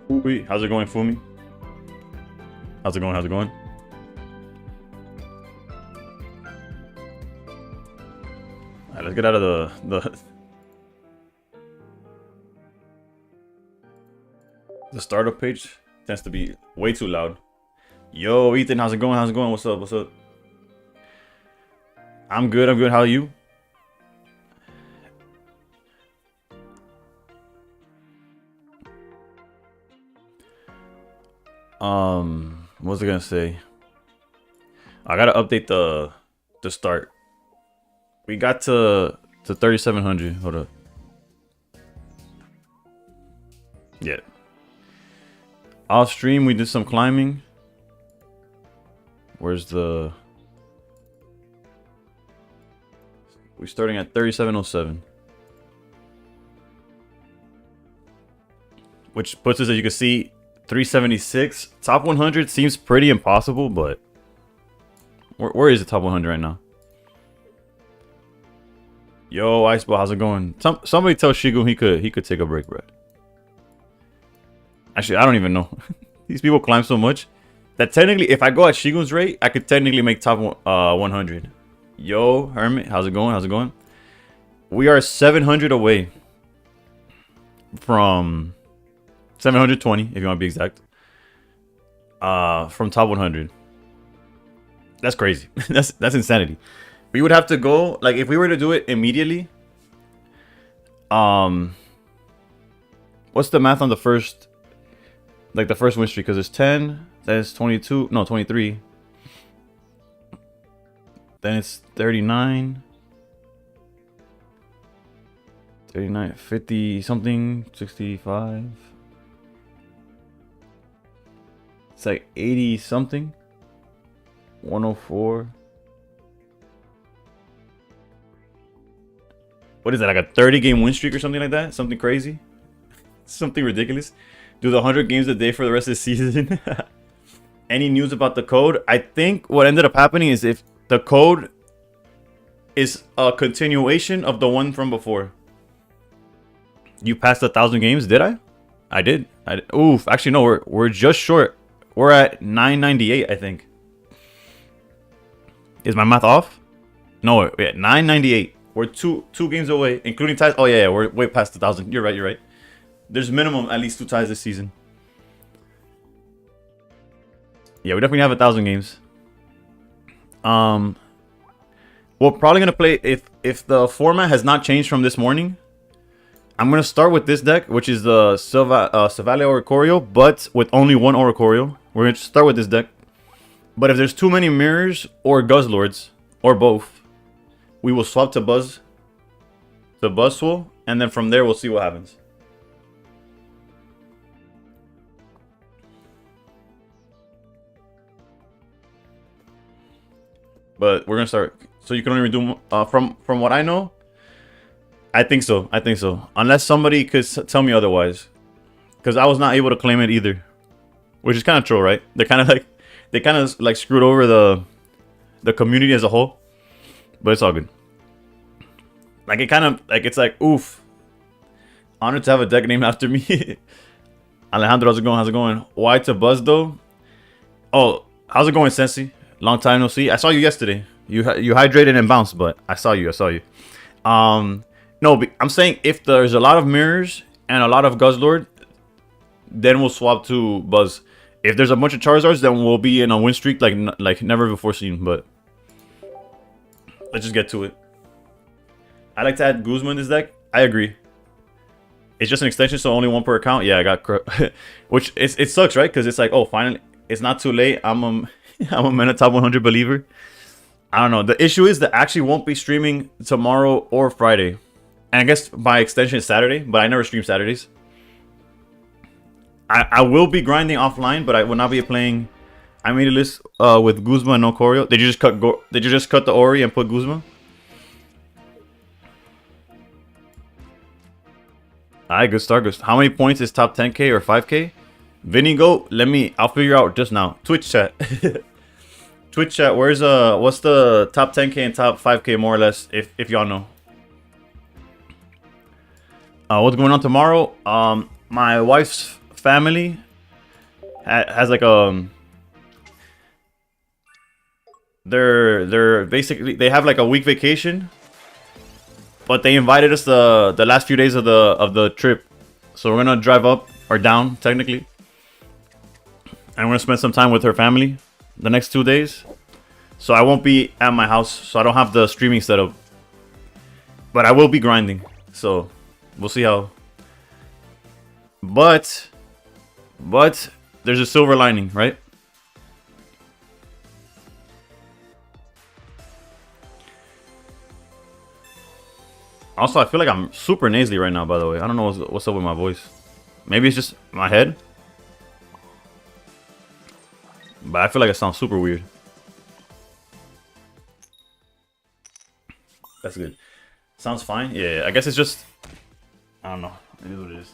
Fumi, how's it going, Fumi? How's it going? How's it going? All right, let's get out of the startup page. Tends to be way too loud. Yo, Ethan, how's it going? How's it going? What's up? What's up? I'm good. I'm good. How are you? What was I gonna say? I gotta update the start. We got to 3,700. Hold up. Yeah. Off stream, we did some climbing. Where's the? We're starting at 3,707. Which puts us, as you can see, 376. Top 100 seems pretty impossible, but where is the top 100 right now? Yo, Iceball, how's it going? Somebody tell Shigu he could take a break, bro. Actually, I don't even know. These people climb so much that technically, if I go at Shigu's rate, I could technically make top 100. Yo, Hermit, how's it going? How's it going? We are 700 away from 720, if you want to be exact. From top 100. That's crazy. that's insanity. We would have to go, like, if we were to do it immediately. What's the math on the first, like the first win streak? Because it's 10, then it's 22, no, 23. Then it's 39. 39, 50 something, 65. It's like 80 something. 104. What is that, like a 30-game win streak or something like that? Something crazy? Something ridiculous? Do the 100 games a day for the rest of the season? Any news about the code? I think what ended up happening is if the code is a continuation of the one from before. You passed 1,000 games, did I? I did. Oof, actually no, we're just short. We're at 998, I think. Is my math off? No, we're at 998. We're two games away, including ties. Oh yeah, we're way past 1,000. You're right, you're right. There's minimum at least 2 ties this season. Yeah, we definitely have 1,000 games. We're probably gonna play, if the format has not changed from this morning, I'm gonna start with this deck, which is the Savalia Oricorio, but with only one Oricorio. We're gonna start with this deck. But if there's too many mirrors or Guzzlords, or both, we will swap to Buzzwole, and then from there we'll see what happens. But we're gonna start. So you can only do from what I know. I think so. I think so. Unless somebody could tell me otherwise, because I was not able to claim it either, which is kind of troll, right? They kind of like screwed over the community as a whole, but it's all good. Like it kind of like it's like oof. Honored to have a deck named after me. Alejandro, how's it going? How's it going? Why to Buzz though? Oh, how's it going, Sensi? Long time no see. I saw you yesterday. You hydrated and bounced, but I saw you. No, I'm saying if there's a lot of mirrors and a lot of Guzzlord, then we'll swap to Buzz. If there's a bunch of Charizards, then we'll be in a win streak like never before seen. But let's just get to it. I like to add Guzma in this deck. I agree. It's just an extension, so only one per account. Yeah, I got which it sucks, right? Because it's like, oh, finally, it's not too late. I'm a Meta Top 100 believer. I don't know. The issue is that I actually won't be streaming tomorrow or Friday. And I guess by extension it's Saturday, but I never stream Saturdays. I will be grinding offline, but I will not be playing. I made a list with Guzma and no Corio. Did you just cut the Ori and put Guzma? Alright, good start. Good. How many points is top 10k or 5k? Vinny, go. I'll figure out just now. Twitch chat. Twitch chat. What's the top 10k and top 5k more or less? If y'all know. What's going on tomorrow? My wife's family has like they're basically, they have like a week vacation, but they invited us the last few days of the trip, so we're gonna drive up or down technically, and we're gonna spend some time with her family the next 2 days. So I won't be at my house, so I don't have the streaming set up, but I will be grinding. So we'll see how. But there's a silver lining, right? Also, I feel like I'm super nasally right now, by the way. I don't know what's up with my voice. Maybe it's just my head. But I feel like it sounds super weird. That's good. Sounds fine? Yeah, I guess it's just... I don't know. It is what it is.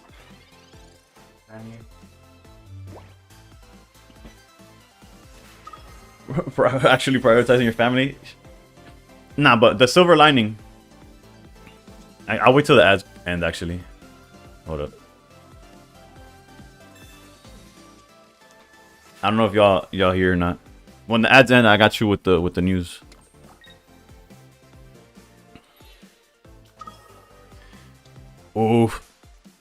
Actually prioritizing your family? Nah, but the silver lining... I'll wait till the ads end, actually. Hold up. I don't know if y'all here or not. When the ads end, I got you with the news. Oof.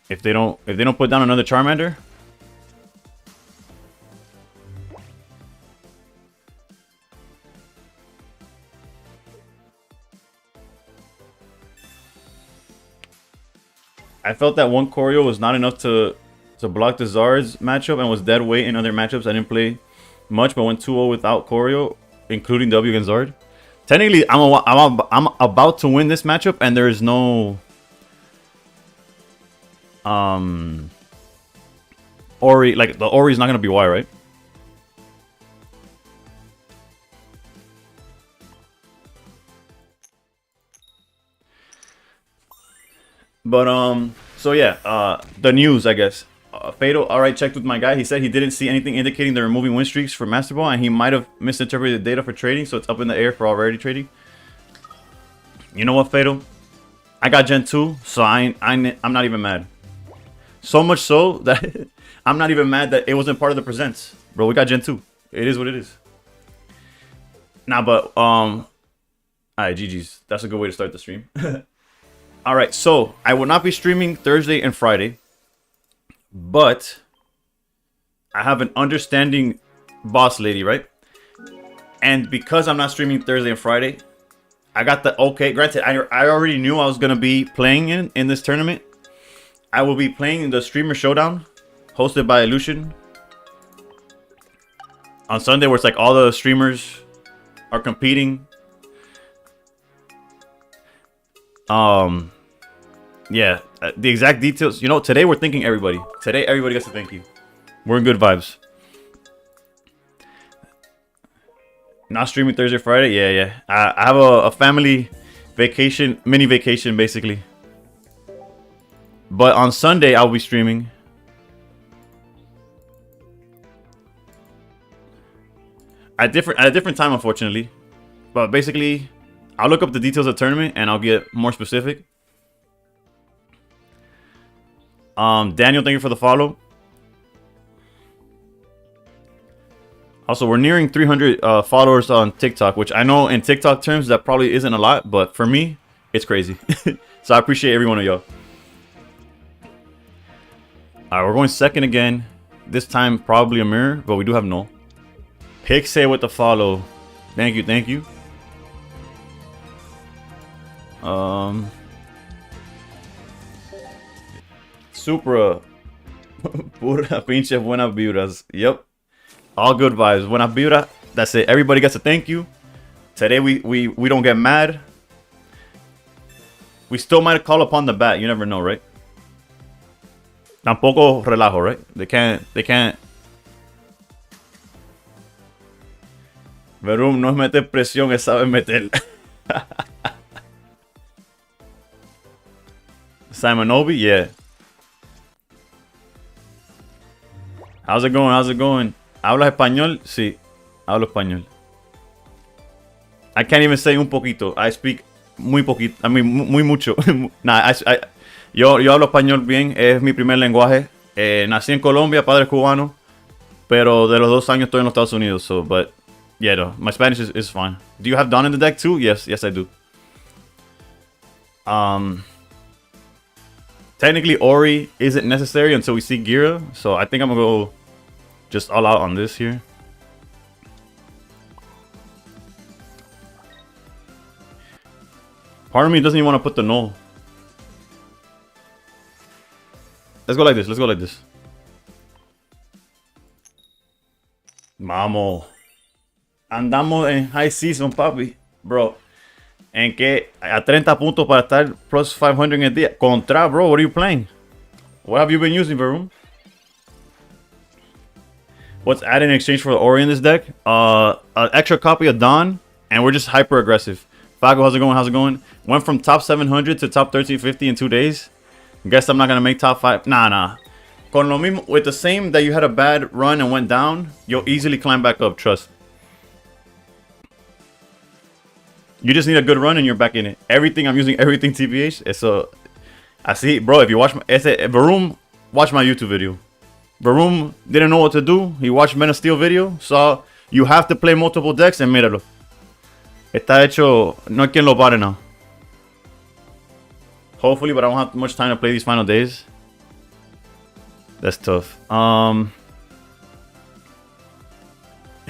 If they don't put down another Charmander. I felt that one Choreo was not enough to block the Zard's matchup and was dead weight in other matchups. I didn't play much, but went 2-0 without Choreo, including W against Zard. Technically, I'm about to win this matchup, and there is no Ori. Like, the Ori is not gonna be Y, right? But so yeah, the news, I guess. Fatal, alright, checked with my guy. He said he didn't see anything indicating they're removing win streaks for Master Ball, and he might have misinterpreted the data for trading, so it's up in the air for already trading. You know what, Fatal? I got Gen 2, so I'm not even mad. So much so that I'm not even mad that it wasn't part of the presents. Bro, we got Gen 2. It is what it is. Nah, but alright, GG's. That's a good way to start the stream. Alright, so I will not be streaming Thursday and Friday, but I have an understanding boss lady, right? And because I'm not streaming Thursday and Friday, I got the okay. Granted, I already knew I was going to be playing in this tournament. I will be playing in the Streamer Showdown, hosted by Illusion, on Sunday, where it's like all the streamers are competing. Yeah, the exact details. You know, today we're thanking everybody. Today everybody gets to thank you. We're in good vibes. Not streaming Thursday, Friday. Yeah. I have a family vacation, mini vacation, basically. But on Sunday I'll be streaming. At a different time, unfortunately. But basically, I'll look up the details of the tournament and I'll get more specific. Daniel, thank you for the follow. Also, we're nearing 300 followers on TikTok, which I know in TikTok terms that probably isn't a lot, but for me, it's crazy. So I appreciate every one of y'all. Alright, we're going second again. This time, probably a mirror, but we do have no. Pixie with the follow. Thank you. Supra. Pura pinche buenas vibras. Yep. All good vibes. Buenas vibras. That's it. Everybody gets a thank you. Today we don't get mad. We still might call upon the bat. You never know, right? Tampoco relajo, right? They can't. Verum no es meter presión, es saber meter. Simonobi, yeah. How's it going? ¿Hablas español? Sí, hablo español. I can't even say un poquito. I speak muy poquito. I mean, muy mucho. Nah, yo hablo español bien. Es mi primer lenguaje. Nací en Colombia, padre cubano, pero de los 2 años estoy en los Estados Unidos. So, but yeah, no, my Spanish is fine. Do you have Dawn in the deck too? Yes, I do. Technically, Ori isn't necessary until we see Gira, so I think I'm gonna go just all out on this here. Part of me doesn't even want to put the null. Let's go like this. Let's go like this. Vamos. Andamos en high season, papi. Bro. En que a 30 puntos para estar plus 500 en el día. Contra, bro. What are you playing? What have you been using, Varum? What's added in exchange for the Ori in this deck? An extra copy of Dawn. And we're just hyper aggressive. Fago, how's it going? How's it going? Went from top 700 to top 1350 in 2 days. Guess I'm not gonna make top 5. Nah. Con lo mismo, with the same that you had a bad run and went down, you'll easily climb back up. Trust. You just need a good run and you're back in it. Everything I'm using, everything TBH. So I see, bro. If you watch, Varum, watch my YouTube video. Varum didn't know what to do. He watched Men of Steel video. Saw you have to play multiple decks and míralo. Está hecho. No hay quien lo pare now. Hopefully, but I don't have much time to play these final days. That's tough.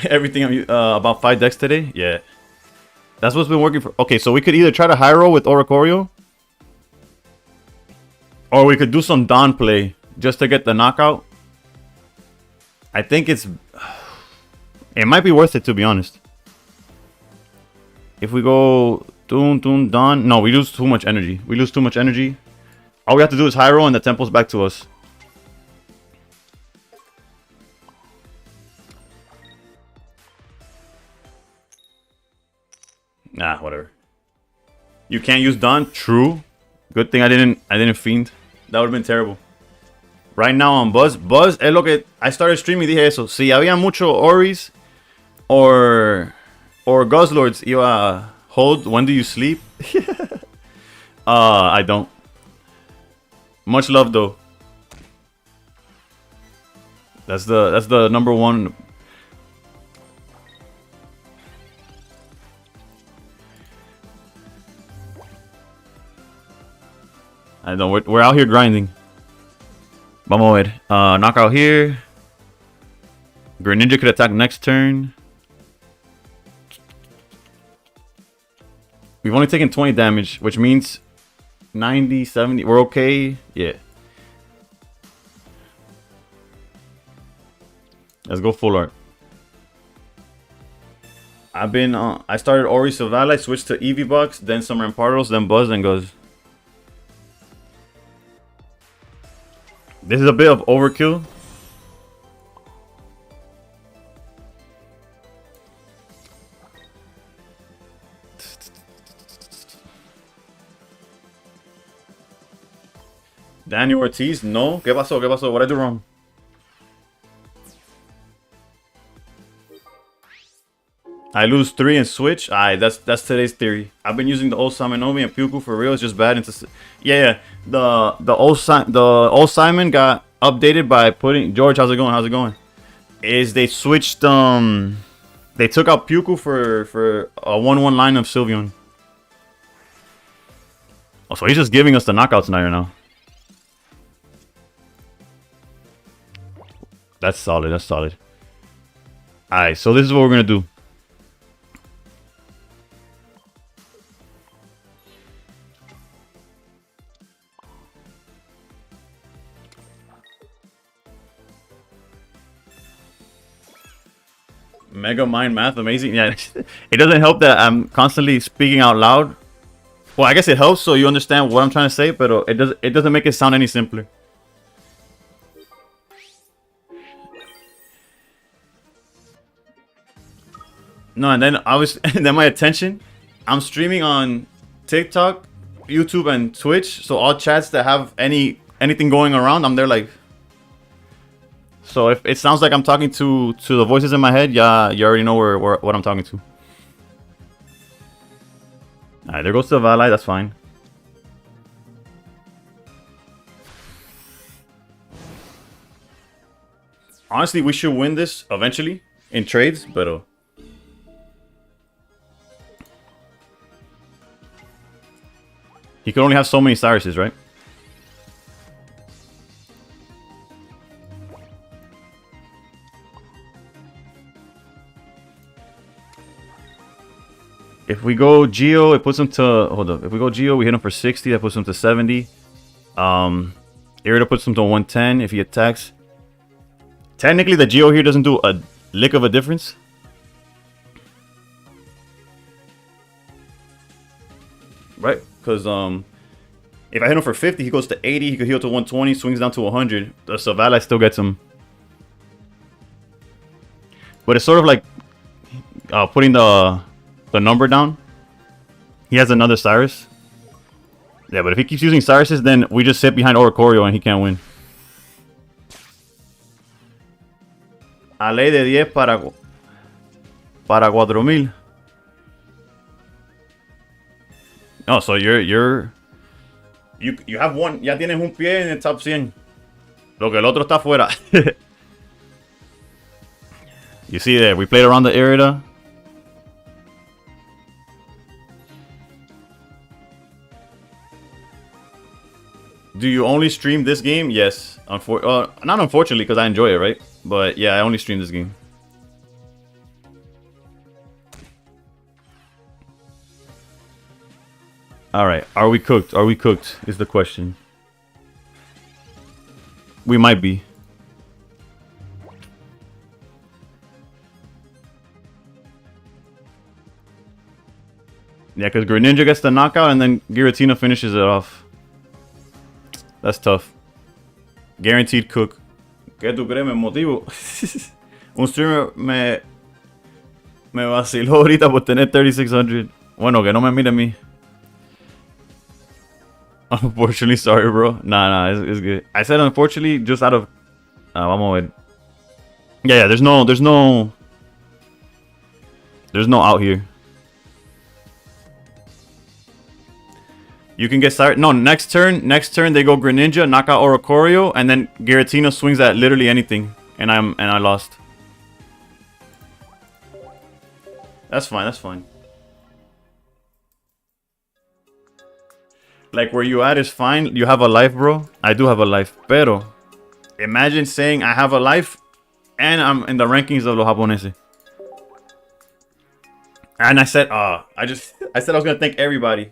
Everything I'm about 5 decks today. Yeah, that's what's been working for. Okay, so we could either try to high roll with Oricorio, or we could do some Dawn play just to get the knockout. I think it might be worth it, to be honest. If we go Toon, Dawn. No, we lose too much energy. All we have to do is high roll and the temple's back to us. Nah, whatever. You can't use Dawn? True. Good thing I didn't fiend. That would have been terrible. Right now on Buzz es lo que I started streaming, dije eso. Si había mucho Oris or Guzzlords, iba hold when do you sleep? I don't. Much love though. That's the number one. I know we're out here grinding. Vamos a ver. Knockout here. Greninja could attack next turn. We've only taken 20 damage, which means 90, 70. We're okay. Yeah. Let's go full art. I started Ori Silvally, switched to Eevee Bucks, then some Rampardos, then Buzz, and goes. This is a bit of overkill. Daniel Ortiz, no. ¿Qué pasó? What I do wrong? I lose 3 and switch. Alright, that's today's theory. I've been using the old Simon and Puku for real. It's just bad into. Yeah. The old Simon got updated by putting George. How's it going? Is they switched they took out Puku for a 1/1 line of Sylveon. Oh, so he's just giving us the knockouts now. That's solid. Alright, so this is what we're gonna do. Mega Mind Math, amazing. Yeah, it doesn't help that I'm constantly speaking out loud. Well, I guess it helps so you understand what I'm trying to say, but it doesn't make it sound any simpler. No, and then my attention. I'm streaming on TikTok, YouTube, and Twitch. So all chats that have anything going around, I'm there like. So if it sounds like I'm talking to the voices in my head, yeah, you already know what I'm talking to. Alright, there goes the Valle, that's fine. Honestly, we should win this eventually in trades, but he could only have so many Cyruses, right? If we go Geo, it puts him to... Hold up. If we go Geo, we hit him for 60. That puts him to 70. Irida puts him to 110 if he attacks. Technically, the Geo here doesn't do a lick of a difference. Right? Because if I hit him for 50, he goes to 80. He could heal to 120, swings down to 100. The Zavala still gets him. But it's sort of like putting the number down. He has another Cyrus. Yeah, but if he keeps using Cyruses, then we just sit behind Oricorio and he can't win. A ley de 10 para 4,000. No, so you have one, ya tienes un pie en el top 100. Lo que el otro está fuera. You see there, we played around the Irida. Do you only stream this game? Yes. Not unfortunately, because I enjoy it, right? But yeah, I only stream this game. Alright, are we cooked? Are we cooked? Is the question. We might be. Yeah, because Greninja gets the knockout and then Giratina finishes it off. That's tough. Guaranteed cook. ¿Qué tú crees? Me motivo. Un streamer me vaciló ahorita por tener 3600. Bueno, que no me mire a mí. Unfortunately, sorry, bro. Nah, it's good. I said unfortunately just out of... vamos a ver. Yeah, there's no out here. You can get started. No, next turn they go Greninja, knock out Oricorio, and then Giratina swings at literally anything, and I lost. That's fine. Like where you at is fine. You have a life, bro. I do have a life, pero imagine saying I have a life, and I'm in the rankings of los japoneses. And I said, I said I was gonna thank everybody.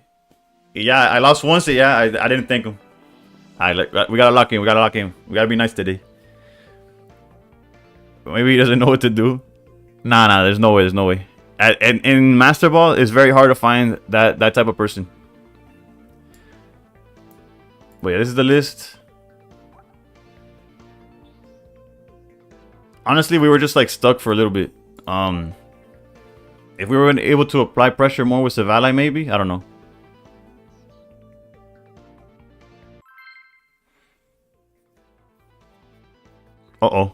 Yeah, I lost once. Yeah, I didn't thank him. Alright, we gotta lock in. We gotta be nice today. Maybe he doesn't know what to do. Nah, there's no way. And in Master Ball, it's very hard to find that type of person. But yeah, this is the list. Honestly, we were just like stuck for a little bit. If we were able to apply pressure more with Zavala, maybe, I don't know. Uh-oh.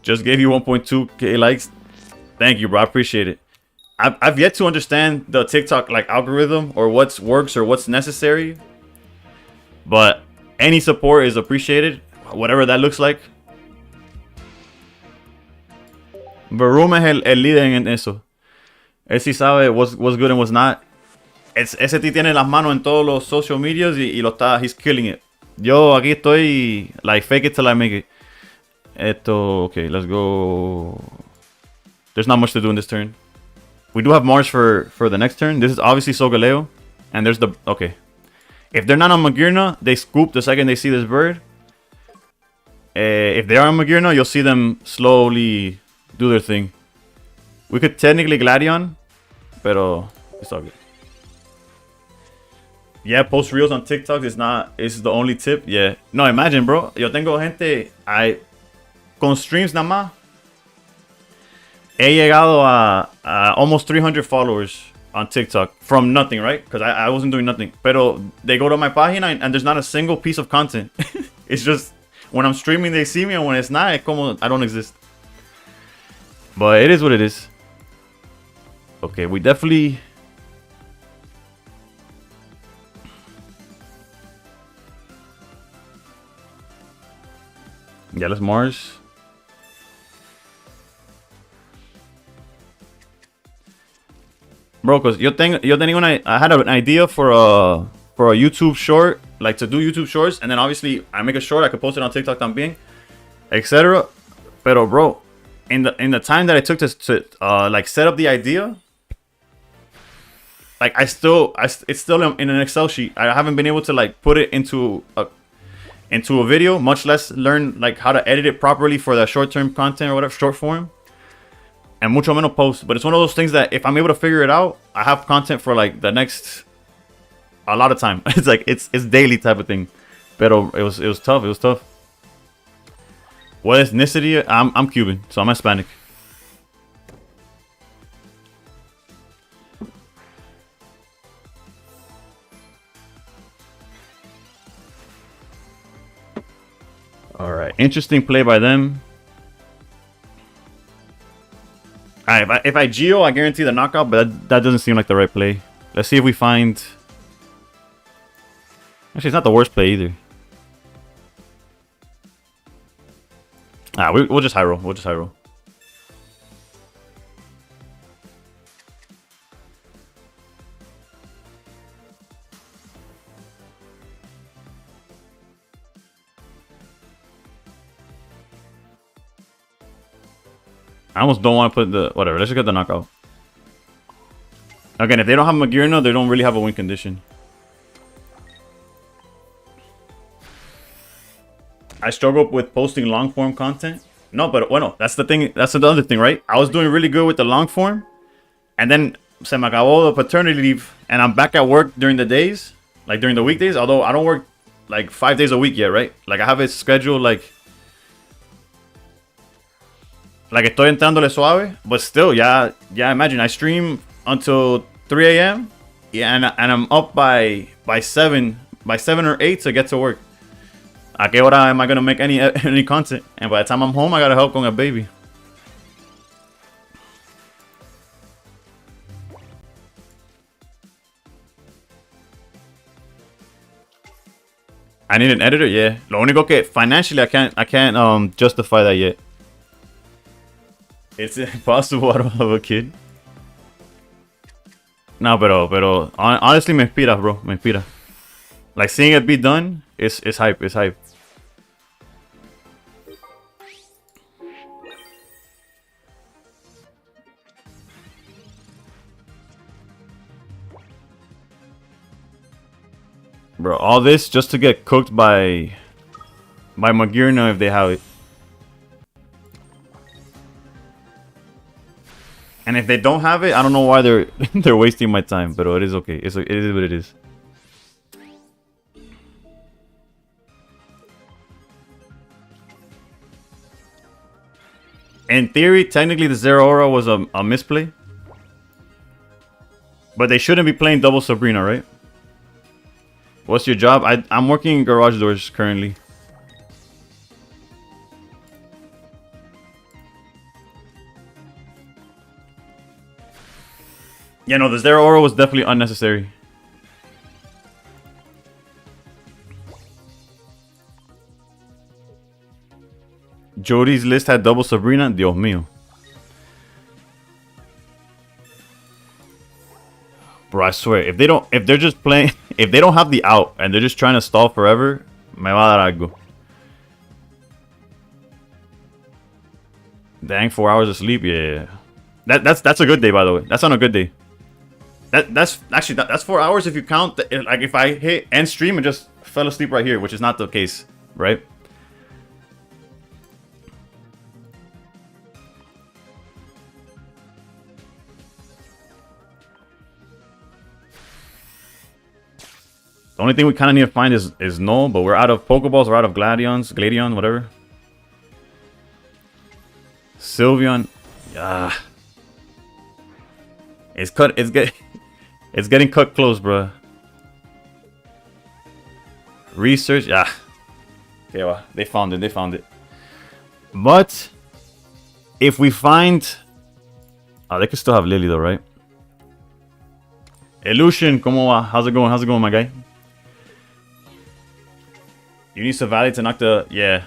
Just gave you 1.2k likes. Thank you, bro. I appreciate it. I've yet to understand the TikTok like algorithm or what works or what's necessary. But any support is appreciated, whatever that looks like. Barum es el líder en eso. Él sí sabe what's good and what's not. Ese tío tiene las manos en todos los social medias y lo está, he's killing it. Yo aquí estoy, like, fake it till I make it. Okay, let's go. There's not much to do in this turn. We do have Mars for the next turn. This is obviously Solgaleo. And there's the, okay. If they're not on Magearna, they scoop the second they see this bird. If they are on Magearna, you'll see them slowly do their thing. We could technically Gladion, pero it's all good. Yeah, post reels on TikTok is the only tip. Yeah. No, imagine, bro. Yo tengo gente, con streams nada más, he llegado a almost 300 followers on TikTok from nothing, right? Because I wasn't doing nothing. Pero they go to my página and there's not a single piece of content. It's just, when I'm streaming, they see me, and when it's not, it's como I don't exist. But it is what it is. Okay, we definitely... Yeah, let's Mars. Bro, cause yo tengo I had an idea for a YouTube short, like to do YouTube shorts, and then obviously I make a short, I could post it on TikTok también, etc. Pero bro, in the time that I took to like set up the idea, like it's still in an Excel sheet. I haven't been able to like put it into a video, much less learn like how to edit it properly for the short-term content or whatever, short form. And mucho menos post. But it's one of those things that if I'm able to figure it out, I have content for like the next a lot of time. It's like it's daily type of thing. Pero it was tough. It was tough. What ethnicity? I'm Cuban, so I'm Hispanic. All right, interesting play by them. All right, if I Geo, I guarantee the knockout, but that doesn't seem like the right play. Let's see if we find. Actually, it's not the worst play either. We'll just high roll. We'll just high roll. I almost don't want to put the whatever. Let's just get the knockout. Again, if they don't have Magirna, they don't really have a win condition. I struggle with posting long form content. No, but bueno, that's the thing. That's the other thing, right? I was doing really good with the long form, and then se me acabó the paternity leave, and I'm back at work during the days, like during the weekdays. Although I don't work like 5 days a week yet, right? Like I have it scheduled like estoy entrándole suave, but still, yeah. Imagine I stream until 3 a.m. Yeah, and I'm up by 7 or 8 to get to work. ¿A qué hora am I gonna make any content? And by the time I'm home, I gotta help con a baby. I need an editor, yeah. Lo único que financially I can't justify that yet. It's impossible. I don't have a kid. No, pero honestly me inspira, bro. Me inspira. Like seeing it be done is hype. It's hype. Bro, all this just to get cooked by Magirna if they have it. And if they don't have it, I don't know why they're wasting my time, but it is okay. It is what it is. In theory, technically the Zero Aura was a misplay. But they shouldn't be playing double Sabrina, right? What's your job? I'm working in garage doors currently. Yeah, no, the Zero Aura was definitely unnecessary. Jody's list had double Sabrina. Dios mío. Bro, I swear, if they're just playing, if they don't have the out and they're just trying to stall forever, me va a dar algo. Dang, 4 hours of sleep, yeah. That's a good day, by the way. That's on a good day. That's 4 hours if you count like if I hit end stream and just fell asleep right here, which is not the case, right? The only thing we kind of need to find is Null, but we're out of Pokeballs, we're out of Gladion, whatever. Sylveon, yeah. It's getting cut close, bro. Research, yeah. Okay, well, they found it. But if we find, they could still have Lily though, right? Illusion, ¿cómo va? How's it going, my guy? You need Savali to knock the... Yeah.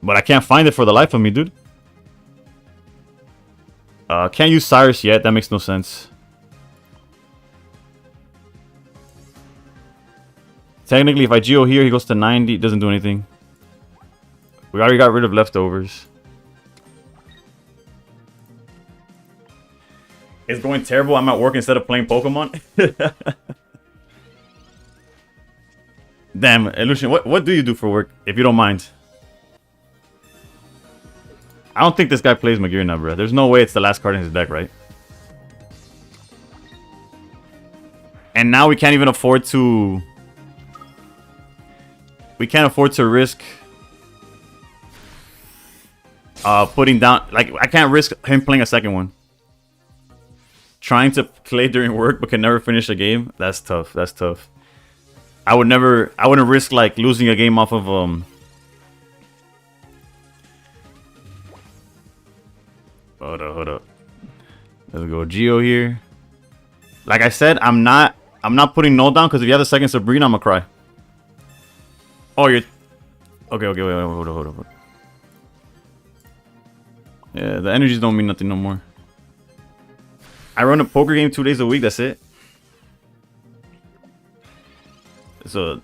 But I can't find it for the life of me, dude. Can't use Cyrus yet. That makes no sense. Technically, if I Geo here, he goes to 90. It doesn't do anything. We already got rid of leftovers. It's going terrible. I'm at work instead of playing Pokemon. Damn, Illusion, what do you do for work, if you don't mind? I don't think this guy plays Magear now, bro. There's no way it's the last card in his deck, right? And now we can't even afford to... We can't afford to risk... putting down... Like, I can't risk him playing a second one. Trying to play during work but can never finish a game. That's tough. That's tough. I wouldn't risk like losing a game off of Hold up. Let's go Geo here. Like I said, I'm not putting no down because if you have the second Sabrina, I'm gonna cry. Oh, you're okay, wait, hold up. Yeah, the energies don't mean nothing no more. I run a poker game 2 days a week, that's it. So,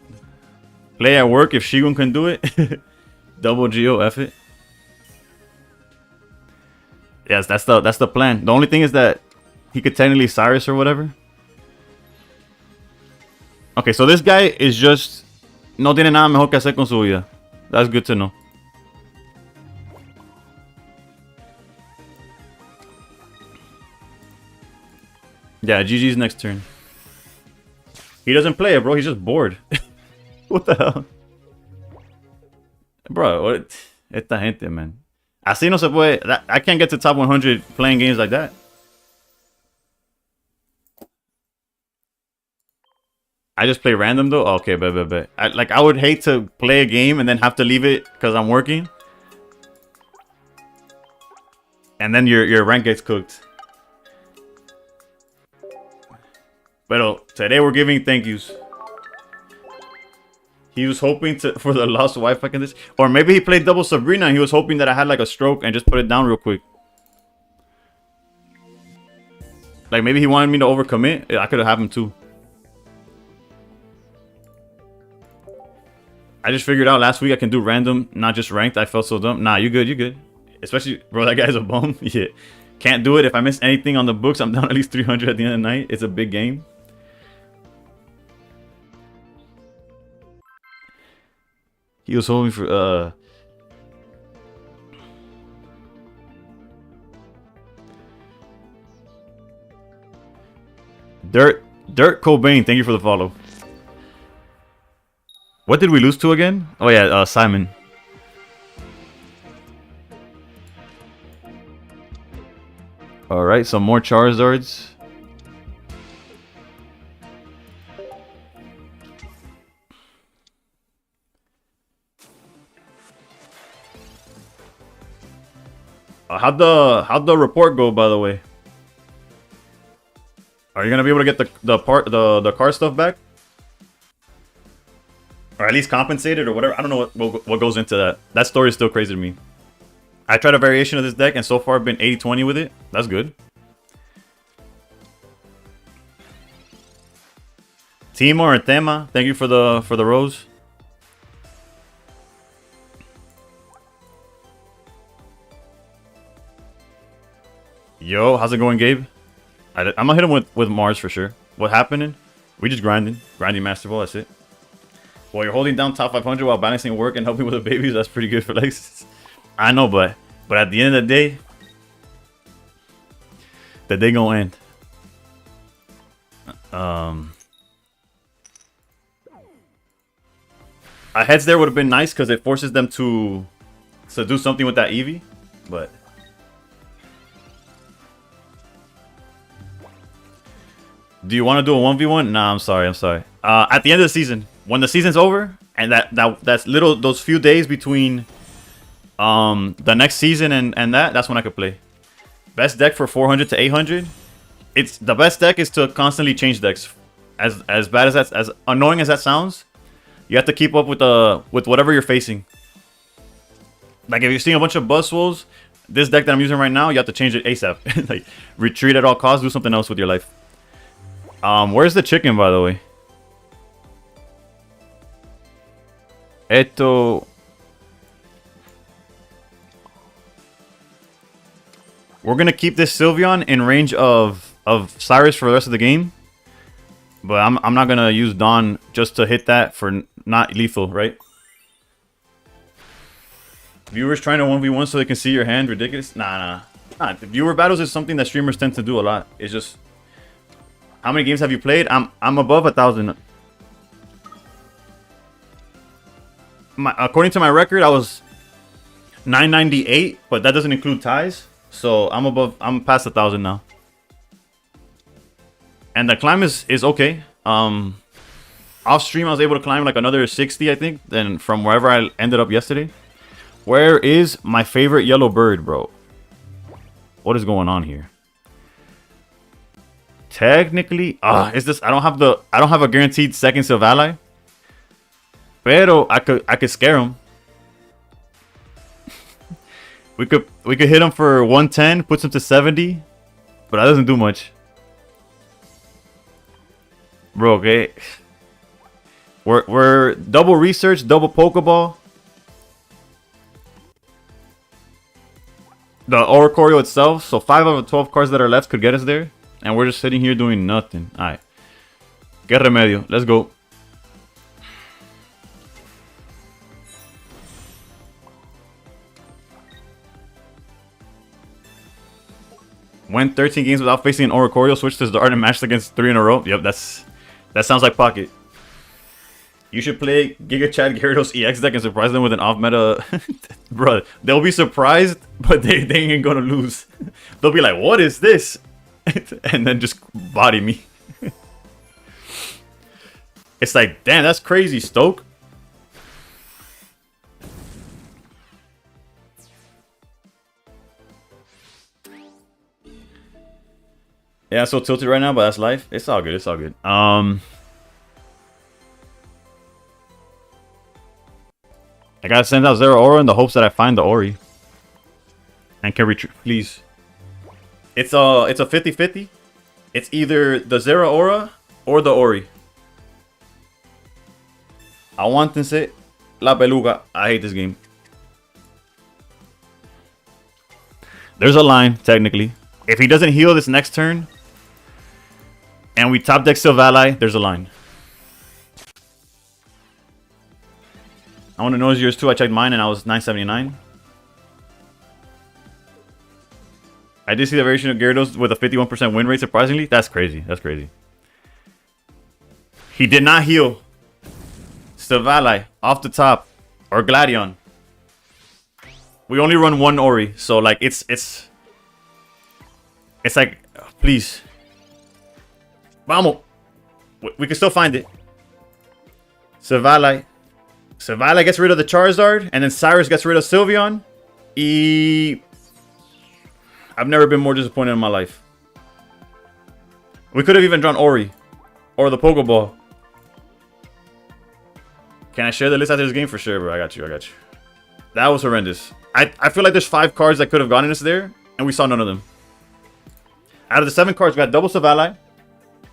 play at work if Shigun can do it. Double Geo, F it. Yes, that's the plan. The only thing is that he could technically Cyrus or whatever. Okay, so this guy is just... No tiene nada mejor que hacer con su vida. That's good to know. Yeah, GG's next turn. He doesn't play it, bro. He's just bored. What the hell? Bro, what? Esta gente, man. Así no se puede. I can't get to top 100 playing games like that. I just play random though? Okay, bet. I would hate to play a game and then have to leave it because I'm working. And then your rank gets cooked. But today we're giving thank yous. He was hoping for the lost wife in this. Or maybe he played double Sabrina and he was hoping that I had like a stroke and just put it down real quick. Like maybe he wanted me to overcommit. I could have happened too. I just figured out last week I can do random, not just ranked. I felt so dumb. Nah, you good. Especially, bro, that guy's a bum. Yeah. Can't do it. If I miss anything on the books, I'm down at least 300 at the end of the night. It's a big game. He was hoping for, Dirt Cobain, thank you for the follow. What did we lose to again? Oh yeah, Simon. Alright, some more Charizards. How'd the report go, by the way? Are you gonna be able to get the car stuff back? Or at least compensated or whatever? I don't know what goes into that. That story is still crazy to me. I tried a variation of this deck and so far I've been 80-20 with it. That's good. Timor and Tema, thank you for the rose. Yo, how's it going, Gabe? I'm gonna hit him with Mars for sure. What happening? We just grinding Master Ball. That's it. Well, you're holding down top 500 while balancing work and helping with the babies. That's pretty good for Lexus. I know, but at the end of the day gonna end. A heads there would have been nice because it forces them to do something with that Eevee, but. Do you want to do a 1v1? Nah, I'm sorry. At the end of the season, when the season's over, and that's those few days between the next season and that's when I could play. Best deck for 400 to 800. It's the best deck is to constantly change decks. As bad as as annoying as that sounds, you have to keep up with whatever you're facing. Like if you're seeing a bunch of Buzzwoles, this deck that I'm using right now, you have to change it ASAP. Like retreat at all costs, do something else with your life. Where's the chicken, by the way? Eto. We're gonna keep this Sylveon in range of Cyrus for the rest of the game. But I'm not gonna use Dawn just to hit that for not lethal, right? Viewers trying to 1v1 so they can see your hand, ridiculous? Nah. The viewer battles is something that streamers tend to do a lot. It's just, how many games have you played? I'm above 1,000. According to my record, I was 998, but that doesn't include ties. So I'm past 1,000 now. And the climb is okay. Off stream I was able to climb like another 60, I think, than from wherever I ended up yesterday. Where is my favorite yellow bird, bro? What is going on here? Technically, is this? I don't have a guaranteed second Silvally. Pero I could scare him. we could hit him for 110, puts him to 70, but that doesn't do much. Bro, okay. We're double research, double Pokeball. The Oricorio itself, so 5 out of 12 cards that are left could get us there. And we're just sitting here doing nothing. Alright. Get Remedio. Let's go. Went 13 games without facing an Oricorio, switched to Dart and matched against 3 in a row. Yep, that sounds like pocket. You should play Giga Chad Gyarados EX deck and surprise them with an off-meta. Bro, they'll be surprised, but they ain't gonna lose. They'll be like, what is this? And then just body me. It's like, damn, that's crazy, Stoke. Yeah, I'm so tilted right now, but that's life. It's all good, it's all good. I gotta send out Zeraora in the hopes that I find the Ori. And can retreat, please. It's a 50-50. It's either the Zeraora or the Ori. Aguántense la peluga. I hate this game. There's a line, technically. If he doesn't heal this next turn, and we top deck Silvally, there's a line. I want to know yours too. I checked mine and I was 979. I did see the variation of Gyarados with a 51% win rate, surprisingly. That's crazy. That's crazy. He did not heal. Silvally off the top. Or Gladion. We only run one Ori. So like it's like, please. Vamos. We can still find it. Silvally gets rid of the Charizard, and then Cyrus gets rid of Sylveon. I've never been more disappointed in my life. We could have even drawn Ori. Or the Pokeball. Can I share the list after this game? For sure, bro. I got you. That was horrendous. I feel like there's 5 cards that could have gotten us there, and we saw none of them. Out of the 7 cards, we had double Silvally.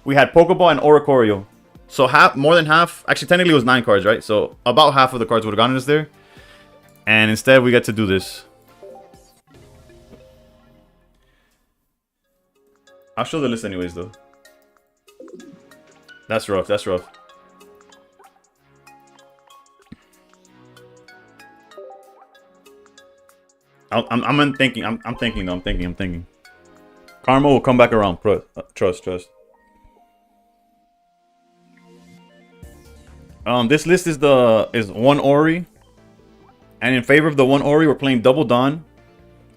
We had Pokeball and Oricorio. So more than half, actually technically it was 9 cards, right? So about half of the cards would have gotten us there. And instead we get to do this. I'll show the list anyways though. That's rough, that's rough. I'm thinking. Karma will come back around, trust. This list is one Ori, and in favor of the one Ori, we're playing double Dawn.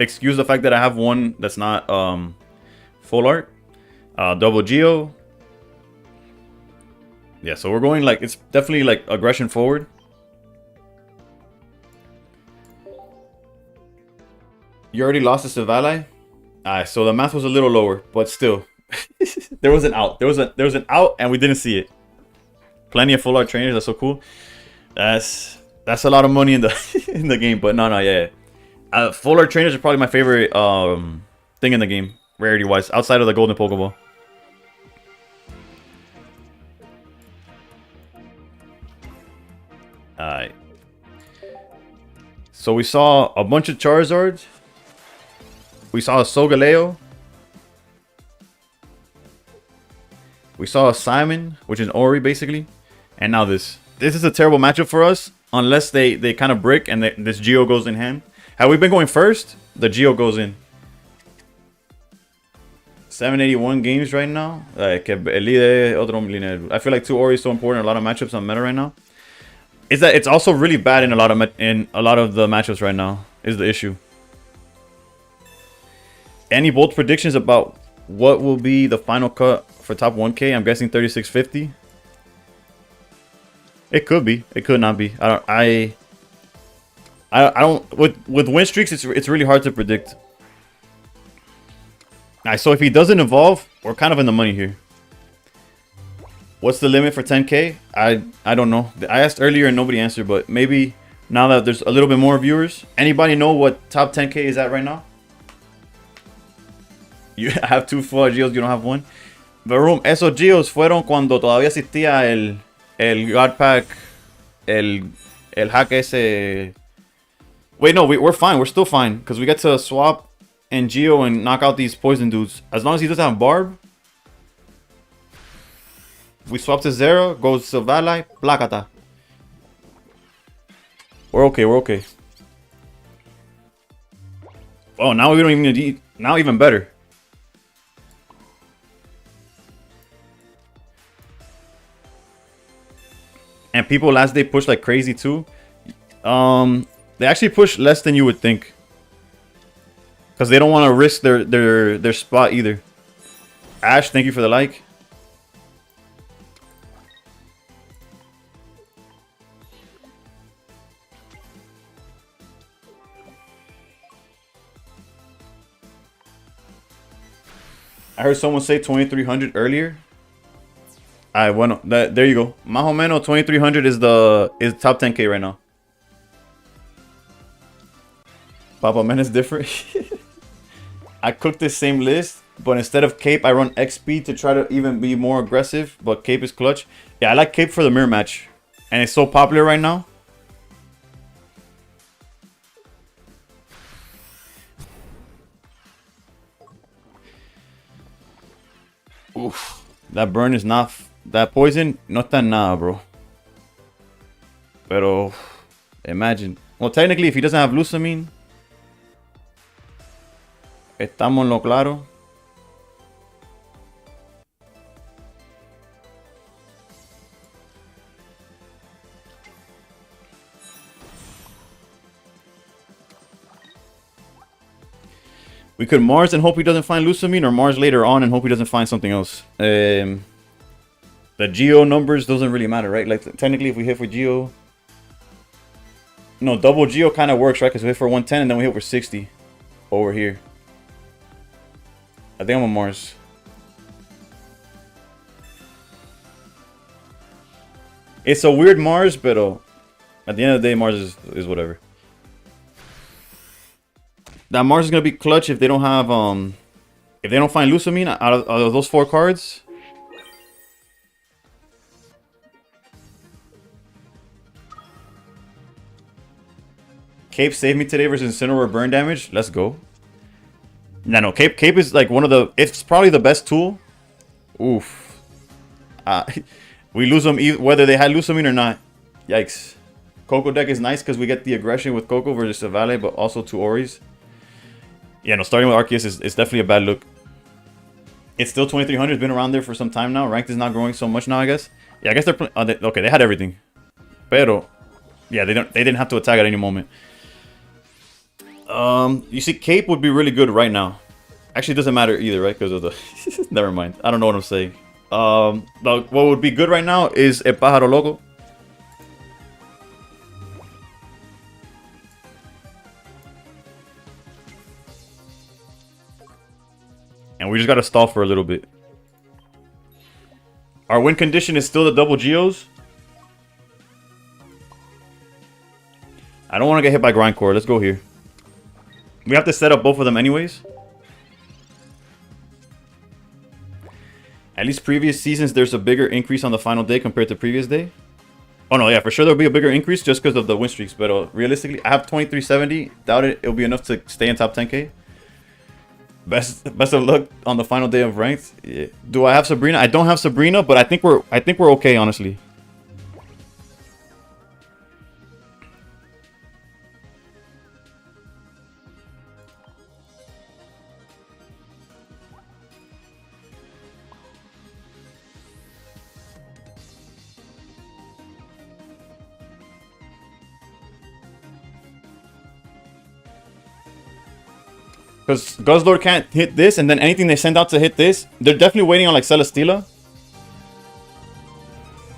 Excuse the fact that I have one that's not full art. Double Geo. Yeah, so we're going like, it's definitely like aggression forward. You already lost to Silvally? Alright, so the math was a little lower, but still. There was an out. There was an out and we didn't see it. Plenty of full art trainers, that's so cool. That's a lot of money in the in the game, but no, yeah. Full art trainers are probably my favorite thing in the game, rarity wise, outside of the golden Pokeball. Alright. So we saw a bunch of Charizards. We saw a Solgaleo. We saw a Simon, which is Ori basically. And now this. This is a terrible matchup for us. Unless they kind of brick and this Geo goes in hand. Had we been going first, the Geo goes in. 781 games right now. I feel like 2 Ori is so important in a lot of matchups on meta right now. Is that it's also really bad in a lot of the matchups right now is the issue. Any bold predictions about what will be the final cut for top 1K? I'm guessing 3650. It could be. It could not be. I don't. With win streaks, it's really hard to predict. Alright, so if he doesn't evolve, we're kind of in the money here. What's the limit for 10K? I don't know. I asked earlier and nobody answered, but maybe now that there's a little bit more viewers, anybody know what top 10K is at right now? You have 2 full Geos, you don't have 1. The room, esos Geos fueron cuando todavía existía el God Pack, el hack ese. Wait, no, we're fine. We're still fine because we get to swap and Geo and knock out these poison dudes. As long as he doesn't have Barb. We swap to Zero, goes to Valai, Placata. We're okay, we're okay. Oh, now we don't even need. Now even better. And people last day push like crazy too. They actually push less than you would think. Because they don't want to risk their spot either. Ash, thank you for the like. I heard someone say 2300 earlier. Bueno, there you go. Más o menos 2300 is top 10K right now. Papa Man is different. I cooked this same list, but instead of Cape, I run XP to try to even be more aggressive. But Cape is clutch. Yeah, I like Cape for the mirror match, and it's so popular right now. Oof, that burn is not. That poison, no tan nada, bro. Pero, imagine. Well, technically, if he doesn't have Lusamine, estamos en lo claro. We could Mars and hope he doesn't find Lusamine, or Mars later on and hope he doesn't find something else. The Geo numbers doesn't really matter, right? Like, technically, if we hit for Geo... No, double Geo kind of works, right? Because we hit for 110 and then we hit for 60 over here. I think I'm on Mars. It's a weird Mars, but at the end of the day, Mars is whatever. That Mars is going to be clutch if they don't have... if they don't find Lusamine out of those 4 cards... Cape saved me today versus Incineroar burn damage. Let's go. No, Cape is like one of the... It's probably the best tool. Oof. We lose them whether they had Lusamine or not. Yikes. Coco deck is nice because we get the aggression with Coco versus Savale, but also 2 Oris. Yeah, no, starting with Arceus is definitely a bad look. It's still 2300. It's been around there for some time now. Ranked is not growing so much now, I guess. Yeah, I guess they're... okay, they had everything. Pero... Yeah, they didn't have to attack at any moment. You see, Cape would be really good right now. Actually, it doesn't matter either, right? Because of the... Never mind. I don't know what I'm saying. What would be good right now is El Pájaro Loco. And we just gotta stall for a little bit. Our win condition is still the double Geos. I don't want to get hit by Grindcore. Let's go here. We have to set up both of them anyways. At least previous seasons, there's a bigger increase on the final day compared to previous day. Oh no, yeah, for sure there'll be a bigger increase just because of the win streaks. But realistically, I have 2370. Doubt it'll be enough to stay in top 10k. Best of luck on the final day of ranked. Yeah. Do I have Sabrina? I don't have Sabrina, but I think we're okay, honestly. Because Guzzlord can't hit this, and then anything they send out to hit this, they're definitely waiting on like Celesteela.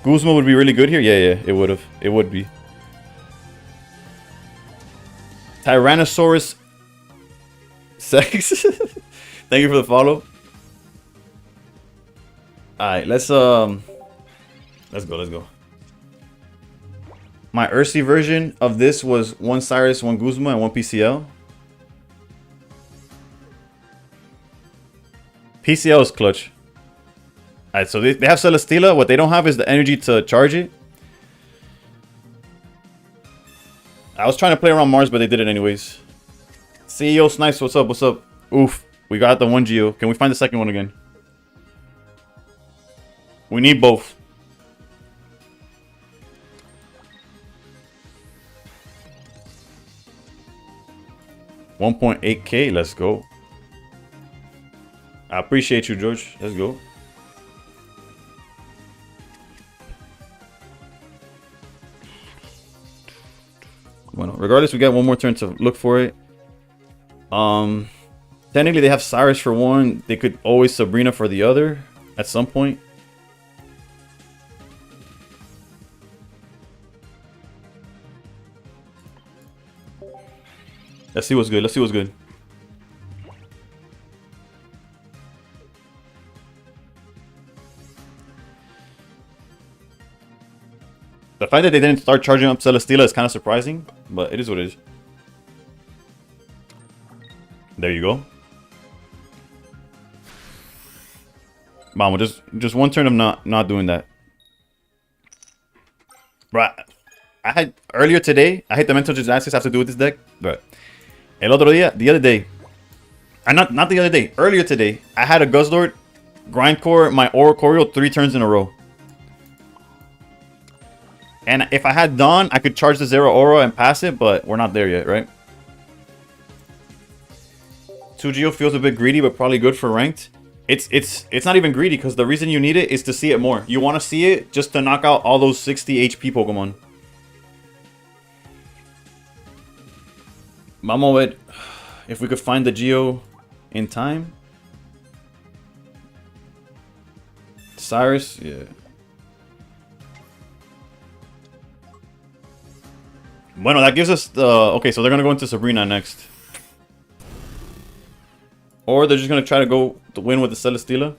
Guzma would be really good here. Yeah, it would have. It would be. Tyrannosaurus Sex. Thank you for the follow. Alright, let's go. My Ursi version of this was 1 Cyrus, 1 Guzma, and 1 PCL. PCL is clutch. Alright, so they have Celesteela. What they don't have is the energy to charge it. I was trying to play around Mars, but they did it anyways. CEO Snipes, what's up? What's up? Oof. We got the 1 Geo. Can we find the second one again? We need both. $1.8K. Let's go. I appreciate you, George. Let's go. Well, regardless, we got one more turn to look for it. Technically, they have Cyrus for one. They could always Sabrina for the other at some point. Let's see what's good. Let's see what's good. The fact that they didn't start charging up Celesteela is kind of surprising, but it is what it is. There you go. Mama, just one turn of not doing that. Right. I had earlier today, I had the mental gymnastics have to do with this deck, but el otro día, the other day, not the other day, earlier today, I had a Guzzlord grindcore my Oricorio 3 turns in a row. And if I had Dawn, I could charge the Zero Aura and pass it, but we're not there yet, right? 2 Geo feels a bit greedy, but probably good for ranked. It's not even greedy, because the reason you need it is to see it more. You want to see it just to knock out all those 60 HP Pokemon. Mamo would, if we could find the Geo in time. Cyrus, yeah. Bueno, that gives us the... Okay, so they're going to go into Sabrina next. Or they're just going to try to go to win with the Celesteela.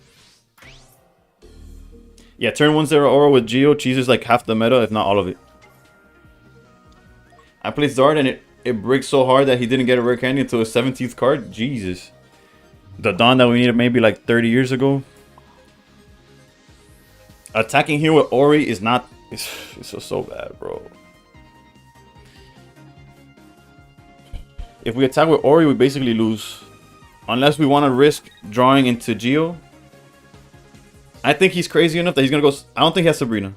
Yeah, turn 1-0 Aura with Geo cheeses like half the meta, if not all of it. I played Zard and it breaks so hard that he didn't get a rare candy until his 17th card. Jesus. The Dawn that we needed maybe like 30 years ago. Attacking here with Ori is not... It's so bad, bro. If we attack with Ori, we basically lose. Unless we want to risk drawing into Geo. I think he's crazy enough that he's going to go... I don't think he has Sabrina.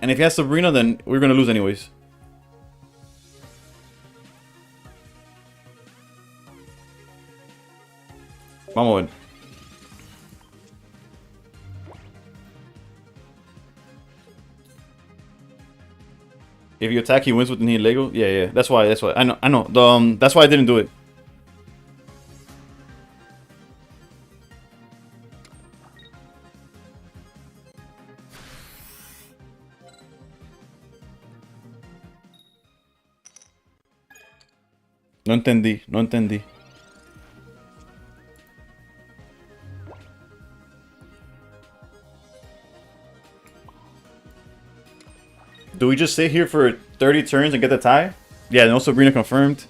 And if he has Sabrina, then we're going to lose anyways. Vamos a ver. If you attack, he wins with the knee Lego. Yeah. That's why. I know. That's why I didn't do it. No entendí. Do we just sit here for 30 turns and get the tie? Yeah, no Sabrina confirmed.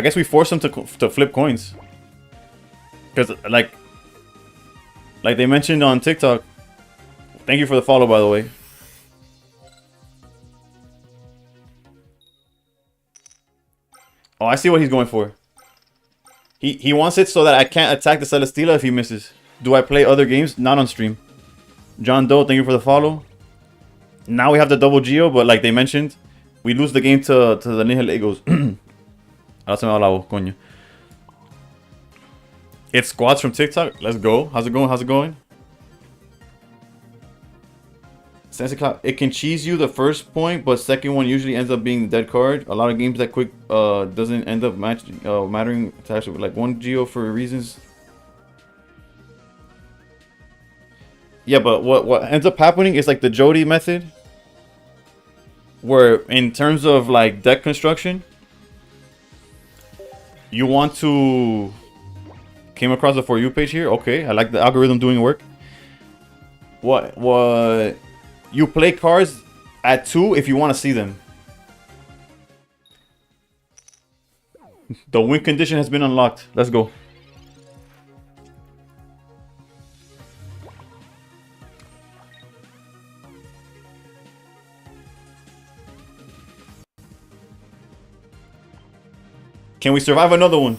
I guess we force them to flip coins. Because, like they mentioned on TikTok. Thank you for the follow, by the way. Oh, I see what he's going for. He wants it so that I can't attack the Celesteela if he misses. Do I play other games? Not on stream. John Doe, thank you for the follow. Now we have the double Geo, but like they mentioned, we lose the game to the Nihil Egos. Ahora se me va la voz, coño. It's squads from TikTok. Let's go. How's it going? How's it going? It can cheese you the first point, but second one usually ends up being the dead card. A lot of games that quick doesn't end up mattering. It's actually like one Geo for reasons. Yeah, but what ends up happening is like the Jody method, where in terms of like deck construction, you want to came across the For You page here. Okay, I like the algorithm doing work. What you play cards at 2 if you want to see them. The win condition has been unlocked. Let's go. Can we survive another one?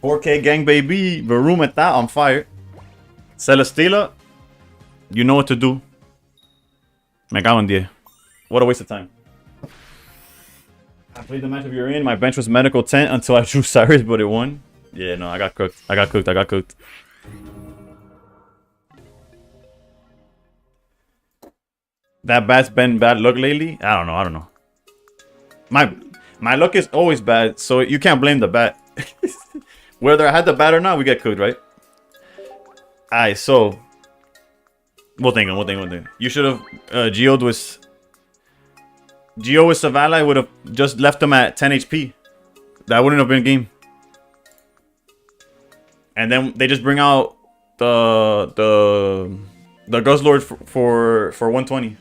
4K gang baby. Varum at that on fire. Celesteela. You know what to do. Me cago en 10. What a waste of time. I played the matchup you're in. My bench was medical tent until I drew Cyrus, but it won. Yeah, no, I got cooked. I got cooked. That bat's been bad luck lately? I don't know. My luck is always bad, so you can't blame the bat. Whether I had the bat or not, we get cooked, right? Alright, so One thing. You should have Geo'd with Geo with Savala. I would have just left him at 10 HP. That wouldn't have been game. And then they just bring out the Guzzlord for 120.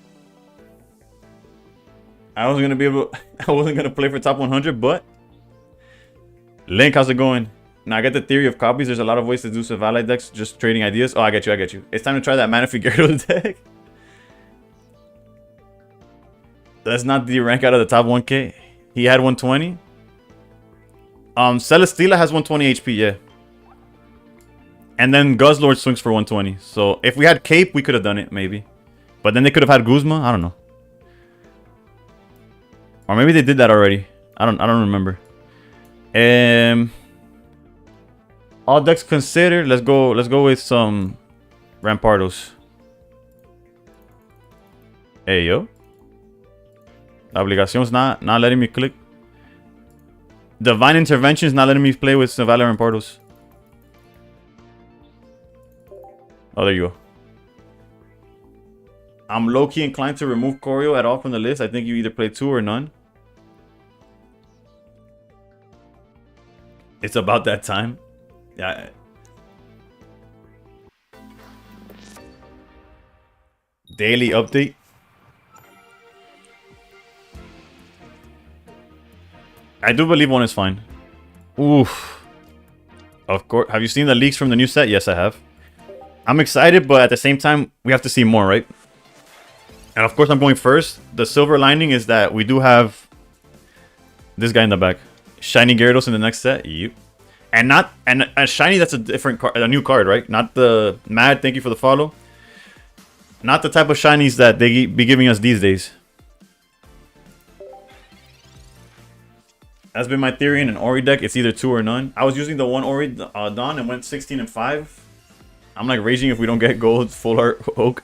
I wasn't gonna play for top 100, but Link, how's it going? Now I get the theory of copies. There's a lot of ways to do Savala decks, just trading ideas. Oh, I get you. It's time to try that Mana Figueroa deck. Let's not de-rank out of the top 1K. He had 120. Celesteela has 120 HP, yeah. And then Guzzlord swings for 120. So if we had Cape, we could have done it, maybe. But then they could have had Guzma. I don't know. Or maybe they did that already. I don't remember. All decks considered. Let's go with some Rampardos. Hey yo. La obligacion's not letting me click. Divine Intervention's not letting me play with Savala Rampardos. Oh, there you go. I'm low-key inclined to remove Choreo at all from the list. I think you either play 2 or none. It's about that time. Yeah. Daily update. I do believe one is fine. Oof. Of course. Have you seen the leaks from the new set? Yes, I have. I'm excited, but at the same time, we have to see more, right? And of course, I'm going first. The silver lining is that we do have this guy in the back. Shiny Gyarados in the next set. Yep. And a shiny, that's a different card, a new card, right? Not the Mad, thank you for the follow. Not the type of shinies that they be giving us these days. That's been my theory in an Ori deck. It's either 2 or none. I was using the one Ori Dawn and went 16 and 5. I'm like raging if we don't get gold full art oak.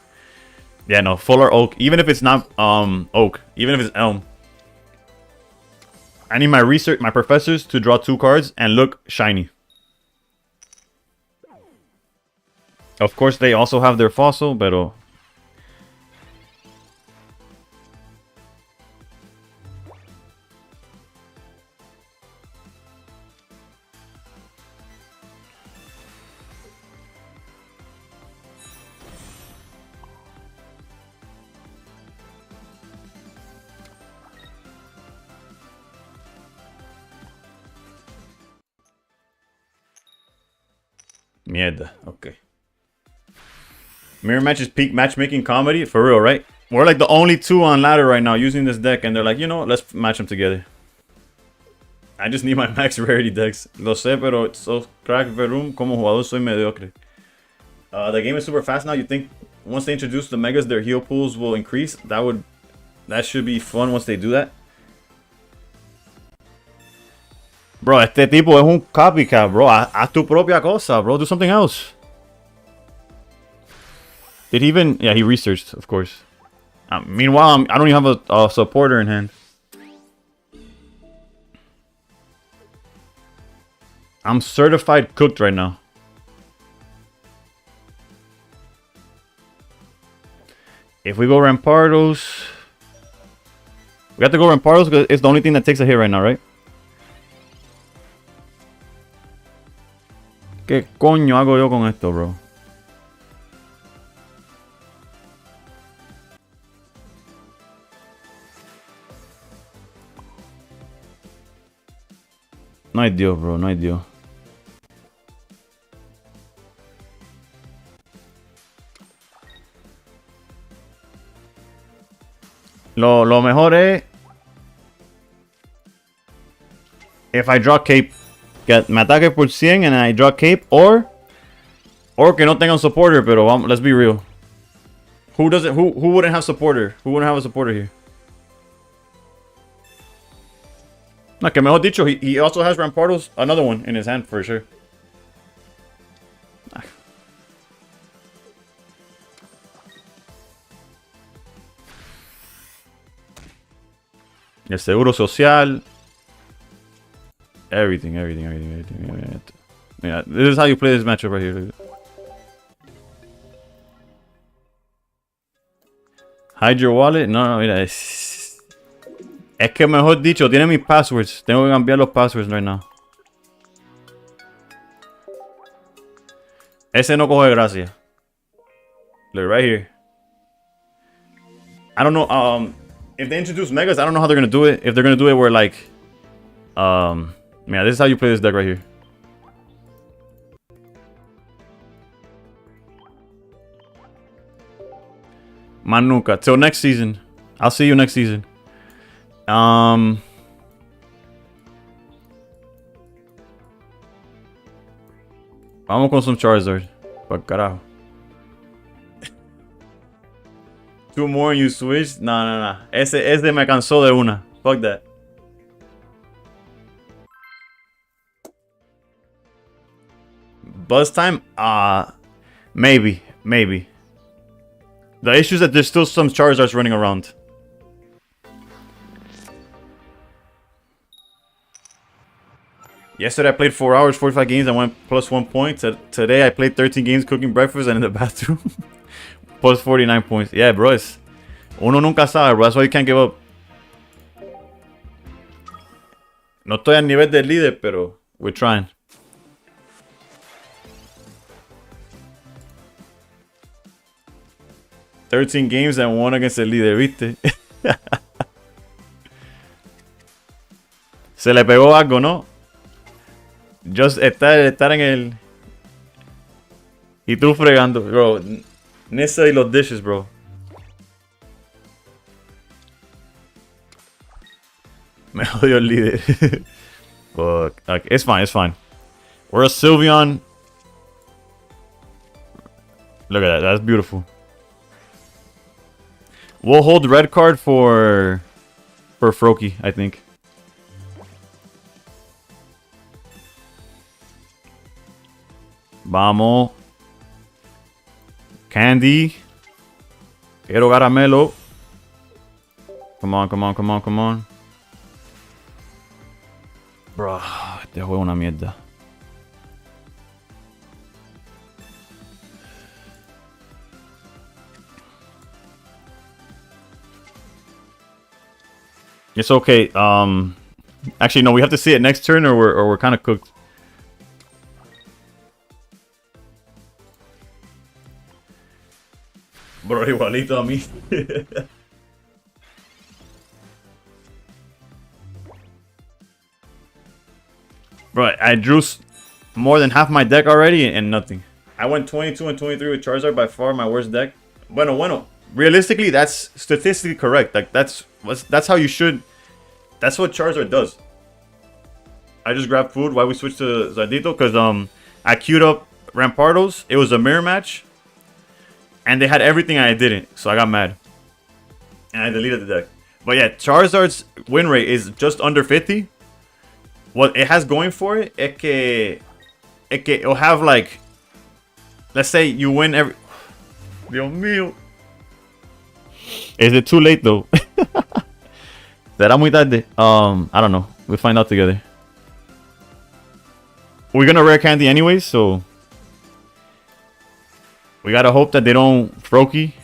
Yeah, no, full art oak. Even if it's not oak, even if it's elm. I need my professors to draw 2 cards and look shiny. Of course, they also have their fossil, pero Mierda. Okay. Mirror match is peak matchmaking comedy? For real, right? We're like the only two on ladder right now using this deck, and they're like, you know, let's match them together. I just need my max rarity decks. Lo sé, pero so crack Verum como jugador soy mediocre. The game is super fast now. You think once they introduce the megas, their heal pools will increase? That should be fun once they do that. Bro, este tipo es un copycat, bro. Haz tu propia cosa, bro. Do something else. Did he even... Yeah, he researched, of course. Meanwhile, I don't even have a supporter in hand. I'm certified cooked right now. If we go Rampardos... We have to go Rampardos because it's the only thing that takes a hit right now, right? ¿Qué coño hago yo con esto, bro? No hay Dios, bro. No hay Dios. Lo mejor es... If I draw Cape, que me ataque por 100 and I draw Cape, or que no tenga un supporter, pero let's be real. Who wouldn't have supporter? Who wouldn't have a supporter here? No, que mejor dicho, he also has Rampardos, another one in his hand for sure. El seguro social. Everything. Yeah, this is how you play this matchup right here. Hide your wallet. No, mira. Es que mejor dicho, tiene mis passwords. Tengo que cambiar los passwords right now. Ese no coge gracia. Look, right here. I don't know. If they introduce megas, I don't know how they're gonna do it. If they're gonna do it where like, yeah, this is how you play this deck right here. Manuka. Till next season. I'll see you next season. Vamos con some Charizard. Pa carajo. 2 more and you switch? No. Ese me cansó de una. Fuck that. Buzz time? Maybe. The issue is that there's still some Charizards running around. Yesterday I played 4 hours, 45 games, and went plus 1 point. Today I played 13 games cooking breakfast and in the bathroom. Plus 49 points. Yeah, bro. Uno nunca sabe, bro. That's why you can't give up. No estoy al nivel del líder, pero we're trying. $13 games and 1 against el líder, ¿viste? Se le pegó algo, ¿no? Just estar en el... Y tú fregando, bro. Nessa y los dishes, bro. Me jodió el líder. Fuck. Like, it's fine. We're a Sylveon. Look at that. That's beautiful. We'll hold red card for Froakie, I think. Vamos. Candy. Quiero caramelo. Come on. Bro, este juego es una mierda. It's okay. Actually, no, we have to see it next turn, or we're kind of cooked. Bro, igualito a mí. Bro, I drew more than half my deck already and nothing. I went 22 and 23 with Charizard, by far my worst deck. Bueno. Realistically, that's statistically correct. Like that's how you should. That's what Charizard does. I just grabbed food while we switched to Zardito because I queued up Rampardos. It was a mirror match, and they had everything and I didn't, so I got mad and I deleted the deck. But yeah, Charizard's win rate is just under 50. What it has going for it, it'll have like, let's say you win every. Dios mío. Is it too late though? Será muy tarde. I don't know. We'll find out together. We're gonna rare candy anyways, so we gotta hope that they don't Froakie.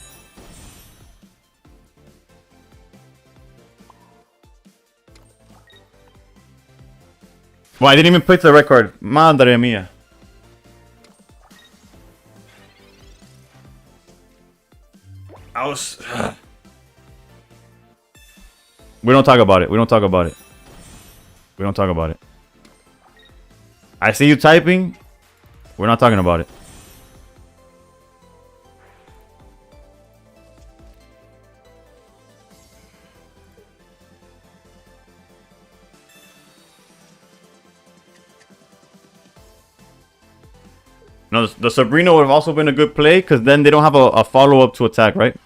Well, I didn't even pick the red card. Madre mía. I was. We don't talk about it. We don't talk about it. We don't talk about it. I see you typing. We're not talking about it. No, the Sabrina would have also been a good play because then they don't have a follow-up to attack, right?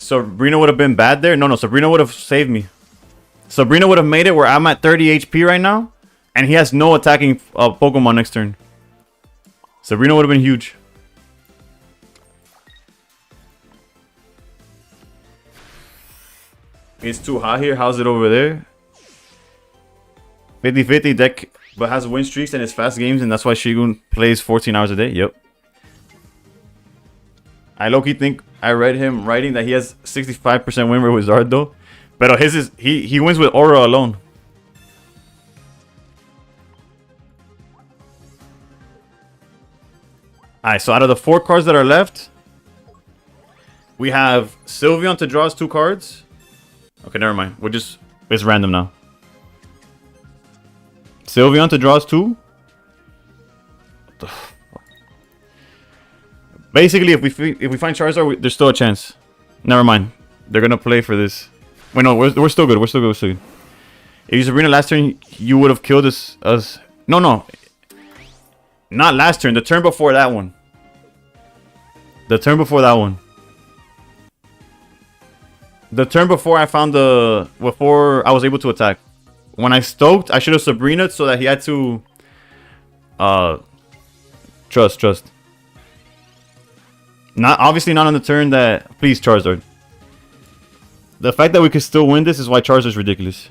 Sabrina would have been bad there? No, Sabrina would have saved me. Sabrina would have made it where I'm at 30 HP right now, and he has no attacking Pokemon next turn. Sabrina would have been huge. It's too hot here. How's it over there? 50-50 deck, but has win streaks and it's fast games, and that's why Shigun plays 14 hours a day. Yep. I low-key think I read him writing that he has 65% win rate with Zardo. But his is he wins with Aura alone. Alright, so out of the 4 cards that are left, we have Sylveon to draw us 2 cards. Okay, never mind. It's random now. Sylveon to draw us 2. What the fuck? Basically, if we find Charizard, there's still a chance. Never mind. They're gonna play for this. Wait, no, we're still good. We're still good. If you Sabrina last turn, you would have killed us. No. Not last turn. The turn before that one. The turn before that one. The turn before I found before I was able to attack. When I stoked, I should have Sabrina so that he had to trust. Obviously not on the turn that. Please, Charizard. The fact that we could still win this is why Charizard is ridiculous.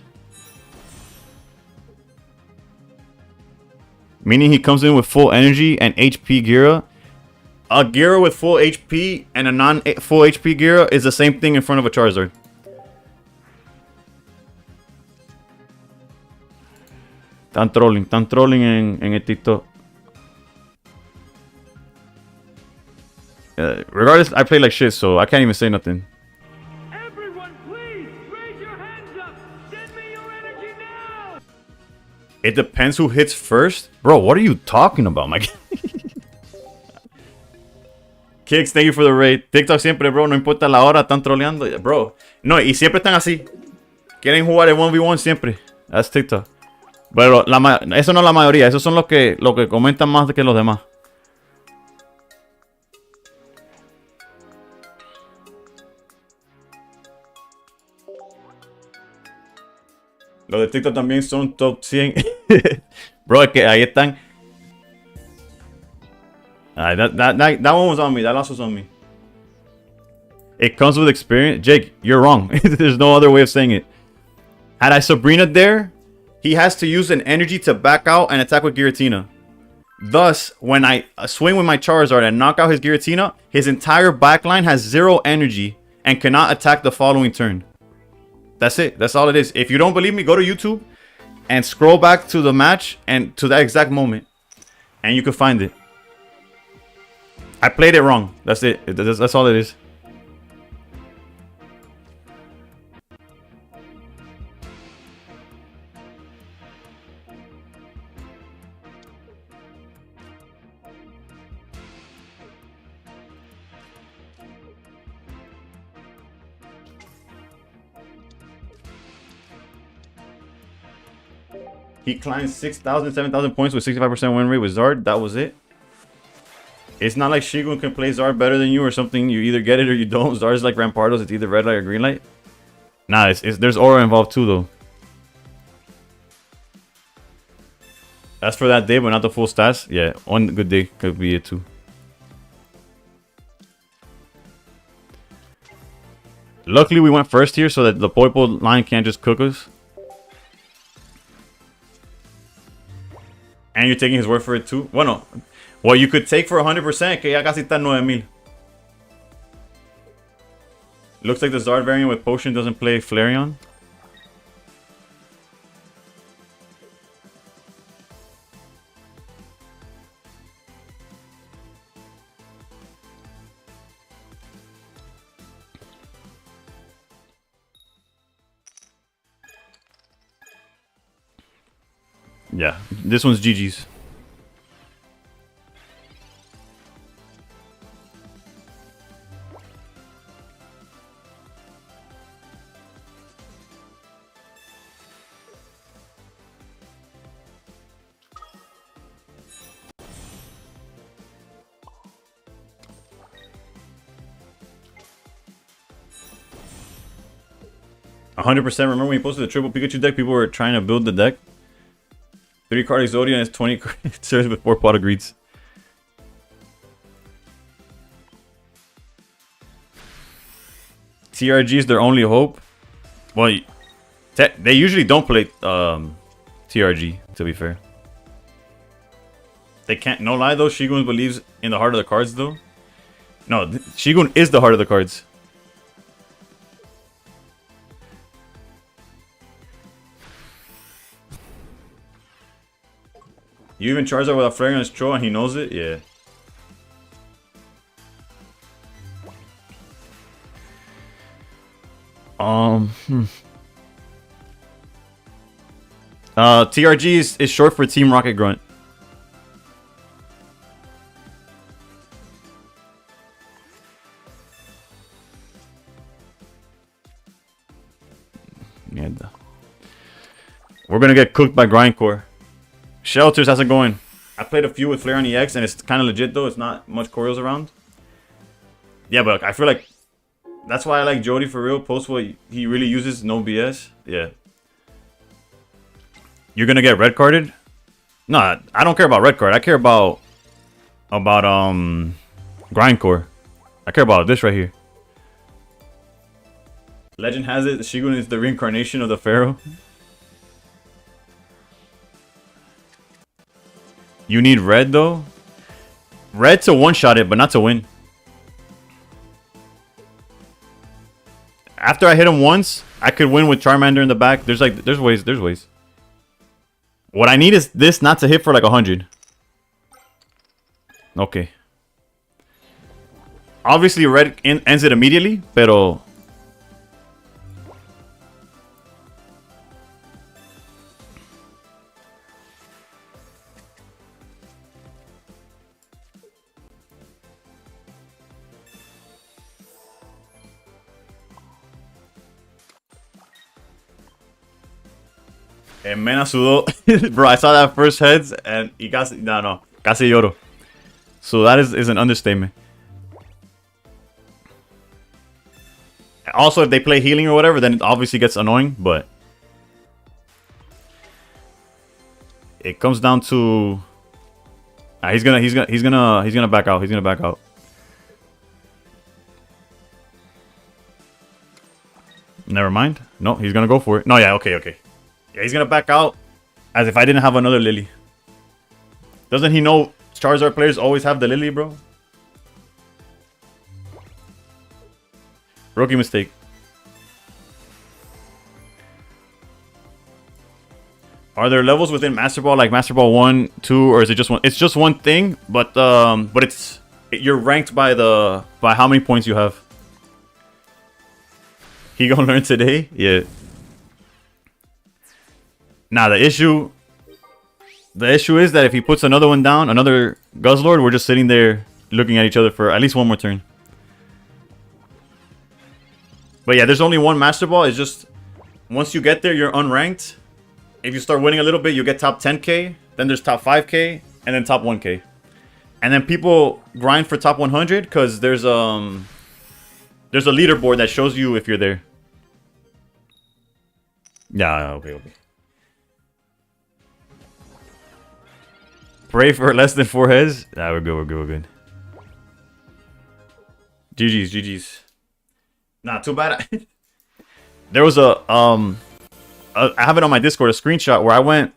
Meaning he comes in with full energy and HP Gira. A Gira with full HP and a non-full HP Gira is the same thing in front of a Charizard. Están trolling en el TikTok. Regardless, I play like shit, so I can't even say nothing. Everyone, please raise your hands up. Send me your energy now. It depends who hits first, bro. What are you talking about, my guy? Kicks, thank you for the raid. TikTok siempre, bro. No importa la hora, están troleando, bro. No, y siempre están así. Quieren jugar el 1v1 siempre. That's TikTok. Pero eso no es la mayoría. Esos son los que comentan más que los demás. Los de TikTok también son top 100. Bro, es que ahí están. That one was on me. That loss was on me. It comes with experience. Jake, you're wrong. There's no other way of saying it. Had I Sabrina there, he has to use an energy to back out and attack with Giratina. Thus, when I swing with my Charizard and knock out his Giratina, his entire backline has 0 energy and cannot attack the following turn. That's it. That's all it is. If you don't believe me, go to YouTube and scroll back to the match and to that exact moment, and you can find it. I played it wrong. That's it. That's all it is. He climbed 6,000, 7,000 points with 65% win rate with Zard. That was it. It's not like Shigun can play Zard better than you or something. You either get it or you don't. Zard's like Rampardos. It's either red light or green light. Nah, there's aura involved too, though. That's for that day, but not the full stats. Yeah, one good day could be it too. Luckily, we went first here so that the Poipo line can't just cook us. And you're taking his word for it too? Bueno, what you could take for 100%, que ya casi está 9,000. Looks like the Zard variant with Potion doesn't play Flareon. Yeah, this one's GG's. %. Remember when he posted the triple Pikachu deck? People were trying to build the deck. 3 card Exodia and it's 20 series with 4 pot of greeds. TRG is their only hope. Well, they usually don't play TRG, to be fair. They can't. No lie though, Shigun believes in the heart of the cards though. No, Shigun is the heart of the cards. You even Charizard with a flare on his Tro and he knows it? Yeah. TRG is short for Team Rocket Grunt. Mierda. We're gonna get cooked by Grindcore. Shelters, how's it going? I played a few with Flareon EX and it's kind of legit though. It's not much Corios around. Yeah, but I feel like that's why I like Jody for real. Post what he really uses, no BS. Yeah. You're gonna get red carded? No, I don't care about red card. I care about Grindcore. I care about this right here. Legend has it, Shigun is the reincarnation of the Pharaoh. You need red though. Red to one-shot it, but not to win. After I hit him once, I could win with Charmander in the back. There's ways. What I need is this not to hit for like 100. Okay. Obviously red ends it immediately, pero Mena sudó. Bro, I saw that first heads and he casi, no, casi lloro. So that is an understatement. Also, if they play healing or whatever, then it obviously gets annoying, but it comes down to he's gonna back out. He's gonna back out. Never mind. No, he's gonna go for it. No, yeah, okay. Yeah, he's gonna back out. As if I didn't have another Lily. Doesn't he know Charizard players always have the Lily, bro? Rookie mistake. Are there levels within Master Ball like Master Ball 1, 2, or is it just one? It's just one thing, but you're ranked by how many points you have. He gonna learn today? Yeah. Nah, the issue is that if he puts another one down, another Guzzlord, we're just sitting there looking at each other for at least one more turn. But yeah, there's only one Master Ball. It's just once you get there, you're unranked. If you start winning a little bit, you get top 10k. Then there's top 5k, and then top 1k. And then people grind for top 100 because there's a leaderboard that shows you if you're there. Yeah, okay. Pray for less than 4 heads. Nah, we're good. GG's. Nah, too bad. There was I have it on my Discord, a screenshot where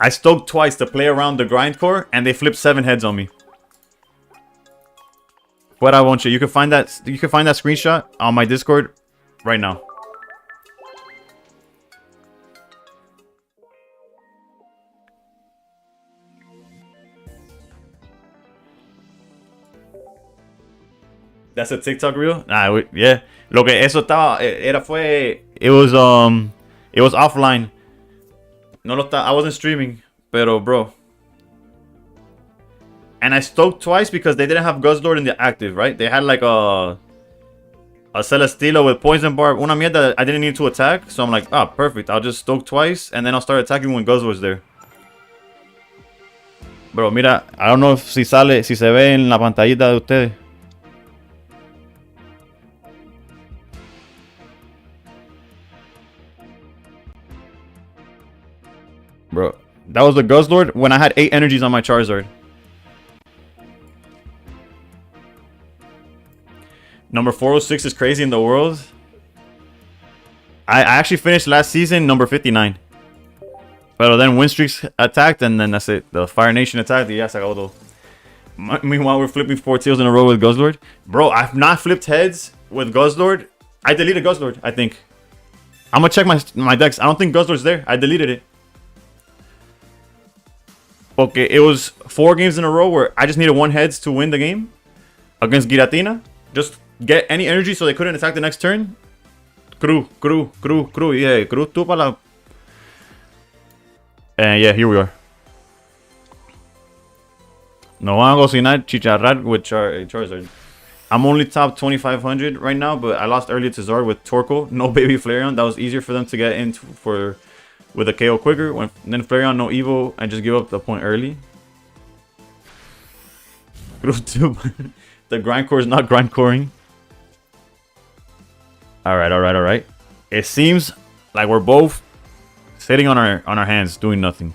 I stoked twice to play around the grindcore, and they flipped 7 heads on me. But I won't you. You can find that screenshot on my Discord right now. That's a TikTok reel? Nah, yeah. Lo que eso estaba it was offline. I wasn't streaming, pero bro. And I stoked twice because they didn't have Guzzlord in the active, right? They had like a Celesteela with Poison Barb, una mierda that I didn't need to attack, so I'm like, perfect. I'll just stoke twice and then I'll start attacking when Guzzlord's there. Bro, mira, I don't know if si se ve en la pantallita de ustedes. Bro, that was the Guzzlord when I had 8 energies on my Charizard. Number 406 is crazy in the world. I actually finished last season number 59. But then Windstreaks attacked and then that's it. The Fire Nation attacked. Yeah, se acabó todo. Meanwhile, we're flipping 4 tails in a row with Guzzlord. Bro, I've not flipped heads with Guzzlord. I deleted Guzzlord, I think. I'm gonna check my decks. I don't think Guzzlord's there. I deleted it. Okay, it was 4 games in a row where I just needed 1 heads to win the game against Giratina. Just get any energy so they couldn't attack the next turn. Cru. Yeah, cru tu para la... And yeah, here we are. No van a cocinar chicharrar with Charizard. I'm only top 2500 right now, but I lost earlier to Zard with Torkoal. No baby Flareon. That was easier for them to get into with a KO quicker. Then Flareon, no Evo, and just give up the point early. The grindcore is not grindcoring. Alright. It seems like we're both sitting on our hands doing nothing.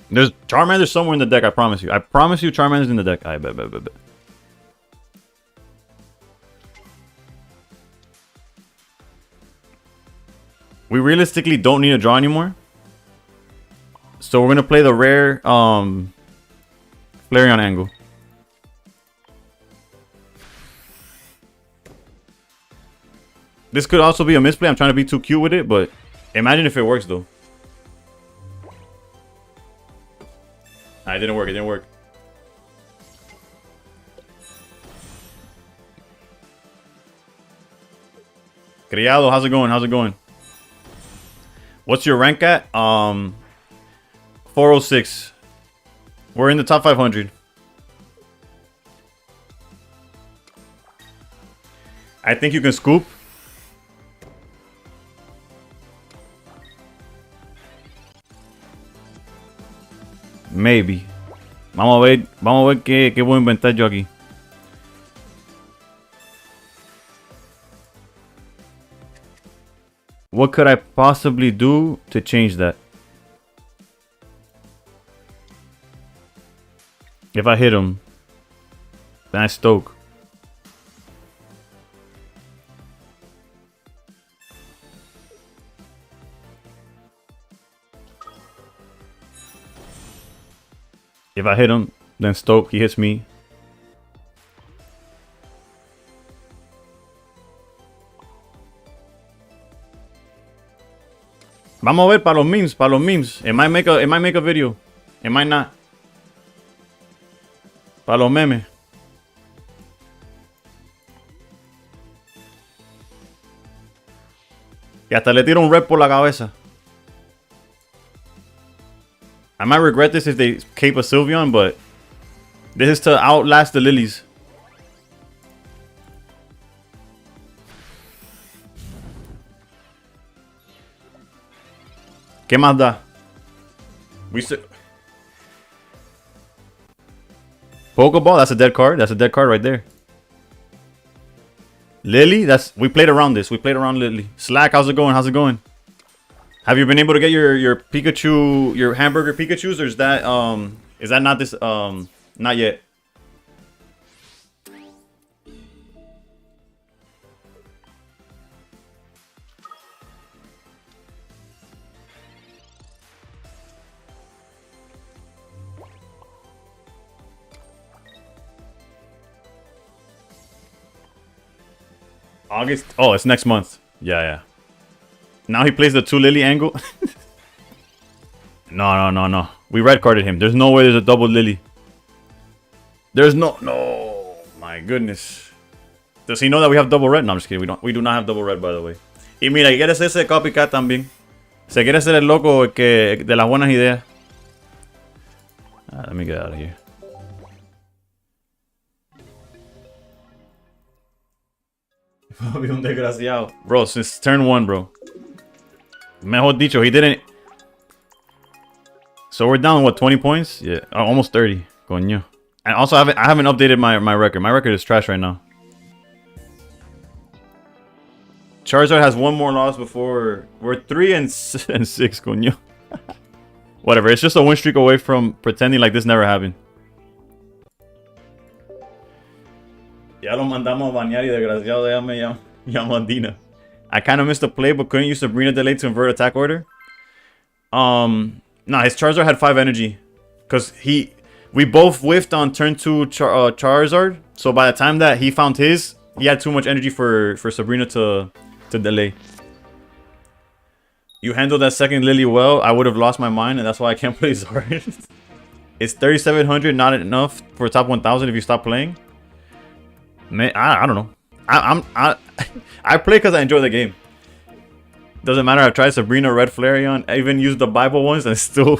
There's Charmander's somewhere in the deck, I promise you. I promise you Charmander's in the deck. I bet. We realistically don't need a draw anymore. So we're gonna play the rare Flareon angle. This could also be a misplay. I'm trying to be too cute with it, but imagine if it works though. It didn't work. Criado, how's it going? What's your rank at? 406. We're in the top 500. I think you can scoop. Maybe. Vamos a ver qué voy a inventar yo aquí. What could I possibly do to change that? If I hit him, then I stoke. If I hit him, then stoke, he hits me. Vamos a ver para los memes, para los memes. It might make a video. It might not. Para los memes. Y hasta le tiro un red por la cabeza. I might regret this if they cape a Sylveon, but this is to outlast the lilies. ¿Qué más da? Pokeball, that's a dead card. That's a dead card right there. Lily, we played around this. We played around Lily. Slack, how's it going? How's it going? Have you been able to get your Pikachu, your hamburger Pikachus, or is that not this not yet? August. Oh, it's next month. Yeah. Now he plays the 2 Lily angle. No. We red carded him. There's no way there's a double Lily. There's no. My goodness. Does he know that we have double red? No, I'm just kidding. We do not have double red, by the way. Y mira, quiere hacerse copycat también. Se quiere hacer el loco que de las buenas ideas. Let me get out of here. Un desgraciado. Bro, since turn 1, bro. Mejor dicho, he didn't. So we're down, what, 20 points? Yeah, almost 30. Coño. And also, I haven't updated my record. My record is trash right now. Charizard has one more loss before we're 3 and 6, coño. Whatever, it's just a win streak away from pretending like this never happened. Ya lo mandamos a bañar y desgraciado ya me llamo Andina. I kind of missed the play, but couldn't use Sabrina delay to invert attack order. Nah, his Charizard had 5 energy. Because we both whiffed on turn 2 Charizard. So by the time that he found his, he had too much energy for Sabrina to delay. You handled that second Lily well. I would have lost my mind, and that's why I can't play Zard. Is 3,700 not enough for top 1,000 if you stop playing? Man, I don't know. I play because I enjoy the game. Doesn't matter. I've tried Sabrina, Red Flareon. I even used the Bible ones, and still,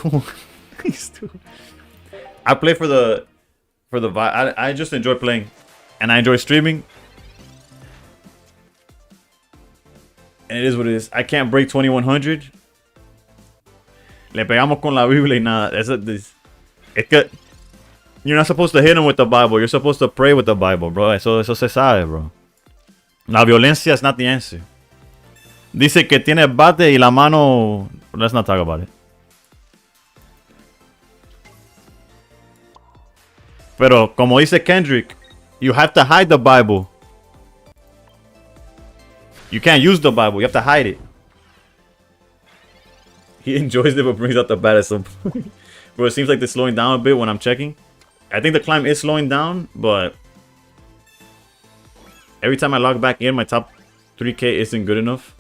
I play for the vibe. I just enjoy playing, and I enjoy streaming. And it is what it is. I can't break 2100. Le pegamos con la Biblia y nada. Es que you're not supposed to hit him with the Bible. You're supposed to pray with the Bible, bro. Eso se sabe, bro. La violencia is not the answer. Dice que tiene bate y la mano. Let's not talk about it. Pero como dice Kendrick, you have to hide the Bible. You can't use the Bible. You have to hide it. He enjoys it but brings out the bad at some point. Bro, it seems like they're slowing down a bit when I'm checking. I think the climb is slowing down, but every time I log back in, my top 3K isn't good enough.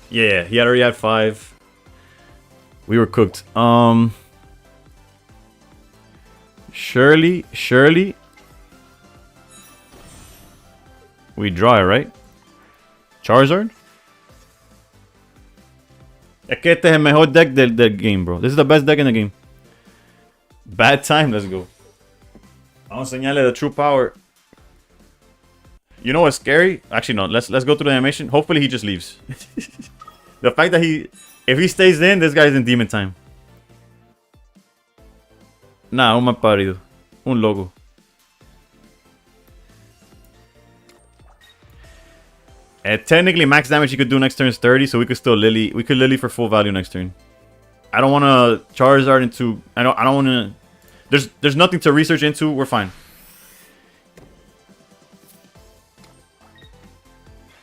Yeah, he already had 5. We were cooked. Shirley. We draw it, right? Charizard? Es que este es el mejor deck del game, bro. This is the best deck in the game. Bad time, let's go. Vamos a enseñarle the true power. You know what's scary? Actually, no. Let's go through the animation. Hopefully he just leaves. The fact that if he stays in, this guy's in demon time. Nah, un mal parido. Un loco. Technically, max damage he could do next turn is 30, so we could still Lily. We could Lily for full value next turn. I don't want to Charizard into. I don't want to. There's nothing to research into. We're fine.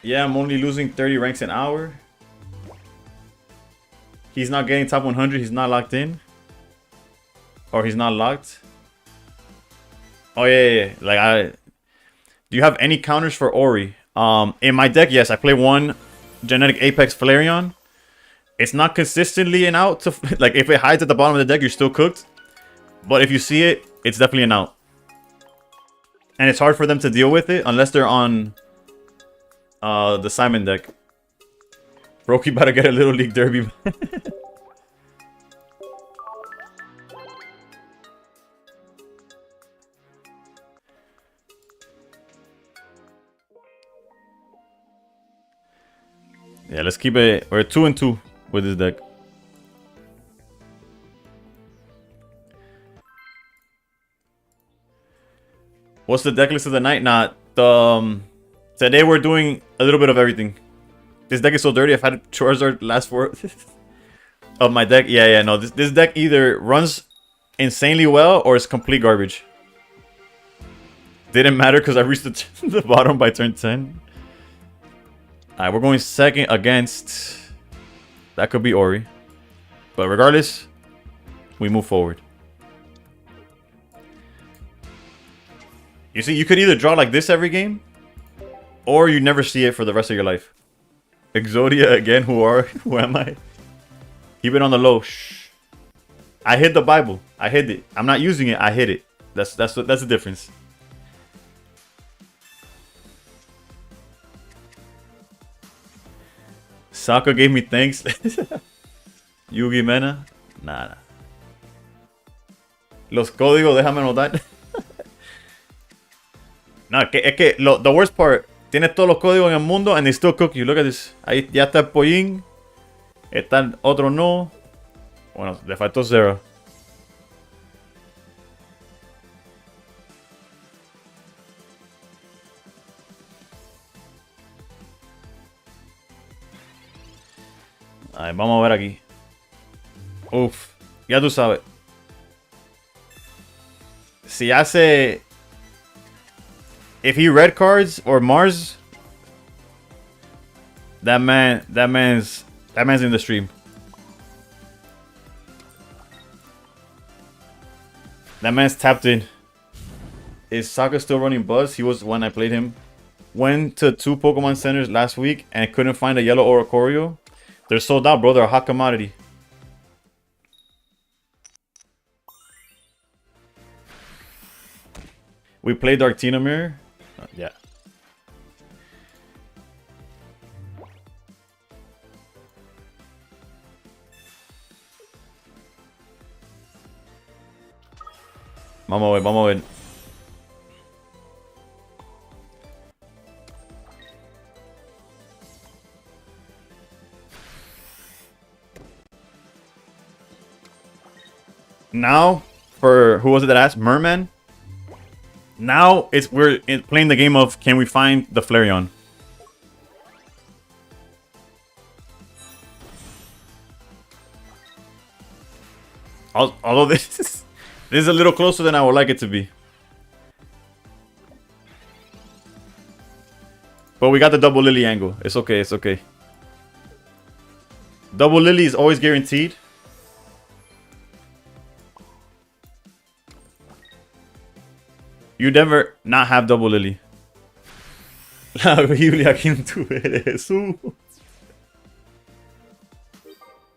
Yeah, I'm only losing 30 ranks an hour. He's not getting top 100. He's not locked in. Or he's not locked. Oh yeah. Like do you have any counters for Ori? In my deck, yes, I play one Genetic Apex Flareon. It's not consistently an out. Like if it hides at the bottom of the deck, you're still cooked. But if you see it, it's definitely an out. And it's hard for them to deal with it unless they're on the Simon deck. Brokey about to get a Little League Derby. Yeah, let's keep it. We're 2-2 with this deck. What's the deck list of the night? Nah, today we're doing a little bit of everything. This deck is so dirty. I've had Charizard last 4 of my deck. Yeah, no. This deck either runs insanely well or it's complete garbage. Didn't matter because I reached the bottom by turn 10. Alright, we're going second against... That could be Ori. But regardless, we move forward. You see, you could either draw like this every game, or you never see it for the rest of your life. Exodia again, who am I? Keep it on the low. Shh. I hid the Bible. I hid it. I'm not using it, I hid it. That's the difference. Saka gave me thanks. Yugi Mena. Nada. Los códigos, déjame notar. No, es que the worst part, tienes todos los códigos en el mundo and they still cook you. Look at this. Ahí ya está el Pollín. Está el otro no. Bueno, le faltó Zero. A ver, vamos a ver aquí. Uf, ya tú sabes. Si hace... If he red cards or Mars, that man's in the stream. That man's tapped in. Is Saka still running Buzz? He was when I played him. Went to 2 Pokemon centers last week and couldn't find a yellow Oricorio. They're sold out, bro. They're a hot commodity. We played Darktina Mirror. Yeah. Vamos a ver. Now, for who was it that asked? Merman? Now we're playing the game of can we find the Flareon? Although this is a little closer than I would like it to be. But we got the double Lily angle. It's okay, it's okay. Double Lily is always guaranteed. You never not have double Lily. La Biblia, ¿quién tú eres, Jesús?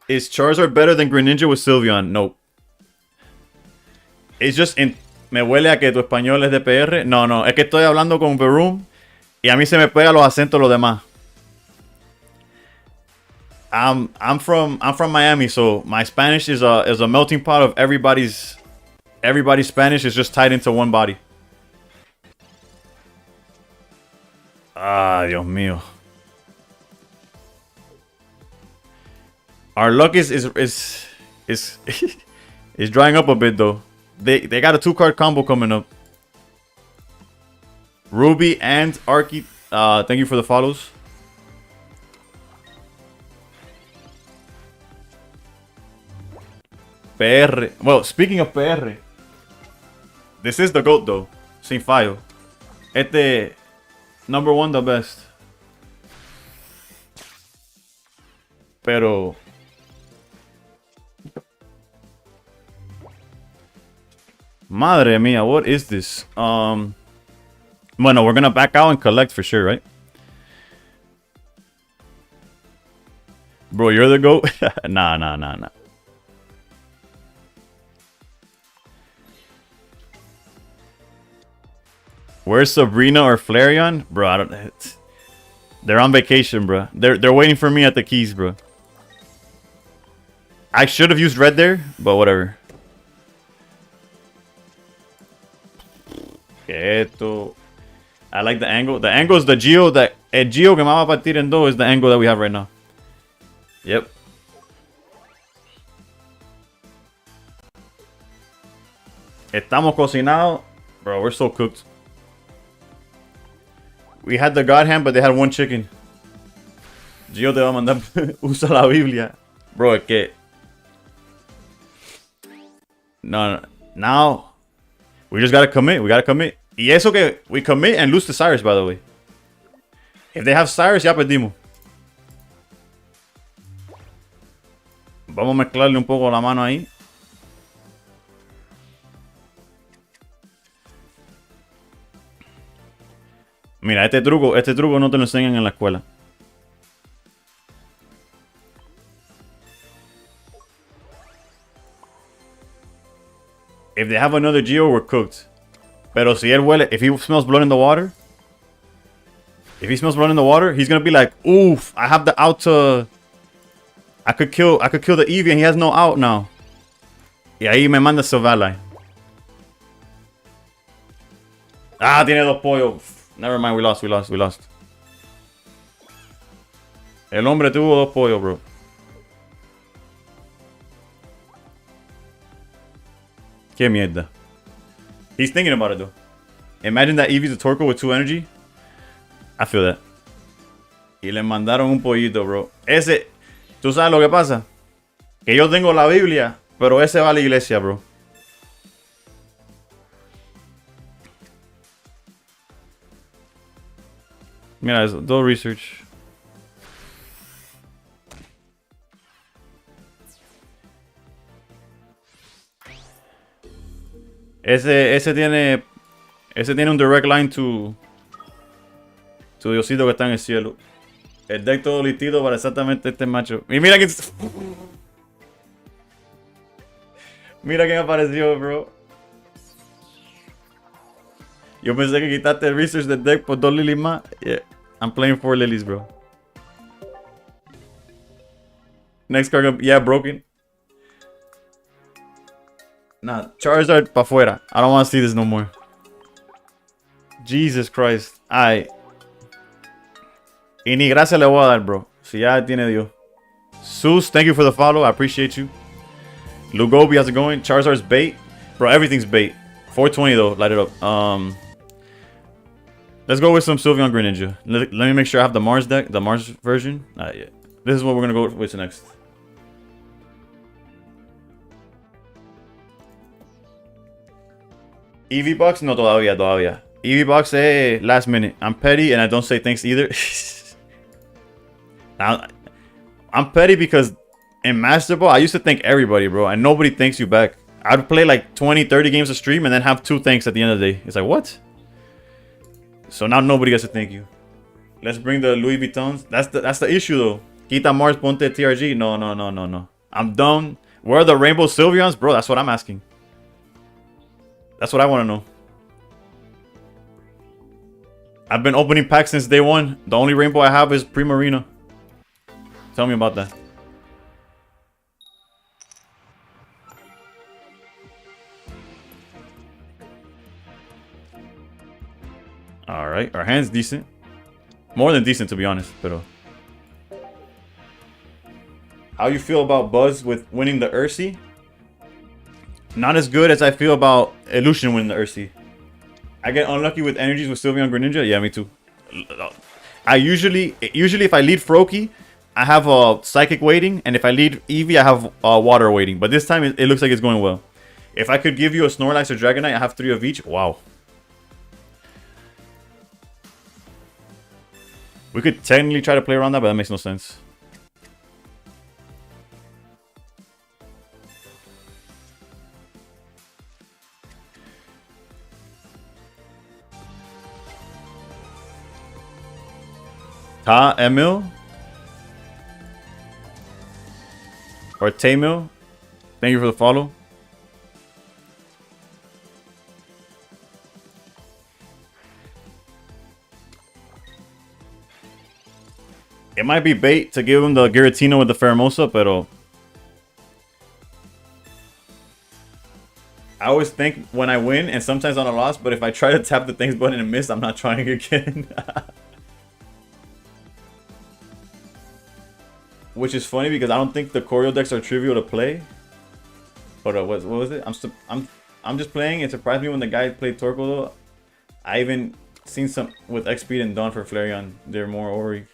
Is Charizard better than Greninja with Sylveon? Nope. It's just in... Me huele a que tu español es de PR. No, es que estoy hablando con Verum y a mí se me pega los acentos los demás. I'm from Miami, so my Spanish is a melting pot of everybody's Spanish is just tied into one body. Ah, Dios mío. Our luck is drying up a bit though. They got a 2-card combo coming up. Ruby and Arky, thank you for the follows. PR. Well, speaking of PR, this is the GOAT though. Sin fallo. Number one, the best. Pero madre mía, what is this? Bueno, we're gonna back out and collect for sure, right? Bro, you're the GOAT? Nah. Where's Sabrina or Flareon? Bro, I don't. They're on vacation, bro. They're waiting for me at the keys, bro. I should have used red there, but whatever. Esto. I like the angle. The angle is the Geo that el Geo que me va a partir en dos is the angle that we have right now. Yep. Estamos cocinados. Bro, we're so cooked. We had the God Hand, but they had one chicken. Gio te va a mandar. Usa la Biblia. Bro, es que. No. Now. We just gotta commit. We gotta commit. Y eso que we commit and lose to Cyrus, by the way. If they have Cyrus, ya perdimos. Vamos a mezclarle un poco la mano ahí. Mira, este truco no te lo enseñan en la escuela. If they have another Geo, we're cooked. Pero si él huele, if he smells blood in the water, he's gonna be like, oof, I have the out to. I could kill the Eevee and he has no out now. Y ahí me manda Sylvali. Ah, tiene dos pollos. Never mind, we lost. El hombre tuvo dos pollos, bro. Qué mierda. He's thinking about it, though. Imagine that Eevee's a Torkoal with 2 energy. I feel that. Y le mandaron un pollito, bro. Ese... ¿Tú sabes lo que pasa? Que yo tengo la Biblia, pero ese va a la iglesia, bro. Mira eso, do research. Ese tiene un direct line to Diosito que está en el cielo. El deck todo listito para exactamente este macho. Y mira que... Mira quién apareció, bro. Yo pensé que quitaste el research del deck por 2 lilies más. Yeah, I'm playing 4 lilies, bro. Next card, yeah, broken. Nah, Charizard pa' fuera. I don't want to see this no more. Jesus Christ. Ay. Y ni gracias le voy a dar, bro. Si ya tiene Dios. Zeus, thank you for the follow. I appreciate you. Lugobi, how's it going? Charizard's bait. Bro, everything's bait. 420 though. Light it up. Let's go with some Sylveon Greninja. Let me make sure I have the Mars deck. The Mars version. Yeah. This is what we're going to go with next. EV Box? No, todavía. EV Box, last minute. I'm petty and I don't say thanks either. Now, I'm petty because in Master Ball, I used to thank everybody, bro. And nobody thanks you back. I'd play like 20, 30 games a stream and then have 2 thanks at the end of the day. It's like, what? So now nobody gets to thank you. Let's bring the Louis Vuittons. That's the issue, though. Quita Mars, ponte TRG. No. I'm done. Where are the Rainbow Sylveons? Bro, that's what I'm asking. That's what I want to know. I've been opening packs since day 1. The only rainbow I have is Primarina. Tell me about that. Alright, our hand's decent. More than decent, to be honest. Pero. How you feel about Buzz with winning the Ursi? Not as good as I feel about Illusion winning the Ursi. I get unlucky with energies with Sylveon Greninja. Yeah, me too. I usually if I lead Froakie, I have a Psychic waiting, and if I lead Eevee, I have Water waiting. But this time, it looks like it's going well. If I could give you a Snorlax or Dragonite, I have 3 of each. Wow. We could technically try to play around that, but that makes no sense. Ta Emil or Tamil, thank you for the follow. It might be bait to give him the Giratina with the Pheromosa, but I always think when I win and sometimes on a loss, but if I try to tap the things button and miss, I'm not trying again. Which is funny because I don't think the Choreo decks are trivial to play. But what was it? I'm just playing. It surprised me when the guy played Torkoal though. I even seen some with X Speed and Dawn for Flareon. They're more Ori.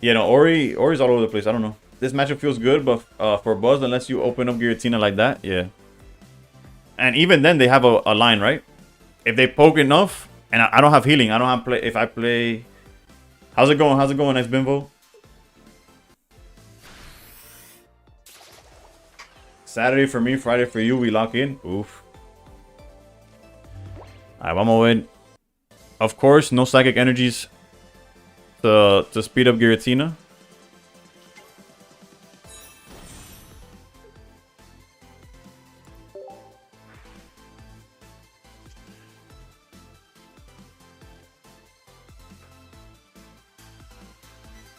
Yeah, no, Ori's all over the place. I don't know. This matchup feels good, but for Buzz, unless you open up Giratina like that, yeah. And even then, they have a line, right? If they poke enough, and I don't have healing. I don't have play. If I play, how's it going? How's it going, X Bimbo? Saturday for me, Friday for you. We lock in. Oof. Alright, vamos a ver. Of course, no Psychic Energies to speed up Giratina.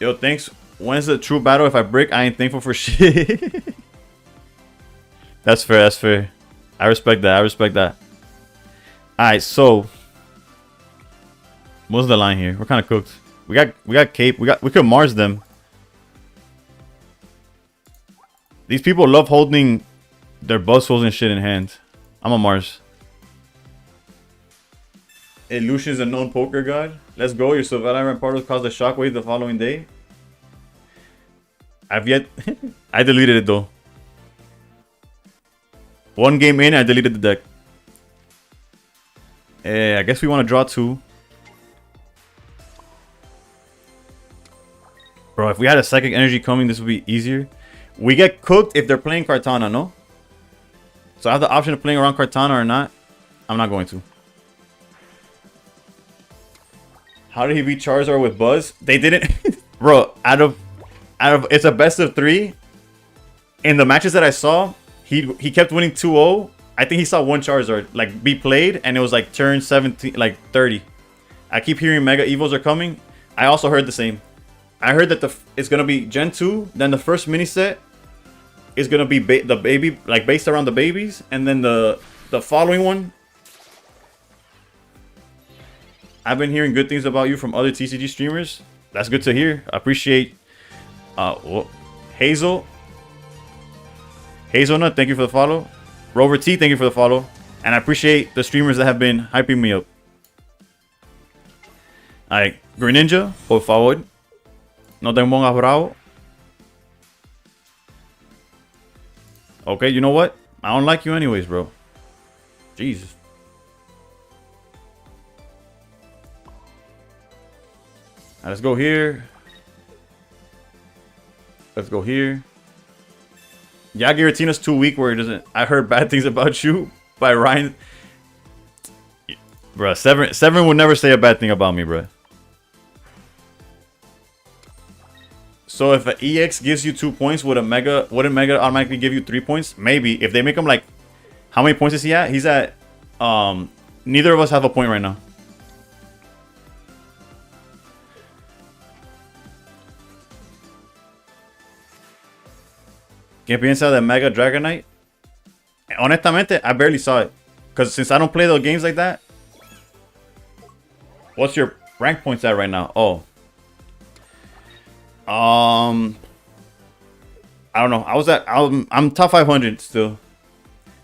Yo, thanks. When's the true battle? If I break, I ain't thankful for shit. That's fair, that's fair. I respect that, I respect that. Alright, so what's the line here? We're kinda cooked. We got Cape, we could Mars them. These people love holding their Buzzwoles and shit in hand. I'm a Mars. Hey, Lucian's a known poker god. Let's go. Your Sylvana Rampardos caused a shockwave the following day. I've yet I deleted it though. One game in, I deleted the deck. I guess we want to draw 2. Bro, if we had a Psychic Energy coming, this would be easier. We get cooked if they're playing Kartana, no? So I have the option of playing around Kartana or not. I'm not going to. How did he beat Charizard with Buzz? They didn't. Bro, out of it's a best of 3. In the matches that I saw, he kept winning 2-0. I think he saw one Charizard like be played, and it was like turn 17, like 30. I keep hearing Mega Evos are coming. I also heard the same. I heard that it's gonna be Gen 2. Then the first mini set is gonna be the baby, like based around the babies, and then the following one. I've been hearing good things about you from other TCG streamers. That's good to hear. I appreciate. Hazelnut, thank you for the follow. Rover T, thank you for the follow. And I appreciate the streamers that have been hyping me up. Alright, Greninja, por favor. No te pongas bravo. Okay, you know what? I don't like you anyways, bro. Jesus. Right, let's go here. Let's go here. Yeah, Giratina's too weak where it doesn't. I heard bad things about you by Ryan. Bruh, Severin would never say a bad thing about me, bruh. So if an EX gives you 2 points, wouldn't Mega automatically give you 3 points? Maybe. If they make him like, how many points is he at? He's at, neither of us have a point right now. ¿Qué piensa de Mega Dragonite? Honestamente, I barely saw it. Because since I don't play those games like that. What's your rank points at right now? Oh. I don't know. I'm top 500 still.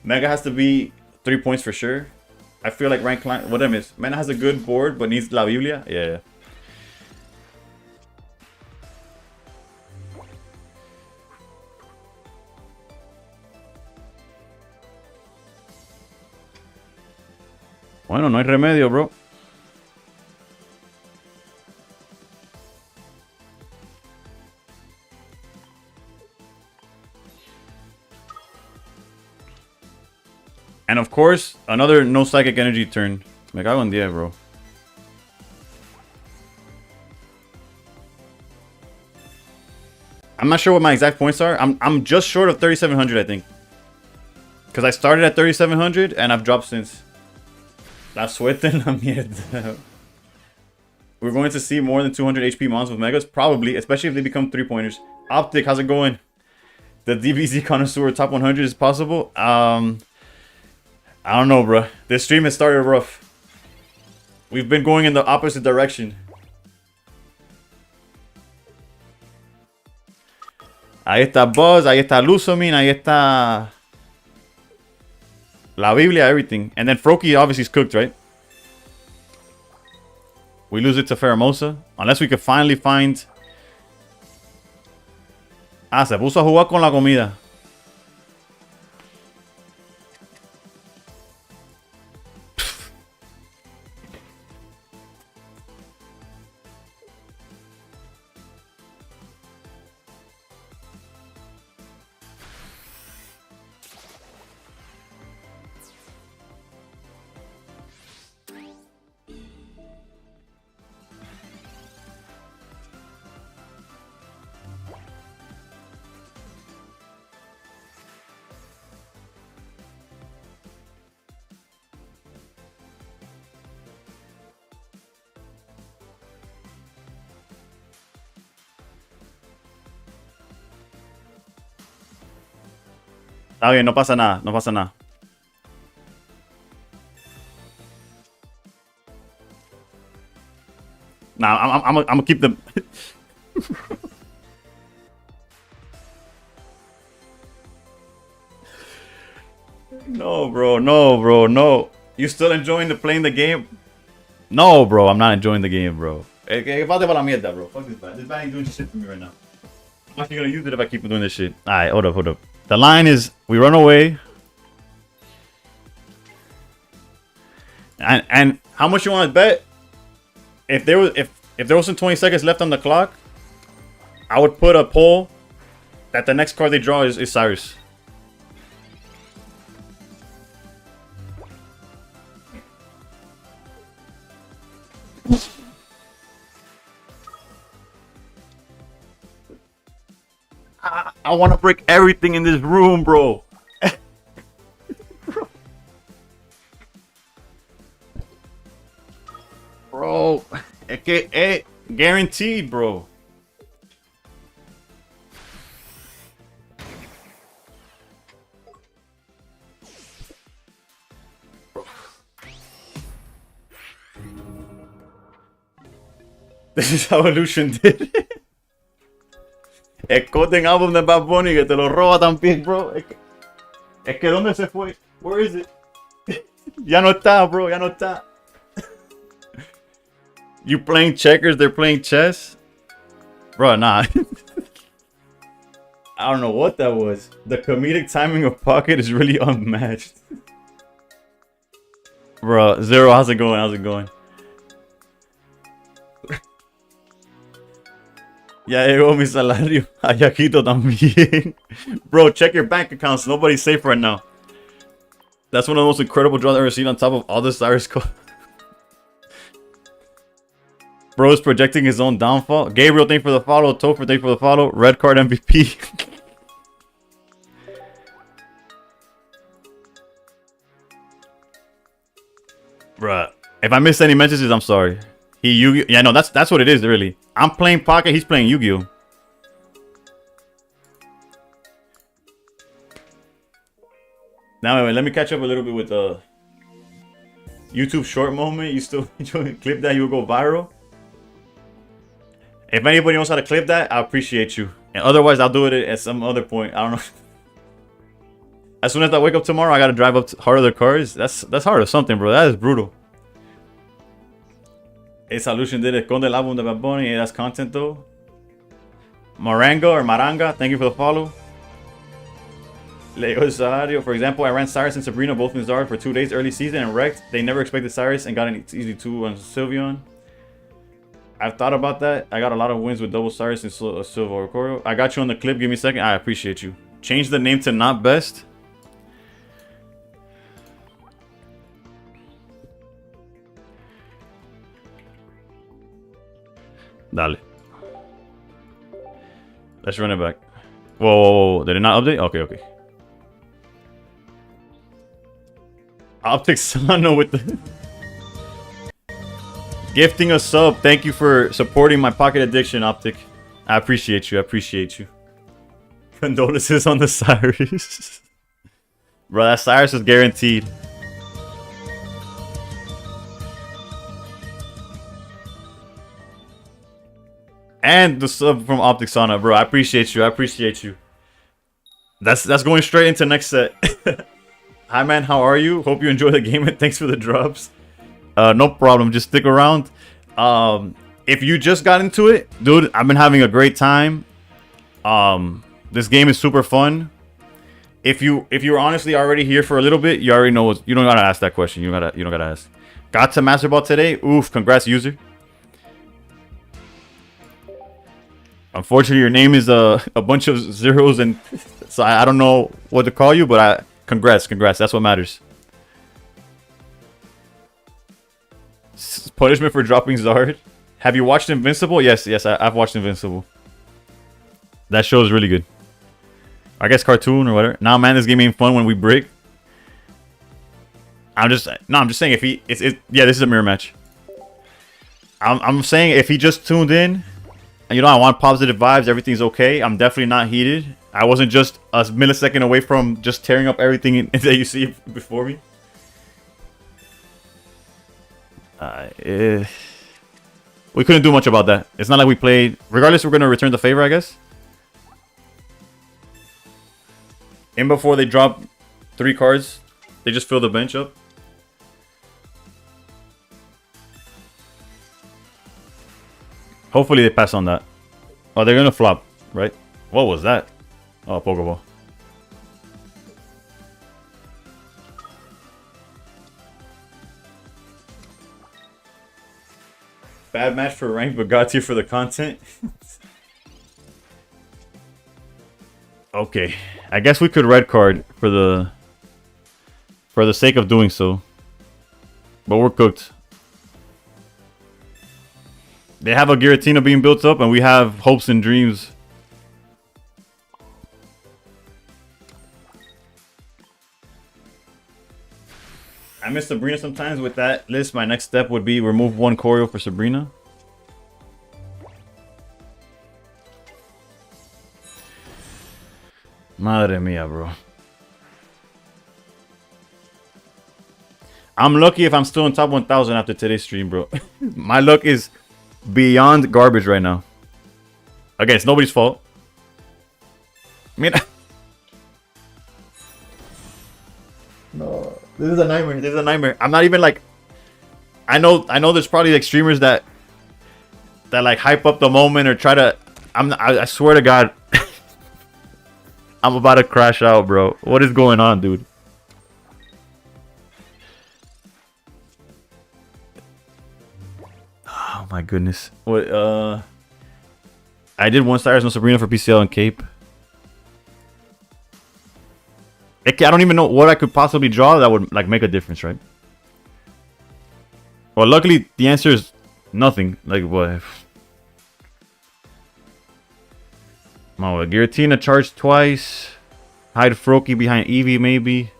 Mega has to be 3 points for sure. I feel like rank line, what I miss. Mena has a good board but needs La Biblia. Yeah. Bueno, no hay remedio, bro. And of course, another no psychic energy turn. Me cago en 10, bro. I'm not sure what my exact points are. I'm just short of 3,700, I think. Because I started at 3,700 and I've dropped since. La suerte en la mierda. We're going to see more than 200 HP mons with megas? Probably, especially if they become 3-pointers. Optic, how's it going? The DBZ connoisseur top 100 is possible? I don't know, bro. This stream has started rough. We've been going in the opposite direction. Ahí está Buzz, ahí está Lusomin, ahí está La Biblia, everything. And then Froakie obviously is cooked, right? We lose it to Pheromosa. Unless we could finally find... Ah, se puso a jugar con la comida. Está bien, no pasa nada, no pasa nada. Nah, I'm gonna keep them. No, bro, no, bro, no. You still enjoying playing the game? No, bro, I'm not enjoying the game, bro. Que falta para la mierda, bro. Fuck this bat. This bat ain't doing shit for me right now. I'm actually gonna use it if I keep doing this shit. Alright, hold up, hold up. The line is we run away. And how much you want to bet? If there wasn't 20 seconds left on the clock, I would put a poll that the next card they draw is Cyrus. I want to break everything in this room, bro. Bro, guaranteed, bro. This is how Illusion did it. El coding album de Bad Bunny que te lo roba también, bro. Es que ¿dónde se fue? Where is it? Ya no está, bro. Ya no está. You playing checkers, they're playing chess? Bro, nah. I don't know what that was. The comedic timing of Pocket is really unmatched. Bro, Zero, how's it going? How's it going? Ya llegó mi salario. A Yaquito también. Bro, check your bank accounts. Nobody's safe right now. That's one of the most incredible draws I've ever seen on top of all the Cyrus cards. Bro is projecting his own downfall. Gabriel, thank you for the follow. Topher, thank you for the follow. Red card MVP. Bruh. If I missed any messages, I'm sorry. Yu-Gi-Oh! Yeah, no, that's what it is, really. I'm playing Pocket, he's playing Yu-Gi-Oh! Now, anyway, let me catch up a little bit with the YouTube short moment. You still enjoy clip that, you will go viral. If anybody knows how to clip that, I appreciate you. And otherwise, I'll do it at some other point. I don't know. As soon as I wake up tomorrow, I gotta drive up to harder cars. That's hard or something, bro. That is brutal. Esa Illusion did esconde el álbum de Bad Bunny. Hey, that's content though. Maranga or Maranga, thank you for the follow. Leo Salario. For example, I ran Cyrus and Sabrina both in Zard for 2 days early season and wrecked. They never expected Cyrus and got an easy 2 on Sylveon. I've thought about that. I got a lot of wins with double Cyrus and Silva or Coro. I got you on the clip. Give me a second. I appreciate you. Change the name to Not Best. Dale. Let's run it back. Whoa, whoa, whoa. Did it not update? Okay, okay. Optic Sano with the... Gifting a sub. Thank you for supporting my pocket addiction, Optic. I appreciate you. I appreciate you. Condolences on the Cyrus. Bro, that Cyrus is guaranteed. And the sub from Optic Sana, bro. I appreciate you. I appreciate you. That's going straight into next set. Hi, man. How are you? Hope you enjoy the game and thanks for the drops. No problem. Just stick around. If you just got into it, dude, I've been having a great time. This game is super fun. If you're honestly already here for a little bit, you already know. You don't gotta ask that question. You don't gotta ask. Got to Master Ball today. Oof! Congrats, user. Unfortunately, your name is a bunch of zeros, and so I don't know what to call you, but congrats. That's what matters. Punishment for dropping Zard. Have you watched Invincible? Yes, I've watched Invincible. That show is really good. I guess cartoon or whatever. Nah, man, this game ain't fun when we break. I'm just saying if he, yeah, this is a mirror match. I'm saying if he just tuned in. You know, I want positive vibes. Everything's okay. I'm definitely not heated. I wasn't just a millisecond away from just tearing up everything that you see before me. We couldn't do much about that. It's not like we played. Regardless, we're going to return the favor, I guess. And before they drop 3 cards, they just fill the bench up. Hopefully they pass on that. Oh, they're gonna flop, right? What was that? Oh, Pokeball. Bad match for rank, but got to for the content. Okay, I guess we could red card for the sake of doing so. But we're cooked. They have a Giratina being built up, and we have hopes and dreams. I miss Sabrina sometimes. With that list, my next step would be remove 1 Choreo for Sabrina. Madre mia, bro. I'm lucky if I'm still in top 1,000 after today's stream, bro. My luck is beyond garbage right now. Again, it's nobody's fault. I mean, no, this is a nightmare. This is a nightmare. I'm not even like. I know. There's probably like streamers that like hype up the moment or try to. I swear to God, I'm about to crash out, bro. What is going on, dude? Oh my goodness. What? I did 1 Cyrus, no Sabrina for PCL and Cape. I don't even know what I could possibly draw that would like make a difference, right? Well, luckily the answer is nothing. Like what? Oh, Giratina charged twice. Hide Froakie behind Eevee, maybe.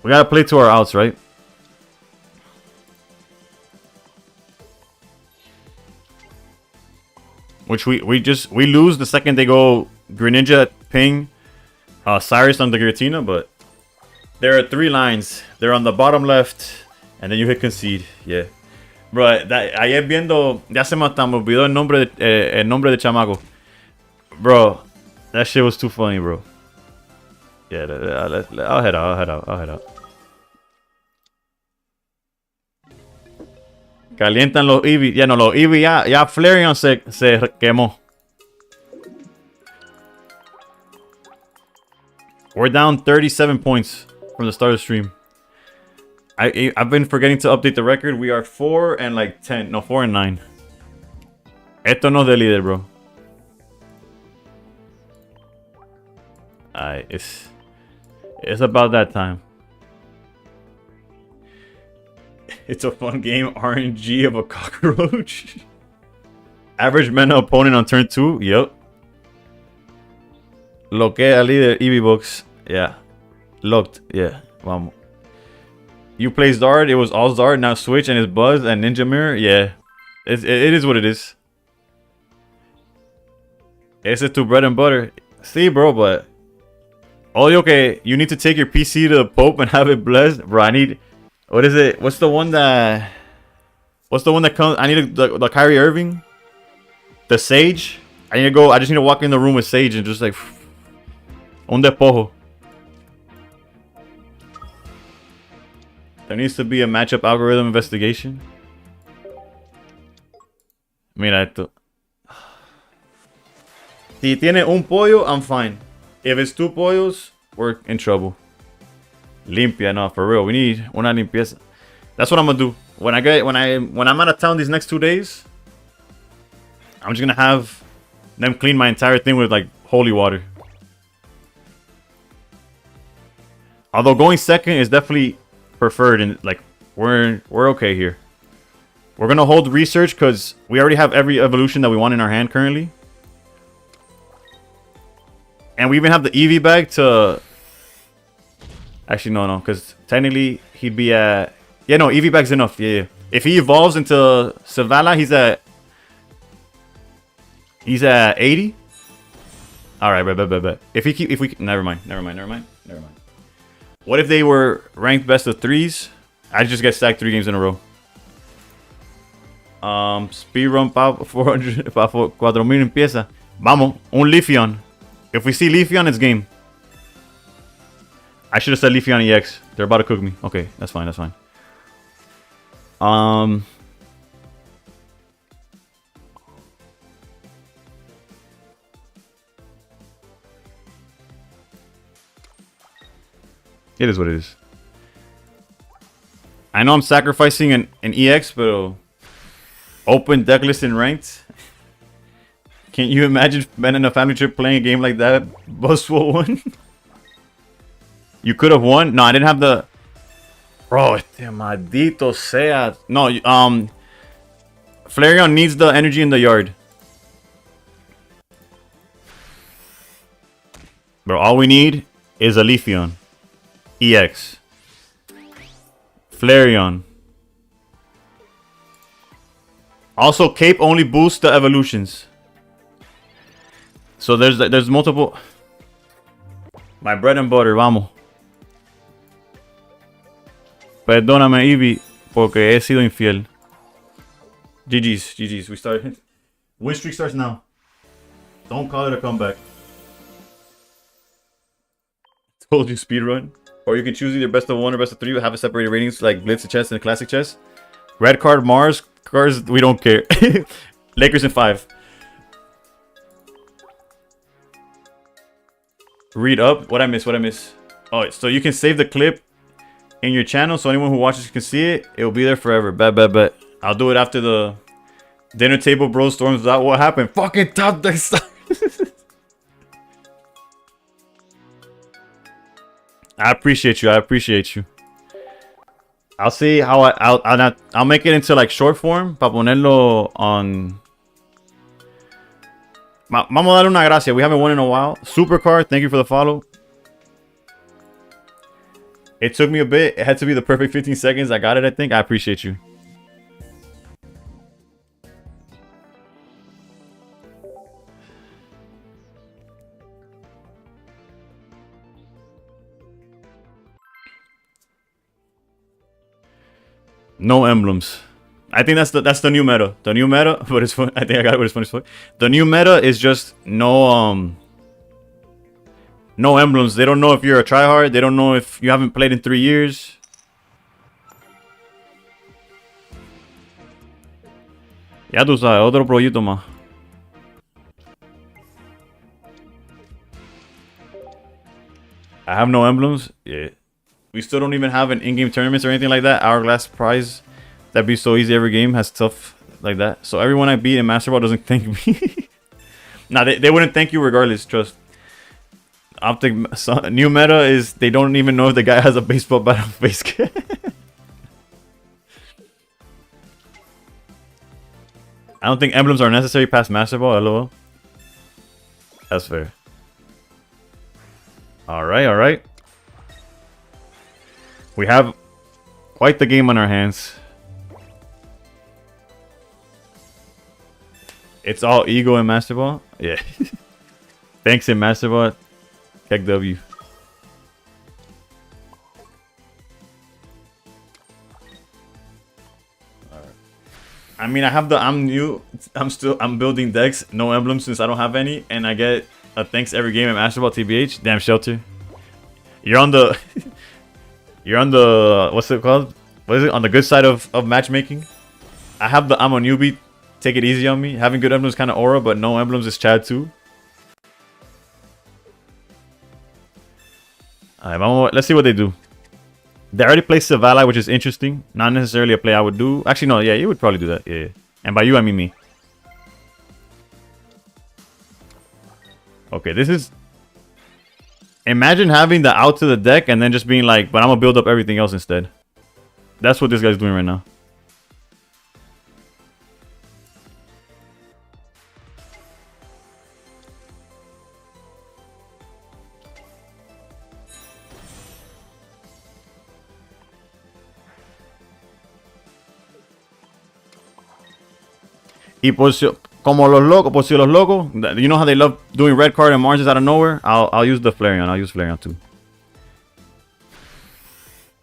We gotta play to our outs, right? Which we lose the second they go Greninja, Ping, Cyrus on the Giratina, but there are 3 lines. They're on the bottom left, and then you hit concede. Yeah. Bro, ayer viendo, ya se me olvidó el nombre de chamaco. Bro, that shit was too funny, bro. Yeah, I'll head out. Calientan los Eevee. Ya no, los Eevee ya Flareon se quemó. We're down 37 points from the start of the stream. I've been forgetting to update the record. We are 4 and like 10. No, 4 and 9. Esto no es de líder, bro. It's about that time. It's a fun game. RNG of a cockroach. Average mana opponent on turn 2. Yep. Loquea líder Eevee Books. Yeah. Looked. Yeah. Vamos. You play Zard. It was all Zard. Now Switch and it's Buzz and Ninja Mirror. Yeah. It is what it is. Ese es tu bread and butter. See, bro, but... Oh, okay. You need to take your PC to the Pope and have it blessed. Bro, I need... What is it? What's the one that comes? I need the Kyrie Irving. The Sage. I need to go. I just need to walk in the room with Sage and just like... Un despojo. There needs to be a matchup algorithm investigation. Mira esto. Si tiene un pollo, I'm fine. If it's 2 pollos, we're in trouble. Limpia, no, for real. We need una limpieza. That's what I'm gonna do. When I'm out of town these next 2 days, I'm just gonna have them clean my entire thing with like holy water. Although going second is definitely preferred, and like we're okay here. We're gonna hold research because we already have every evolution that we want in our hand currently. And we even have the Eevee bag to... Actually, no, because technically he'd be at... Yeah, no, Eevee bag's enough. Yeah. If he evolves into Savala, he's at 80. All right, bet. If we never mind. What if they were ranked best of 3s? I'd just get stacked 3 games in a row. Speedrun pa 400 pa 4000 empieza. Vamos, un Leafeon. If we see Leafeon, it's game. I should have said Leafeon EX. They're about to cook me. Okay, that's fine. It is what it is. I know I'm sacrificing an EX, but open decklist in ranked. Can't you imagine spending a family trip playing a game like that? Buzzwole won. You could have won. No, I didn't have the. Bro, este maldito sea. No, Flareon needs the energy in the yard. Bro, all we need is a Leafeon. EX. Flareon. Also, Cape only boosts the evolutions. So there's multiple. My bread and butter, vamos. Perdóname, Eevee, porque he sido infiel. GG's. We started. Win streak starts now. Don't call it a comeback. Told you speedrun. Or you can choose either best of 1 or best of 3. We'll have it separated ratings like Blitz chess and classic chess. Red card, Mars cards, we don't care. Lakers in 5. Read up. What I miss? Oh, so you can save the clip in your channel so anyone who watches can see it. It'll be there forever. Bet. I'll do it after the dinner table bro storms out. What happened? Fucking top deck stuff. I appreciate you. I'll see how I'll make it into like short form para ponerlo on. Vamos a darle una gracia. We haven't won in a while. Supercar, thank you for the follow. It took me a bit. It had to be the perfect 15 seconds. I got it, I think. I appreciate you. No emblems. I think that's the new meta. The new meta, but it's fun. I think I got it, but it's funny as fuck. The new meta is just no emblems. They don't know if you're a tryhard. They don't know if you haven't played in 3 years. Ya tú sabes, otro proyecto más. I have no emblems. Yeah. We still don't even have an in-game tournaments or anything like that. Hourglass prize. That'd be so easy every game. Has stuff like that. So everyone I beat in Master Ball doesn't thank me. Nah, they wouldn't thank you regardless. Trust. Optic new meta is they don't even know if the guy has a baseball bat on face cam. I don't think emblems are necessary past Master Ball. LOL. That's fair. Alright. We have quite the game on our hands. It's all ego in Master Ball? Yeah. Thanks in Master Ball. Heck W. I mean, I'm new. I'm building decks. No emblems since I don't have any. And I get a thanks every game in Master Ball TBH. Damn shelter. You're on the... You're on the... What's it called? What is it? On the good side of matchmaking. I'm a newbie. Take it easy on me. Having good emblems kind of aura, but no emblems is Chad too. Alright, let's see what they do. They already play Savali, which is interesting. Not necessarily a play I would do. Actually, no. Yeah, you would probably do that. Yeah. And by you, I mean me. Okay, this is... Imagine having the out to the deck and then just being like, but I'm going to build up everything else instead. That's what this guy's doing right now. Y por si, como los locos, por si los locos, you know how they love doing red card and margins out of nowhere? I'll use the Flareon. I'll use Flareon too.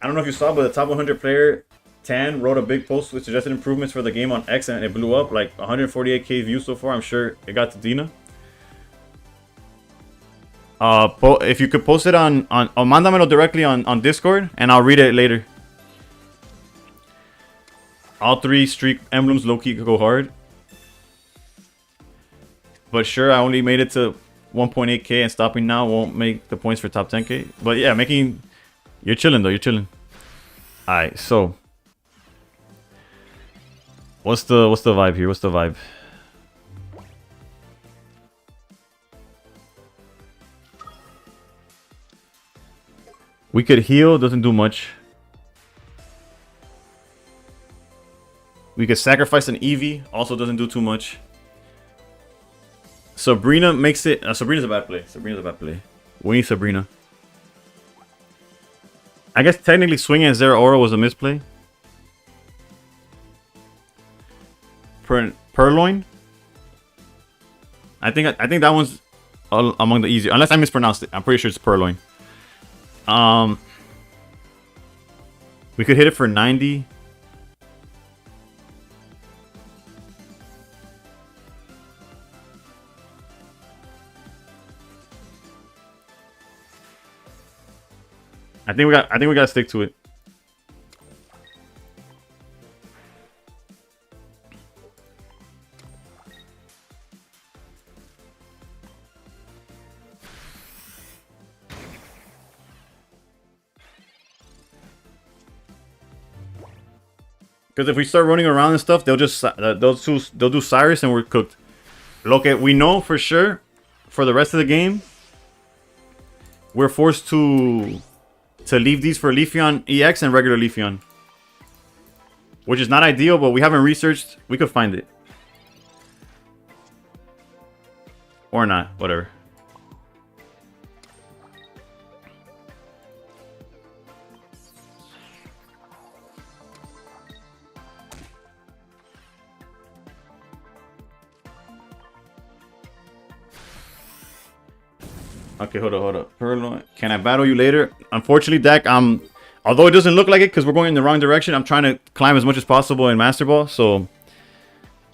I don't know if you saw, but the top 100 player, Tan, wrote a big post with suggested improvements for the game on X, and it blew up like 148k views so far. I'm sure it got to Dina. If you could post it on mándamelo directly on Discord, and I'll read it later. All 3 streak emblems low-key could go hard. But sure, I only made it to 1.8k, and stopping now won't make the points for top 10k. But yeah, you're chilling though, you're chilling. Alright, so what's the vibe here? What's the vibe? We could heal, doesn't do much. We could sacrifice an Eevee, also doesn't do too much. Sabrina makes it... Sabrina's a bad play. We need Sabrina. I guess technically swinging at Zeraora was a misplay. Purloin? I think that one's among the easier. Unless I mispronounced it. I'm pretty sure it's Purloin. We could hit it for 90. I think we gotta stick to it. Because if we start running around and stuff, they'll do Cyrus and we're cooked. Look, we know for sure for the rest of the game, we're forced to leave these for Leafeon EX and regular Leafeon. Which is not ideal, but we haven't researched. We could find it. Or not, whatever. Okay, hold up. Purloin. Can I battle you later? Unfortunately, Dak, although it doesn't look like it because we're going in the wrong direction, I'm trying to climb as much as possible in Master Ball, so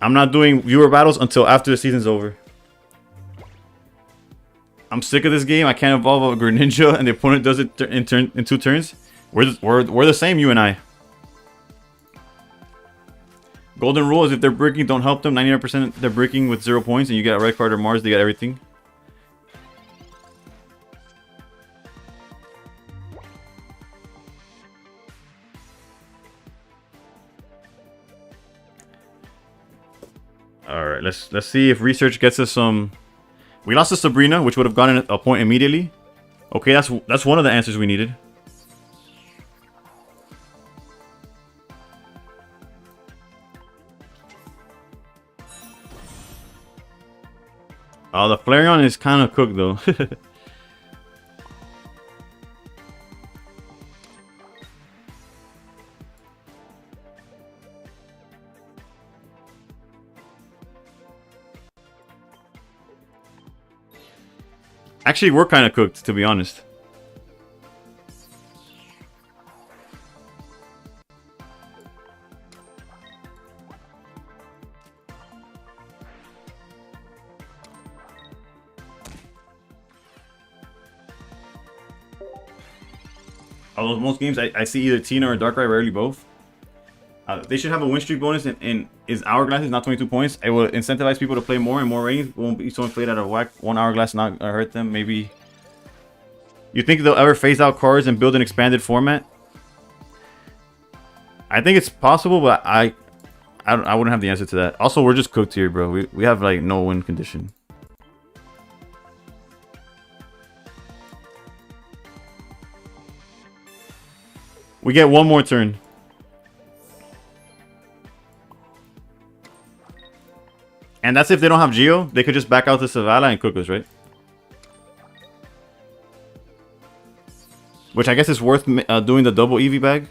I'm not doing viewer battles until after the season's over. I'm sick of this game. I can't evolve a Greninja and the opponent does it in 2 turns. We're the same, you and I. Golden rule is if they're bricking, don't help them. 99% they're bricking with 0 points, and you get a red card or Mars, they get everything. All right, let's see if research gets us some. We lost to Sabrina, which would have gotten a point immediately. Okay, that's one of the answers we needed. The Flareon is kind of cooked though. Actually, we're kind of cooked, to be honest. Although most games I see either Tina or Darkrai, rarely both. They should have a win streak bonus and is Hourglasses, not 22 points. It will incentivize people to play more and more ratings. Won't be so inflated out of whack. One Hourglass not gonna hurt them. Maybe. You think they'll ever phase out cards and build an expanded format? I think it's possible, but I wouldn't have the answer to that. Also, we're just cooked here, bro. We have like no win condition. We get one more turn. And that's if they don't have Geo. They could just back out to Savala and cook us, right? Which I guess is worth doing the double EV bag.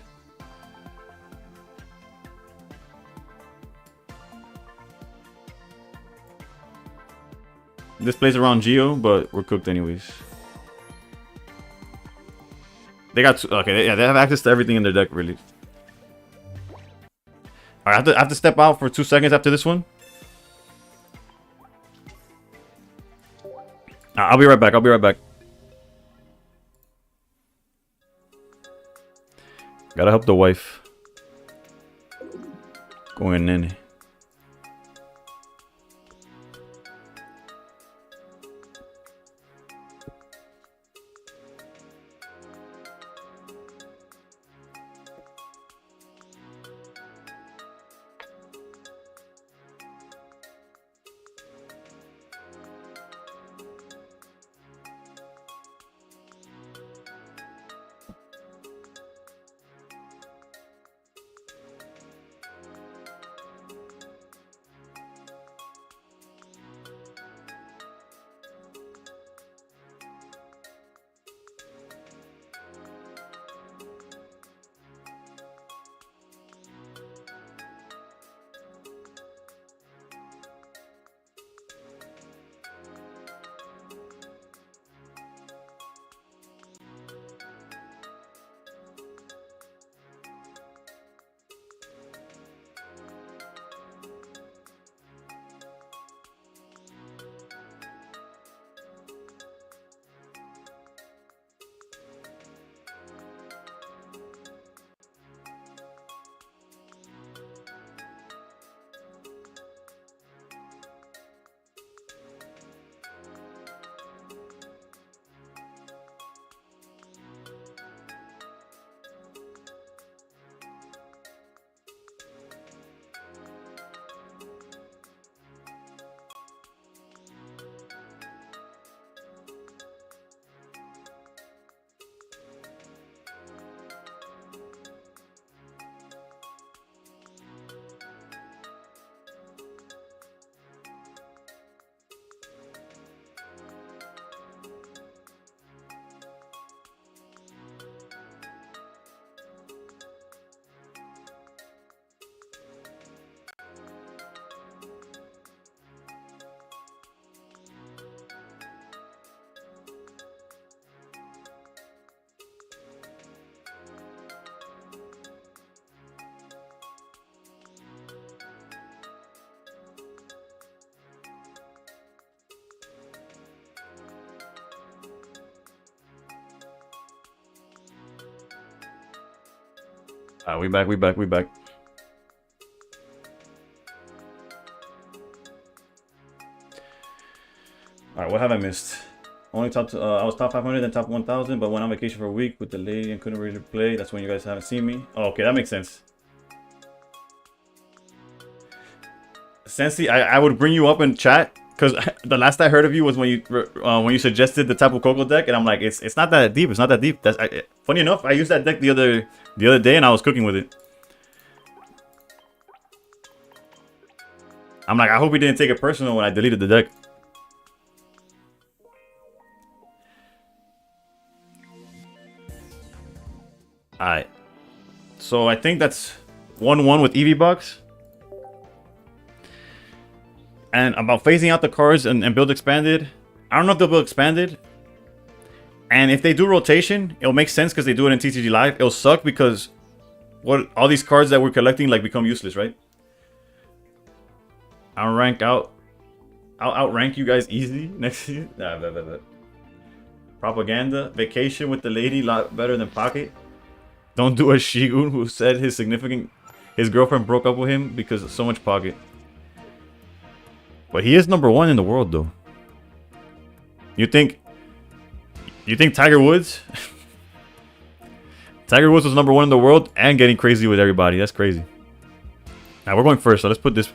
This plays around Geo, but we're cooked anyways. They got okay, yeah, they have access to everything in their deck, really. Alright, I have to step out for 2 seconds after this one. I'll be right back. I'll be right back. Gotta help the wife. Going in. We back. right, what have I missed? Only top. I was top 500, then top 1,000, but went on vacation for a week with the lady and couldn't really play. That's when you guys haven't seen me. Oh, okay, that makes sense. Sensi, I would bring you up in chat because the last I heard of you was when you suggested the Tapu Koko deck, and I'm like, it's not that deep. It's not that deep. Funny enough, I used that deck the other day, and I was cooking with it. I'm like, I hope he didn't take it personal when I deleted the deck. Alright. So I think that's 1-1 with Eevee Box. And about phasing out the cards and build expanded. I don't know if they'll build expanded. And if they do rotation, it'll make sense because they do it in TCG Live. It'll suck because all these cards that we're collecting like become useless, right? I'll outrank you guys easy next season. Propaganda. Vacation with the lady, lot better than Pocket. Don't do a Shigun who said his girlfriend broke up with him because of so much Pocket. But he is #1 in the world though. You think Tiger Woods? Tiger Woods was #1 in the world and getting crazy with everybody. That's crazy. Now we're going first, so let's put this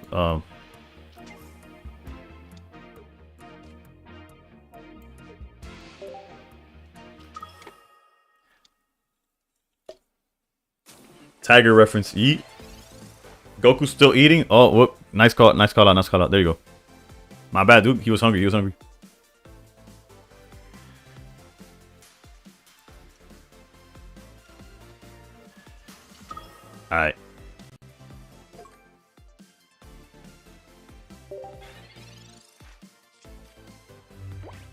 Tiger reference. Eat. Goku's still eating. Oh, whoop. Nice call out. There you go. My bad, dude. He was hungry. Alright.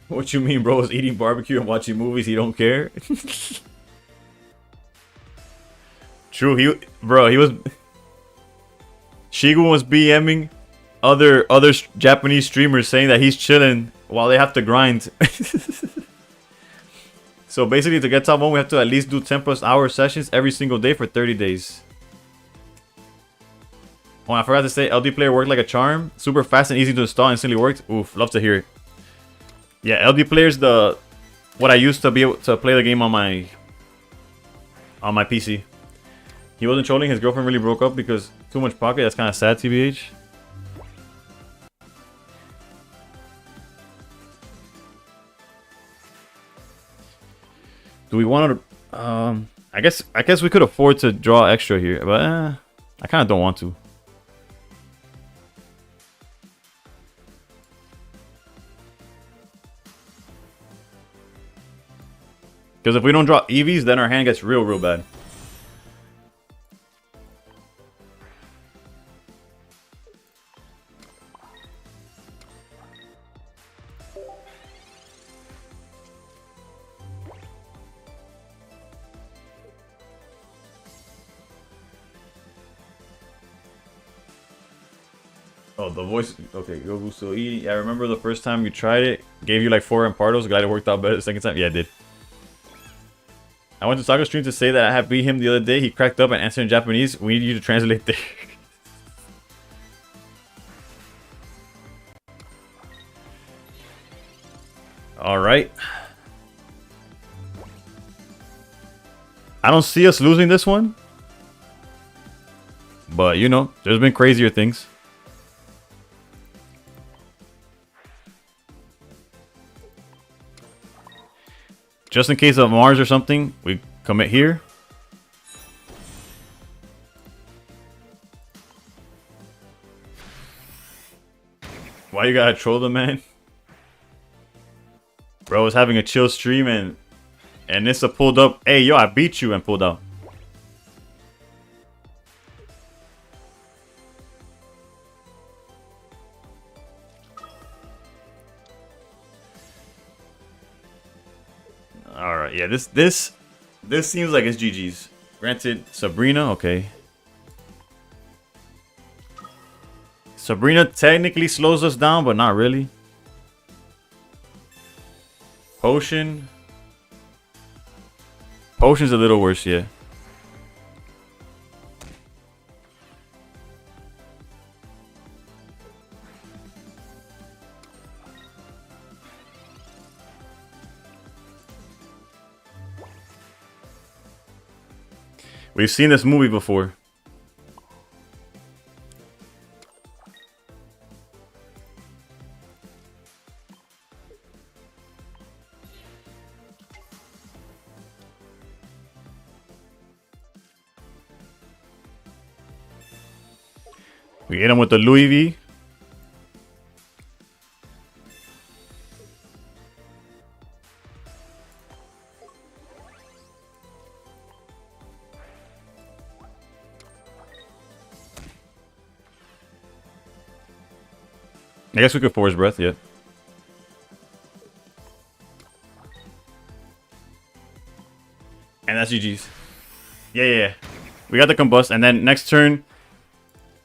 What you mean, bro? Is eating barbecue and watching movies? He don't care? True, he was... Shigun was BMing other Japanese streamers saying that he's chilling while they have to grind. So basically, to get top 1, we have to at least do 10+ hour sessions every single day for 30 days. Oh, I forgot to say, LD Player worked like a charm. Super fast and easy to install, instantly worked. Oof, love to hear it. Yeah, LD Player's what I used to be able to play the game on my PC. He wasn't trolling, his girlfriend really broke up because too much Pocket. That's kind of sad, TBH. Do we want to... I guess we could afford to draw extra here, but I kind of don't want to. Because if we don't draw EVs, then our hand gets real bad. Oh, the voice. Okay, Goku still eating. Yeah, I remember the first time you tried it. Gave you like 4 Impartos. Glad it worked out better the second time. Yeah, it did. I went to Saga Stream to say that I had beat him the other day. He cracked up and answered in Japanese. We need you to translate there. Alright. I don't see us losing this one. But, you know, there's been crazier things. Just in case of Mars or something, we commit here. Why you gotta troll the man? Bro was having a chill stream and Nissa pulled up. Hey, yo, I beat you and pulled out. Alright, yeah, this seems like it's GG's. Granted, Sabrina, okay. Sabrina technically slows us down, but not really. Potion's a little worse, yeah. We've seen this movie before. We hit him with the Louis V. I guess we could force breath, yeah. And that's GG's. Yeah. We got the combust, and then next turn,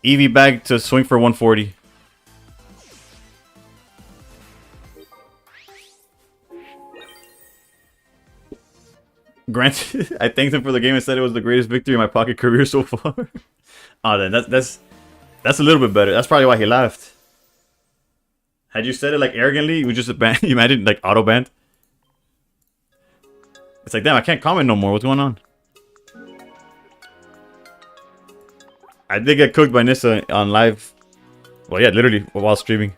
EV bag to swing for 140. Granted, I thanked him for the game and said it was the greatest victory in my pocket career so far. Oh, then that's a little bit better. That's probably why he laughed. Had you said it like arrogantly, you would just ban. You imagine like auto banned. It's like, damn, I can't comment no more. What's going on? I did get cooked by Nissa on live. Well, yeah, literally while streaming.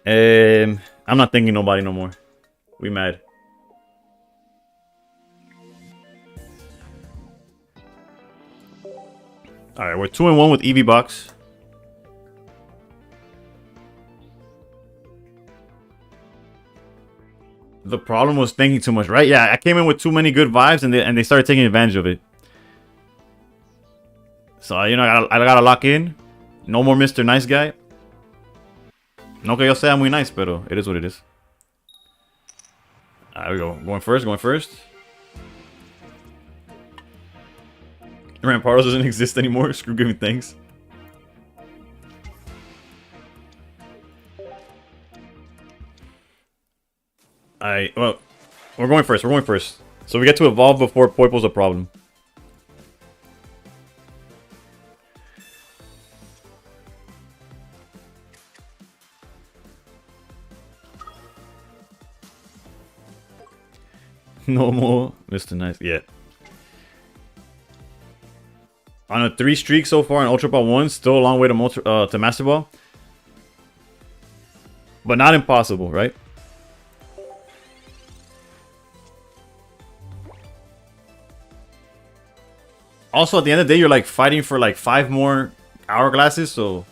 I'm not thinking nobody no more. We mad. All right, we're 2-1 with EV box. The problem was thinking too much, right? Yeah, I came in with too many good vibes, and they started taking advantage of it. So, you know, I gotta lock in. No more Mr. Nice Guy. No que yo sea muy nice, pero it is what it is. There we go. Going first. Rampardos doesn't exist anymore. Screw giving thanks. Well, we're going first. So we get to evolve before Poipo's a problem. No more Mr. Nice. Yeah. On a 3 streak so far in Ultra Ball 1, still a long way to Master Ball. But not impossible, right? Also, at the end of the day, you're like fighting for like 5 more hourglasses, so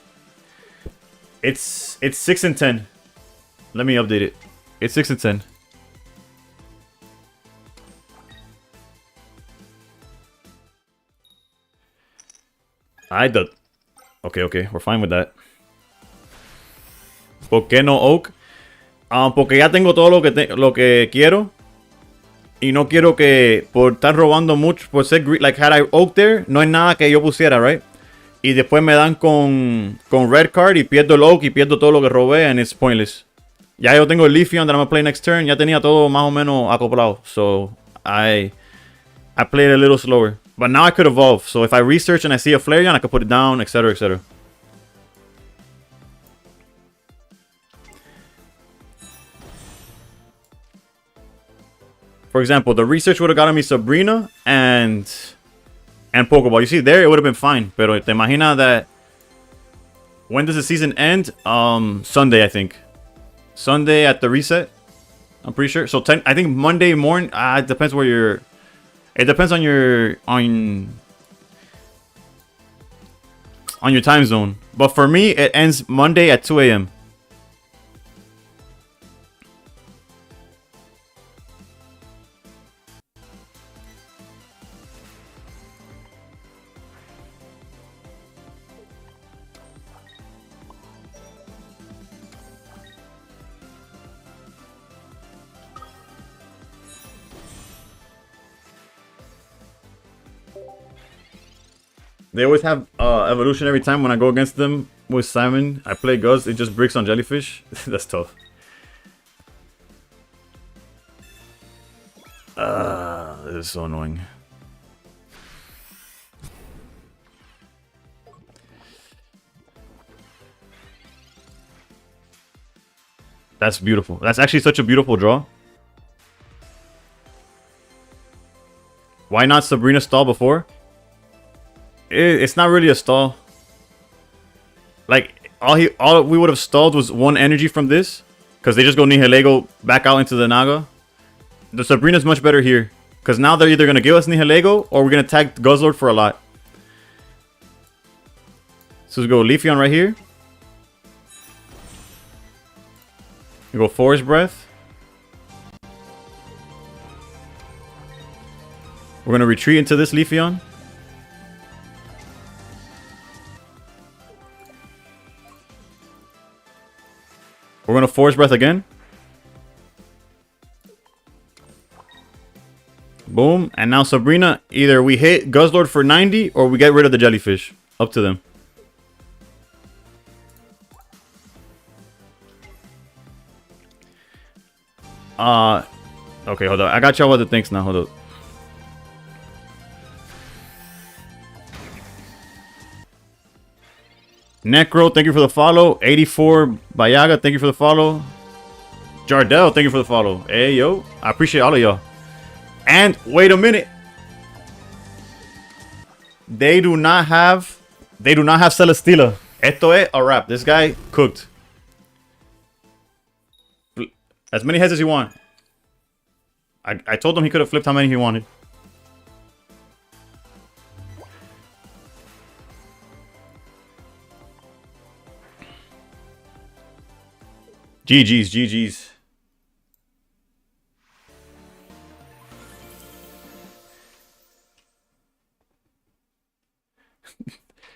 it's 6 and 10. Let me update it. It's 6 and 10. Okay, we're fine with that. ¿Por qué no Oak? Porque ya tengo todo lo que quiero. Y no quiero que por estar robando mucho, por ser like had I Oak there, no hay nada que yo pusiera, right? Y después me dan con Red Card y pierdo el Oak y pierdo todo lo que robé, and it's pointless. Ya yo tengo el Leafeon that I'm gonna play next turn. Ya tenía todo más o menos acoplado. So I played a little slower. But now I could evolve. So if I research and I see a Flareon, I could put it down, etc, etc. For example, the research would have gotten me Sabrina and Pokeball. You see, there it would have been fine. Pero te imagina that. When does the season end? Sunday, I think. Sunday at the reset. I'm pretty sure. So I think Monday morning. It depends where you're. It depends on your time zone. But for me, it ends Monday at 2 a.m. They always have evolution every time when I go against them with Simon. I play Guz, it just bricks on Jellyfish. That's tough. This is so annoying. That's beautiful. That's actually such a beautiful draw. Why not Sabrina stall before? It's not really a stall. Like all we would have stalled was one energy from this, because they just go Nihilego back out into the Naga. The Sabrina's much better here, because now they're either gonna give us Nihilego or we're gonna tag Guzzlord for a lot. So let's go Leafeon right here. We go Forest Breath. We're gonna retreat into this Leafeon. We're gonna Force Breath again. Boom. And now Sabrina, either we hit Guzzlord for 90 or we get rid of the jellyfish. Up to them. Okay, hold on. I got y'all other things now. Hold up. Necro, thank you for the follow. 84 Bayaga, thank you for the follow. Jardel, thank you for the follow. Hey, yo. I appreciate all of y'all. And wait a minute. They do not have Celesteela. Esto es a wrap. This guy cooked. As many heads as you want. I told him he could have flipped how many he wanted. GG's, GG's.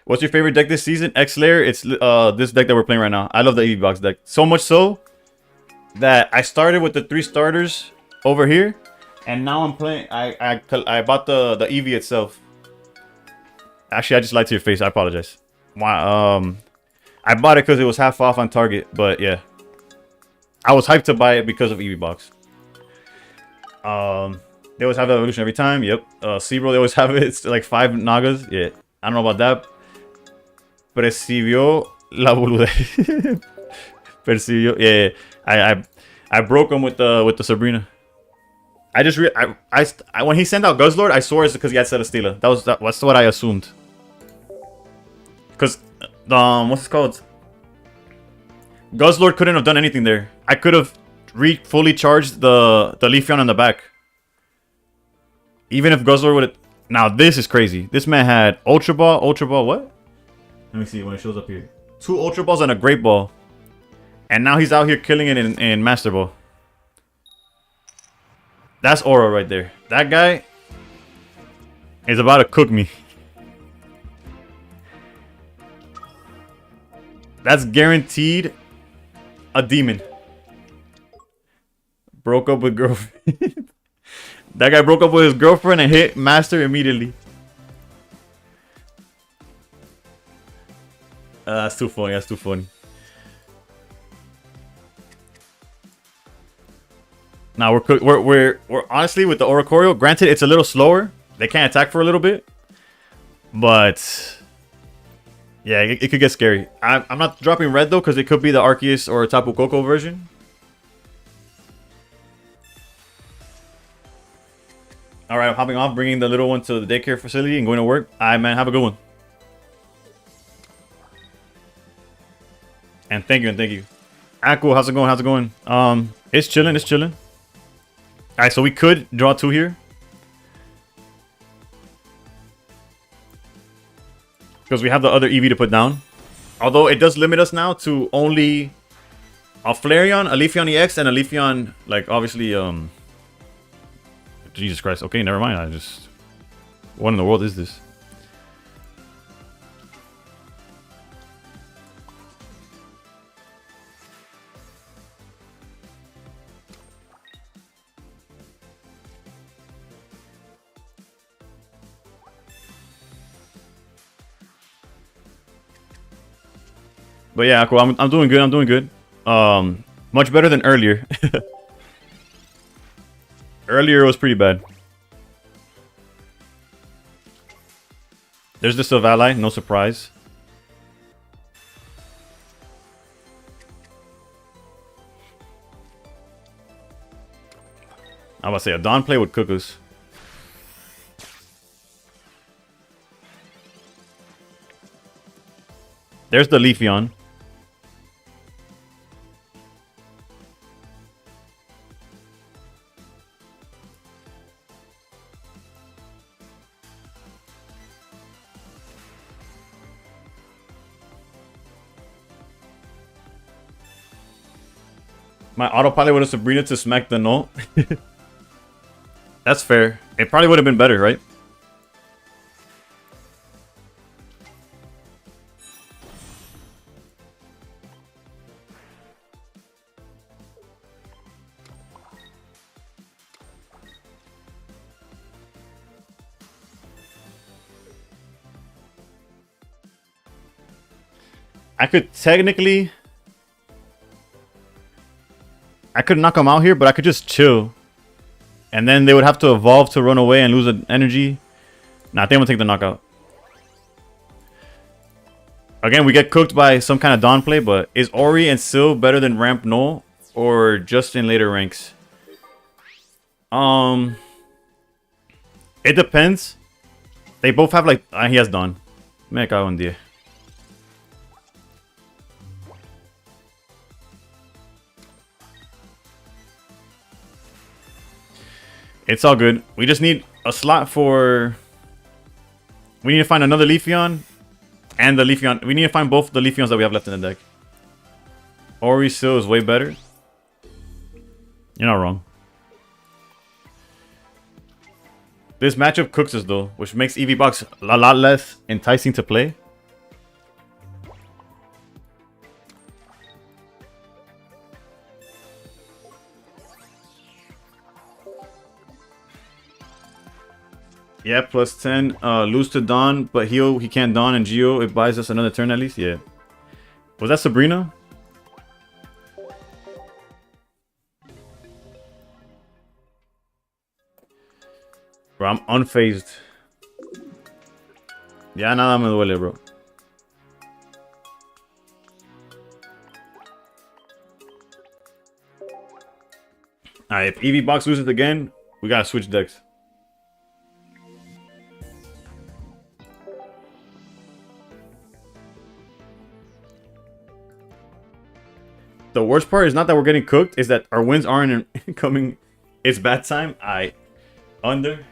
What's your favorite deck this season? X-Layer. It's this deck that we're playing right now. I love the EV Box deck. So much so that I started with the 3 starters over here. And now I'm playing. I bought the EV itself. Actually, I just lied to your face. I apologize. I bought it because it was half off on Target. But yeah. I was hyped to buy it because of EV Box. They always have evolution every time. Yep. Seabro, they always have it. It's like 5 Nagas. Yeah. I don't know about that. Percibió la boludez. Percibió. Yeah. I broke him with the Sabrina. I just when he sent out Guzzlord, I swore it's because he had Celesteela. That's what I assumed. Because what's it called? Guzzlord couldn't have done anything there. I could have fully charged the Leafeon in the back. Even if Guzzlord would have... Now, this is crazy. This man had Ultra Ball, what? Let me see when it shows up here. 2 Ultra Balls and a Great Ball. And now he's out here killing it in Master Ball. That's Aura right there. That guy is about to cook me. That's guaranteed a demon. Broke up with girlfriend. That guy broke up with his girlfriend and hit Master immediately. That's too funny. That's too funny. Now we're honestly with the Oricorio. Granted, it's a little slower. They can't attack for a little bit, but yeah, it could get scary. I'm not dropping red though because it could be the Arceus or Tapu Koko version. All right, I'm hopping off, bringing the little one to the daycare facility and going to work. All right, man, have a good one. And thank you. Cool. How's it going? How's it going? It's chilling. It's chilling. All right, so we could draw 2 here. Because we have the other EV to put down. Although it does limit us now to only a Flareon, a Leafeon EX, and a Leafeon, like, obviously, Jesus Christ. Okay, never mind. What in the world is this? But yeah, cool. I'm doing good. I'm doing good. Much better than earlier. Earlier was pretty bad. There's the Silvally, no surprise. I was about to say a Dawn play would cook us. There's the Leafeon. My autopilot would have Sabrina to smack the no. That's fair. It probably would have been better, right? I could technically... I could knock them out here, but I could just chill. And then they would have to evolve to run away and lose an energy. Nah, I think I'm going to take the knockout. Again, we get cooked by some kind of Dawn play, but is Ori and Sil better than Ramp Null? Or just in later ranks? It depends. They both have like... he has Dawn. Me cago en 10. It's all good. We just need a slot for... We need to find another Leafeon. And the Leafeon. We need to find both the Leafeons that we have left in the deck. Ori still is way better. You're not wrong. This matchup cooks us though, which makes EVBox a lot less enticing to play. Yeah, plus 10. Lose to Dawn, but he can't Dawn and Geo. It buys us another turn at least. Yeah. Was that Sabrina? Bro, I'm unfazed. Ya nada me duele, bro. Alright, if EVBox loses again, we gotta switch decks. The worst part is not that we're getting cooked, is that our wins aren't coming. It's bad time. Under.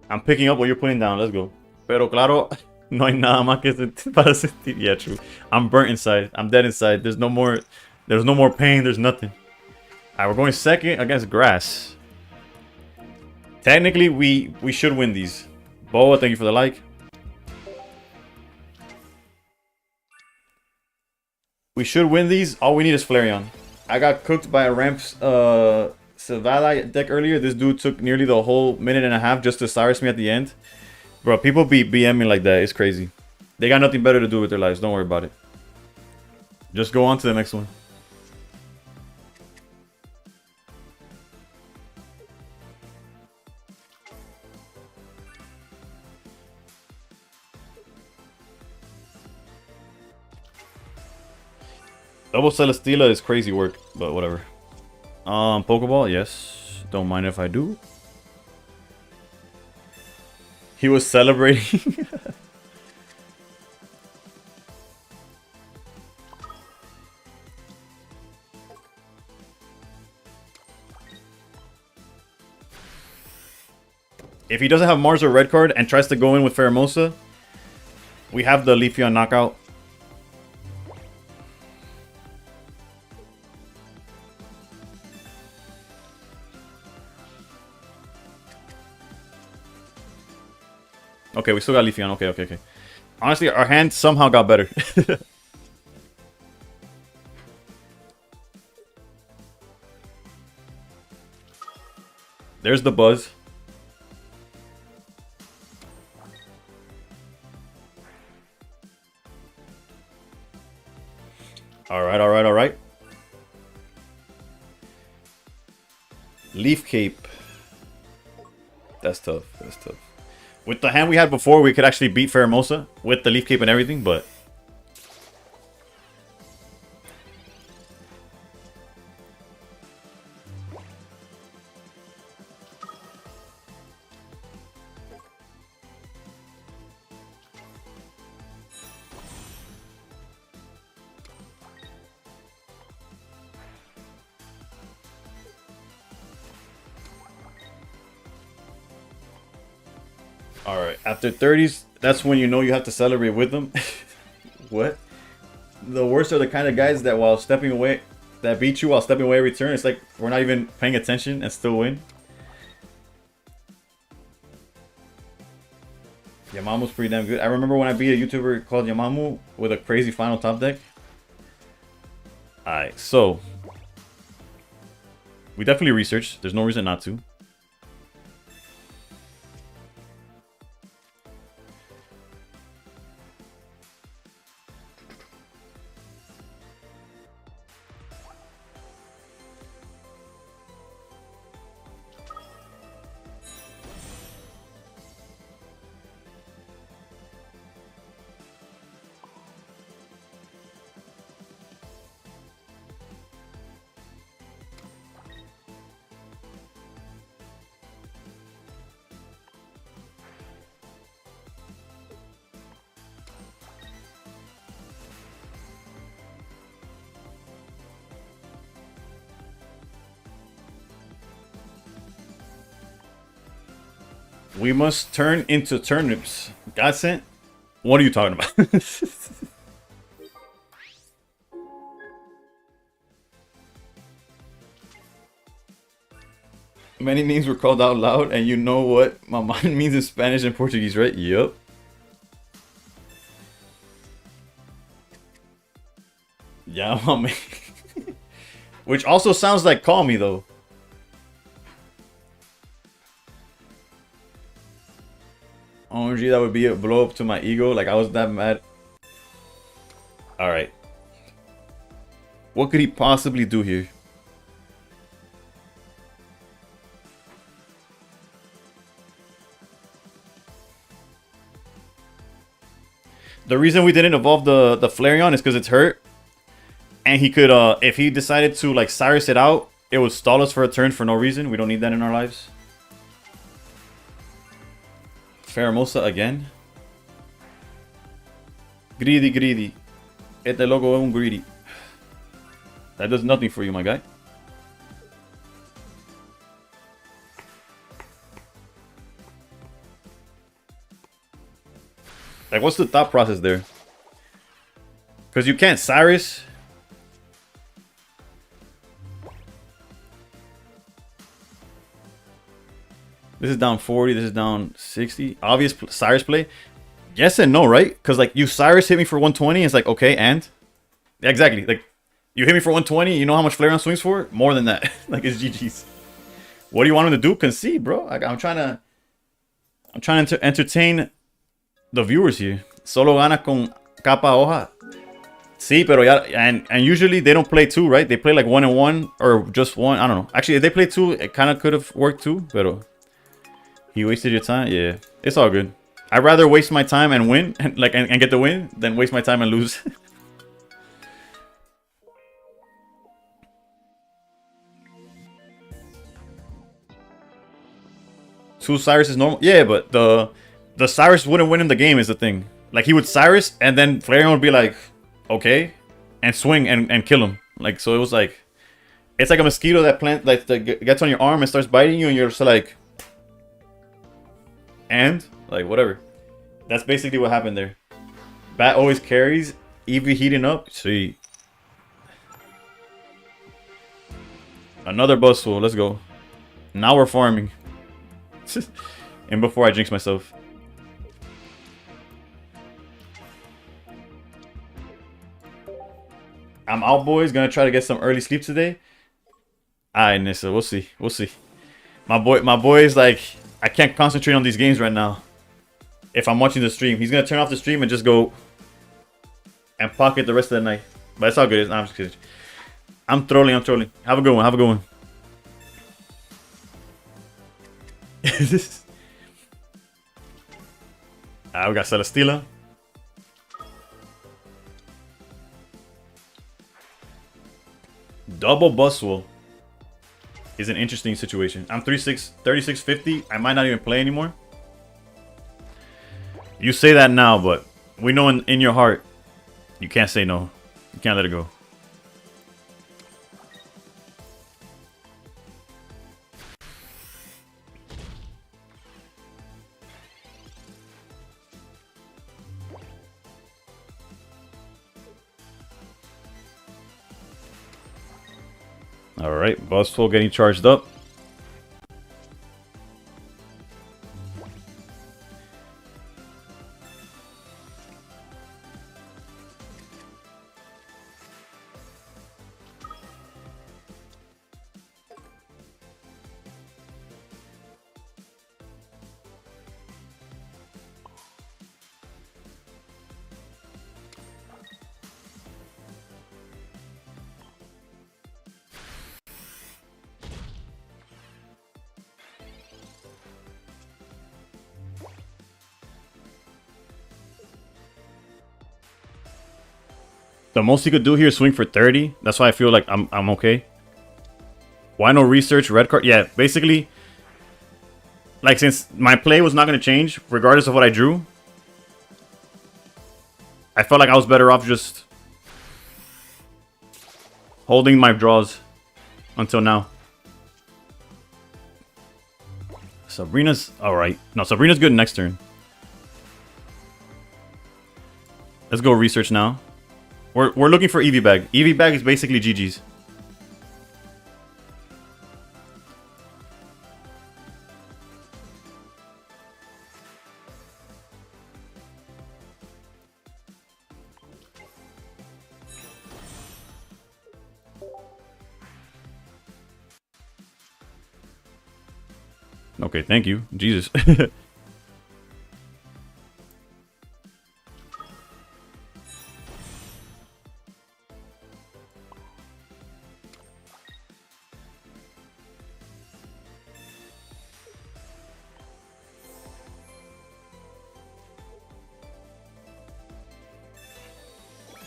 I'm picking up what you're putting down. Let's go. Pero claro, no hay nada más que para sentir. Yeah, true. I'm burnt inside. I'm dead inside. There's no more pain. There's nothing. Alright, we're going second against Grass. Technically, we should win these. Boa, thank you for the like. We should win these. All we need is Flareon. I got cooked by a Ramps Silvally deck earlier. This dude took nearly the whole minute and a half just to Cyrus me at the end. Bro, people be BMing like that. It's crazy. They got nothing better to do with their lives. Don't worry about it. Just go on to the next one. Double Celesteela is crazy work, but whatever. Pokeball, yes. Don't mind if I do. He was celebrating. If he doesn't have Mars or Red card and tries to go in with Pheromosa, we have the Leafeon knockout. Okay, we still got Leafeon. Okay. Honestly, our hand somehow got better. There's the Buzz. Alright. Leaf Cape. That's tough. With the hand we had before, we could actually beat Pheromosa with the Leaf Cape and everything, but... All right. After 30s, that's when you know you have to celebrate with them. What? The worst are the kind of guys that while stepping away, that beat you while stepping away every turn. It's like we're not even paying attention and still win. Yamamu's pretty damn good. I remember when I beat a YouTuber called Yamamu with a crazy final top deck. Alright, so we definitely researched. There's no reason not to. We must turn into turnips. God sent? What are you talking about? Many names were called out loud, and you know what Maman means in Spanish and Portuguese, right? Yup. Yeah, mami. Which also sounds like call me, though. OMG, that would be a blow up to my ego. Like, I was that mad. Alright. What could he possibly do here? The reason we didn't evolve the Flareon is because it's hurt. And he could, if he decided to, like, Cyrus it out, it would stall us for a turn for no reason. We don't need that in our lives. Pheromosa again. Greedy, greedy. Este loco es un greedy. That does nothing for you, my guy. Like, what's the thought process there? Because you can't Cyrus. This is down 40. This is down 60. Obvious Cyrus play. Yes and no, right? Because, like, you Cyrus hit me for 120. It's like, okay, and? Yeah, exactly. Like, you hit me for 120. You know how much Flareon swings for? More than that. Like, it's GG's. What do you want him to do? Concede, bro. Like, I'm trying to entertain the viewers here. Solo gana con capa hoja. Sí, pero ya, and usually they don't play two, right? They play like 1 and 1 or just one. I don't know. Actually, if they play two, it kind of could have worked too. Pero he wasted your time. Yeah, it's all good. I'd rather waste my time and win, and get the win, than waste my time and lose. Two Cyrus is normal. Yeah, but the Cyrus wouldn't win him the game is the thing. Like, he would Cyrus, and then Flareon would be like, okay, and swing and kill him. Like, so it was like, it's like a mosquito that gets on your arm and starts biting you, and you're just like, and like whatever. That's basically what happened there. Bat always carries. Eevee heating up. See, another Buzzwole. Let's go. Now we're farming. And before I jinx myself. I'm out, boys. Gonna try to get some early sleep today. Alright, Nissa. We'll see. We'll see. My boy is like, I can't concentrate on these games right now. If I'm watching the stream, he's gonna turn off the stream and just go and pocket the rest of the night. But it's all good. I'm just kidding. I'm trolling. I'm trolling. Have a good one. Have a good one. We got Celesteela. Double Buzzwole is an interesting situation. I'm 3650. I might not even play anymore. You say that now, but we know in your heart, you can't say no. You can't let it go. All right, Buzzful getting charged up. The most he could do here is swing for 30. That's why I feel like I'm okay. Why no research? Red card? Yeah, basically, like, since my play was not going to change, regardless of what I drew, I felt like I was better off just holding my draws until now. Sabrina's alright. No, Sabrina's good next turn. Let's go research now. We're looking for EV Bag. EV Bag is basically GG's. Okay, thank you. Jesus.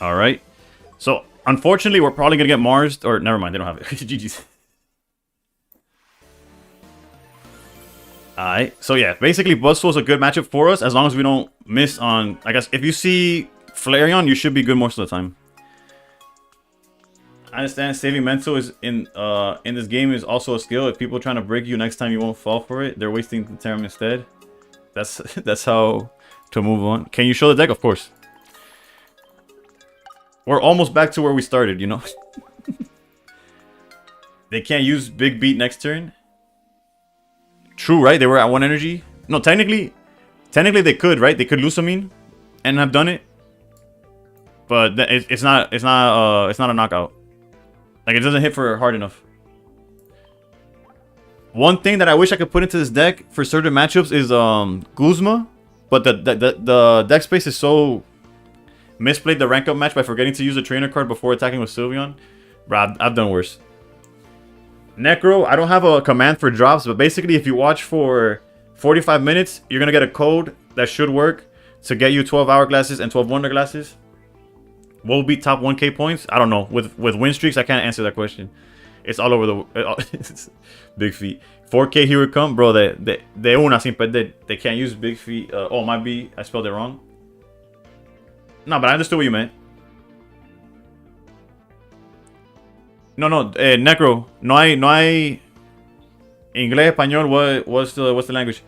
All right. So, unfortunately, we're probably going to get Mars. Or, never mind. They don't have it. GG's. Alright. So, yeah. Basically, Buzzful's a good matchup for us. As long as we don't miss on... I guess, if you see Flareon, you should be good most of the time. I understand saving mental is in this game is also a skill. If people are trying to break you next time, you won't fall for it. They're wasting the term instead. That's how to move on. Can you show the deck? Of course. We're almost back to where we started, you know? They can't use Big Beat next turn. True, right? They were at 1 energy. No, technically they could, right? They could Lusamine and have done it. But it's not a knockout. Like, it doesn't hit for hard enough. One thing that I wish I could put into this deck for certain matchups is Guzma, but the deck space is so... Misplayed the rank up match by forgetting to use a trainer card before attacking with Sylveon. Bro, I've done worse. Necro, I don't have a command for drops, but basically if you watch for 45 minutes, you're going to get a code that should work to get you 12 Hourglasses and 12 Wonder Glasses. Will be top 1k points? I don't know. With win streaks, I can't answer that question. It's all over the... Big Feet. 4k here it come. Bro, de una sin perder. They can't use Big Feet. Oh, might be... I spelled it wrong. No, but I understood what you meant. No, Necro. No hay... Inglés, español, what's the language?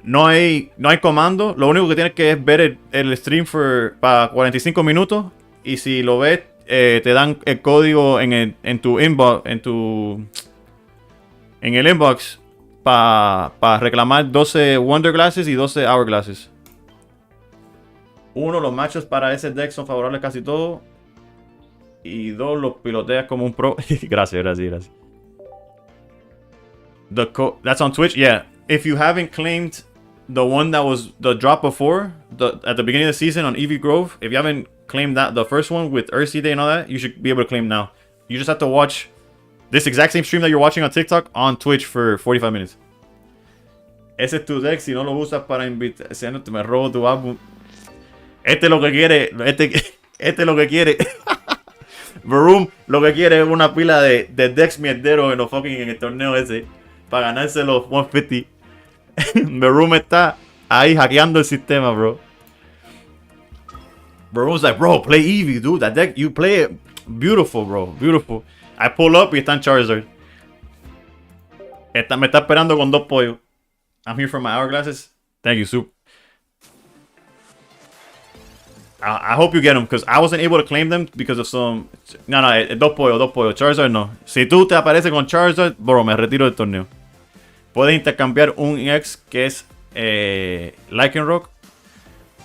No hay comando. Lo único que tienes que es ver el stream para 45 minutos. Y si lo ves, te dan el código en tu inbox. En el inbox. Para reclamar 12 Wonder Glasses y 12 Hourglasses. Uno, los matches para ese deck son favorables casi todos. Y dos, los piloteas como un pro. Gracias. That's on Twitch? Yeah. If you haven't claimed the one that was the drop before, at the beginning of the season on Eevee Grove, if you haven't claimed that, the first one with Ursi Day and all that, you should be able to claim now. You just have to watch this exact same stream that you're watching on TikTok on Twitch for 45 minutes. Ese es tu deck, si no lo usas para invitar, me robo tu álbum. Este lo que quiere, este lo que quiere. Baroom lo que quiere es una pila de decks mierderos en el torneo ese. Para ganarse los 150. Baroom está ahí hackeando el sistema, bro. Baroom's like, bro, play Eevee, dude. That deck, you play it beautiful, bro. Beautiful. I pull up y está en Charizard. Me está esperando con 2 pollos. I'm here for my Hourglasses. Thank you, Soup. I hope you get them because I wasn't able to claim them because of some. No, dos pollo. Charizard no. Si tú te apareces con Charizard, bro, me retiro del torneo. Puedes intercambiar un ex que es Lycanroc.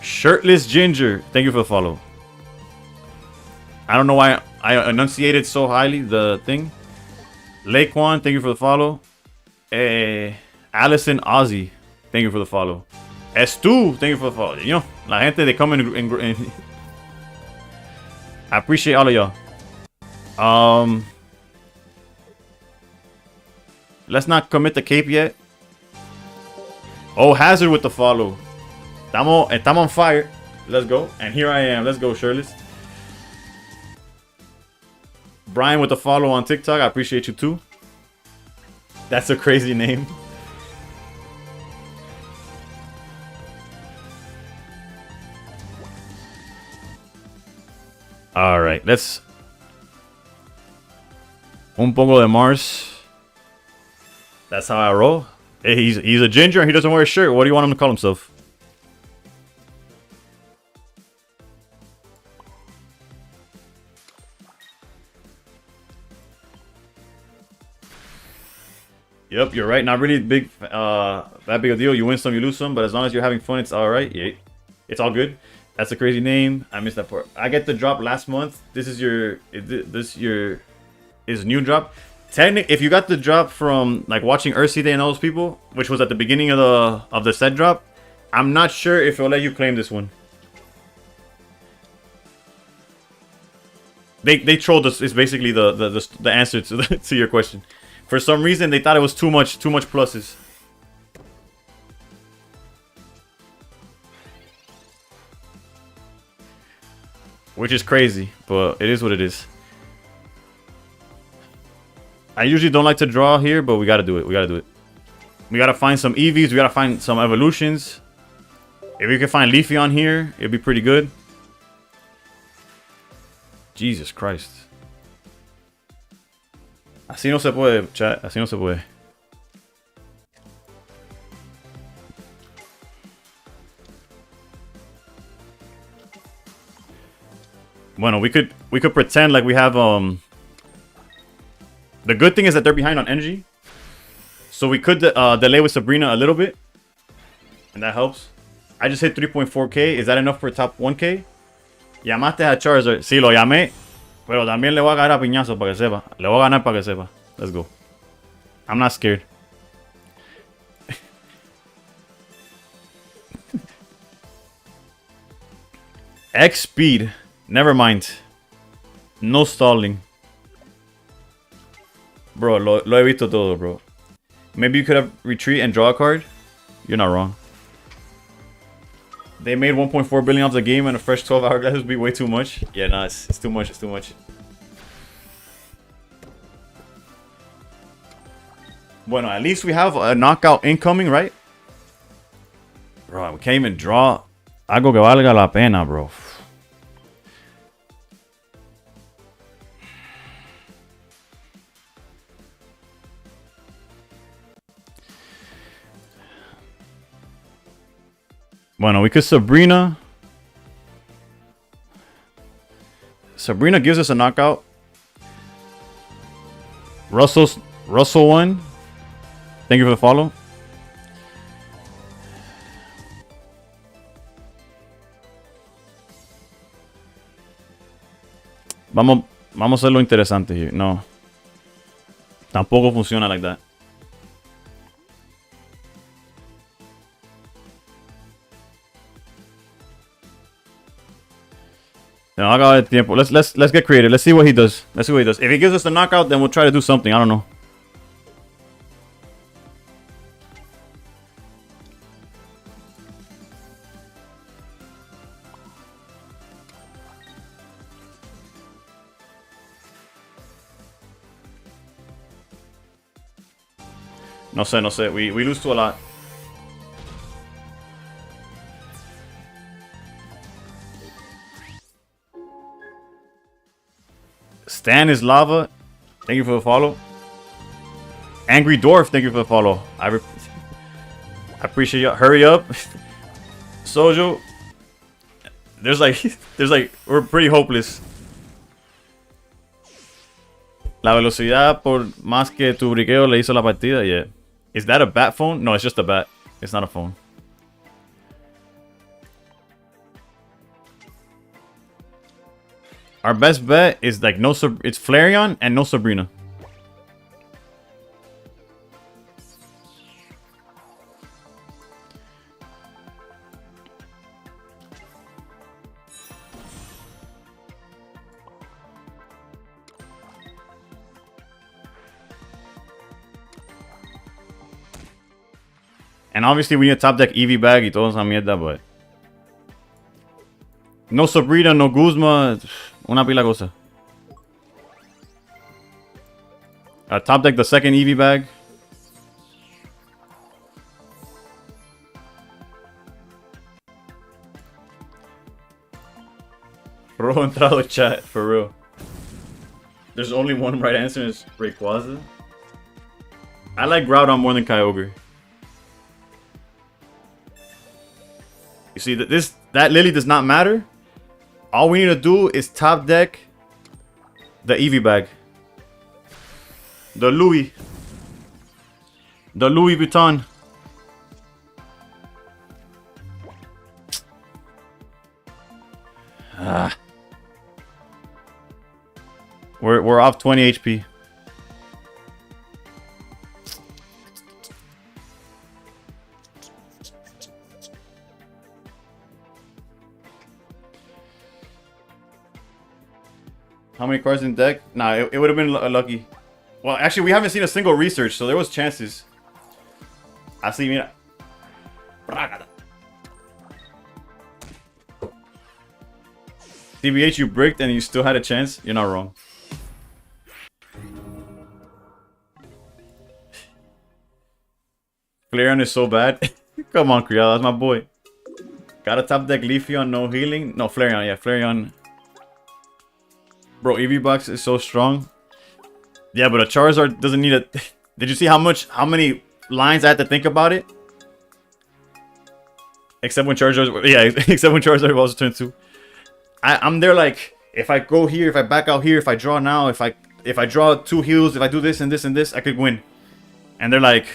Shirtless Ginger, thank you for the follow. I don't know why I enunciated so highly the thing. Laquan, thank you for the follow. Allison Ozzy, thank you for the follow. Stu, thank you for the follow. You know, la gente, they come in I appreciate all of y'all. Let's not commit the cape yet. Oh, Hazard with the follow. Estamos on fire. Let's go. And here I am. Let's go, Shirtless. Brian with the follow on TikTok. I appreciate you too. That's a crazy name. All right, let's un poco de Mars. That's how I roll. Hey, he's a ginger and he doesn't wear a shirt. What do you want him to call himself? Yep, you're right. Not really big, that big a deal. You win some, you lose some, but as long as you're having fun, it's all right. Yeah, it's all good. That's a crazy name. I missed that part. I get the drop last month. This is is new drop. Technically, if you got the drop from like watching Ursi Day and all those people, which was at the beginning of the set drop, I'm not sure if it'll let you claim this one. They trolled us. It's basically the answer to your question. For some reason, they thought it was too much pluses. Which is crazy, but it is what it is. I usually don't like to draw here, but we gotta do it. We gotta find some EVs. We gotta find some evolutions. If we can find Leafy on here, it'd be pretty good. Jesus Christ. Así no se puede, chat. Así no se puede. Bueno, we could pretend like we have The good thing is that they're behind on energy, so we could delay with Sabrina a little bit, and that helps. I just hit 3.4k. Is that enough for top 1k? Llamaste a Charizard. Sí, lo llamé, pero también le voy a ganar a piñazo para que sepa. Le voy a ganar para que sepa. Let's go. I'm not scared. X speed. Never mind. No stalling. Bro, lo he visto todo, bro. Maybe you could have retreat and draw a card. You're not wrong. They made 1.4 billion off the game and a fresh 12 hourglass would be way too much. Yeah, no, it's too much. It's too much. Bueno, at least we have a knockout incoming, right? Bro, we can't even draw algo que valga la pena, bro. Bueno, we could Sabrina. Sabrina gives us a knockout. Russell won. Thank you for the follow. Vamos a hacerlo interesante here. No. Tampoco funciona like that. No, I got tiempo. Let's get creative. Let's see what he does. If he gives us the knockout, then we'll try to do something. I don't know. No sé. We lose to a lot. Stan is lava. Thank you for the follow. Angry Dwarf, thank you for the follow. I appreciate you. Hurry up. Sojo. There's like, we're pretty hopeless. La velocidad por más que tu briqueo le hizo la partida. Yeah. Is that a bat phone? No, it's just a bat. It's not a phone. Our best bet is like it's Flareon and no Sabrina. And obviously we need a top deck Eevee bag y toda esa mierda, but no Sabrina, no Guzma, una pila cosa. Top deck the second Eevee bag. Rojo entrado chat, for real. There's only one right answer, and it's Rayquaza. I like Groudon more than Kyogre. You see that Lily does not matter. All we need to do is top deck the Eevee bag. The Louis Vuitton. We're off 20 HP. How many cards in deck? Nah, it would have been lucky. Well, actually, we haven't seen a single research, so there was chances. Así, mira. TBH, you bricked and you still had a chance. You're not wrong. Flareon is so bad. Come on, Kriya, that's my boy. Got a top deck Leafeon, no healing. No, Flareon, yeah, Flareon. Bro, Eevee box is so strong. Yeah, but a Charizard doesn't need a... Did you see how many lines I had to think about it? Except when Charizard... Yeah, except when Charizard was turn 2. I'm there like, if I go here, if I back out here, if I draw now, if I draw 2 heals, if I do this and this and this, I could win. And they're like...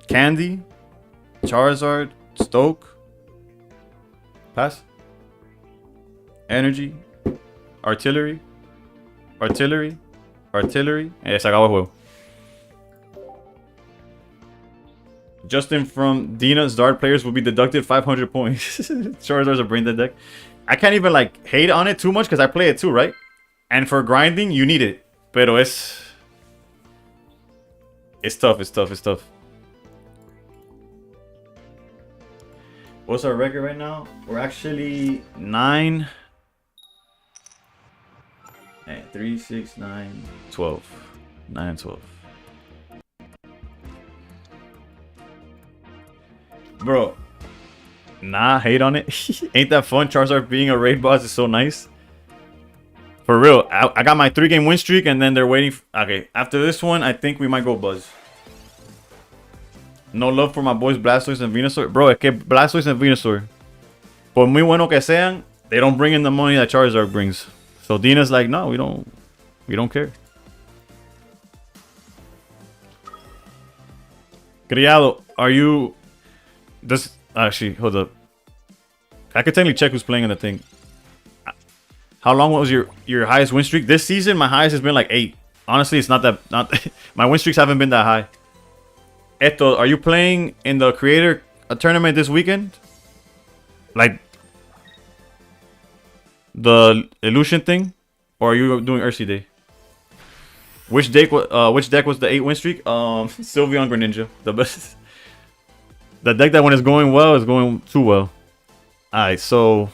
Candy, Charizard, Stoke, pass, Energy, Artillery, Artillery, Artillery. Se acabó el juego. Justin from Dina's Dart players will be deducted 500 points. Charizard's a brain dead deck. I can't even like hate on it too much because I play it too, right? And for grinding, you need it. Pero it's tough, it's tough, it's tough. What's our record right now? We're actually 9. 3, 6, 9, 12. 9 and 12. Bro. Nah, hate on it. Ain't that fun? Charizard being a raid boss is so nice. For real. I got my 3-game win streak and then they're waiting. Okay, after this one, I think we might go Buzz. No love for my boys Blastoise and Venusaur. Bro, es que Blastoise and Venusaur, por muy bueno que sean, they don't bring in the money that Charizard brings. So Dina's like, no, we don't care. Criado, are you... This... Actually, hold up. I could technically check who's playing in the thing. How long was your highest win streak? This season, my highest has been like 8. Honestly, it's not that... My win streaks haven't been that high. Eto, are you playing in the creator tournament this weekend? Like the illusion thing, or are you doing Ursi Day? Which deck was the 8 win streak? Sylveon Greninja, the best. The deck that when it's going well is going too well. Alright, so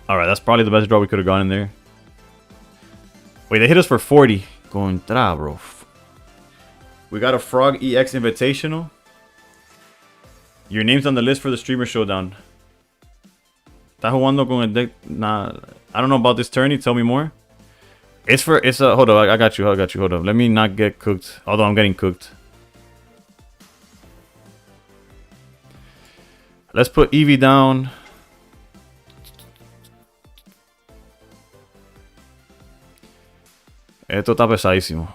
alright, that's probably the best draw we could have gone in there. Wait, they hit us for 40. Contra, bro. We got a Frog EX Invitational. Your name's on the list for the Streamer Showdown. ¿Estás jugando con el deck? Nah, I don't know about this tourney. Tell me more. Hold up, I got you. Hold up. Let me not get cooked. Although I'm getting cooked. Let's put Eevee down. Esto está pesadísimo.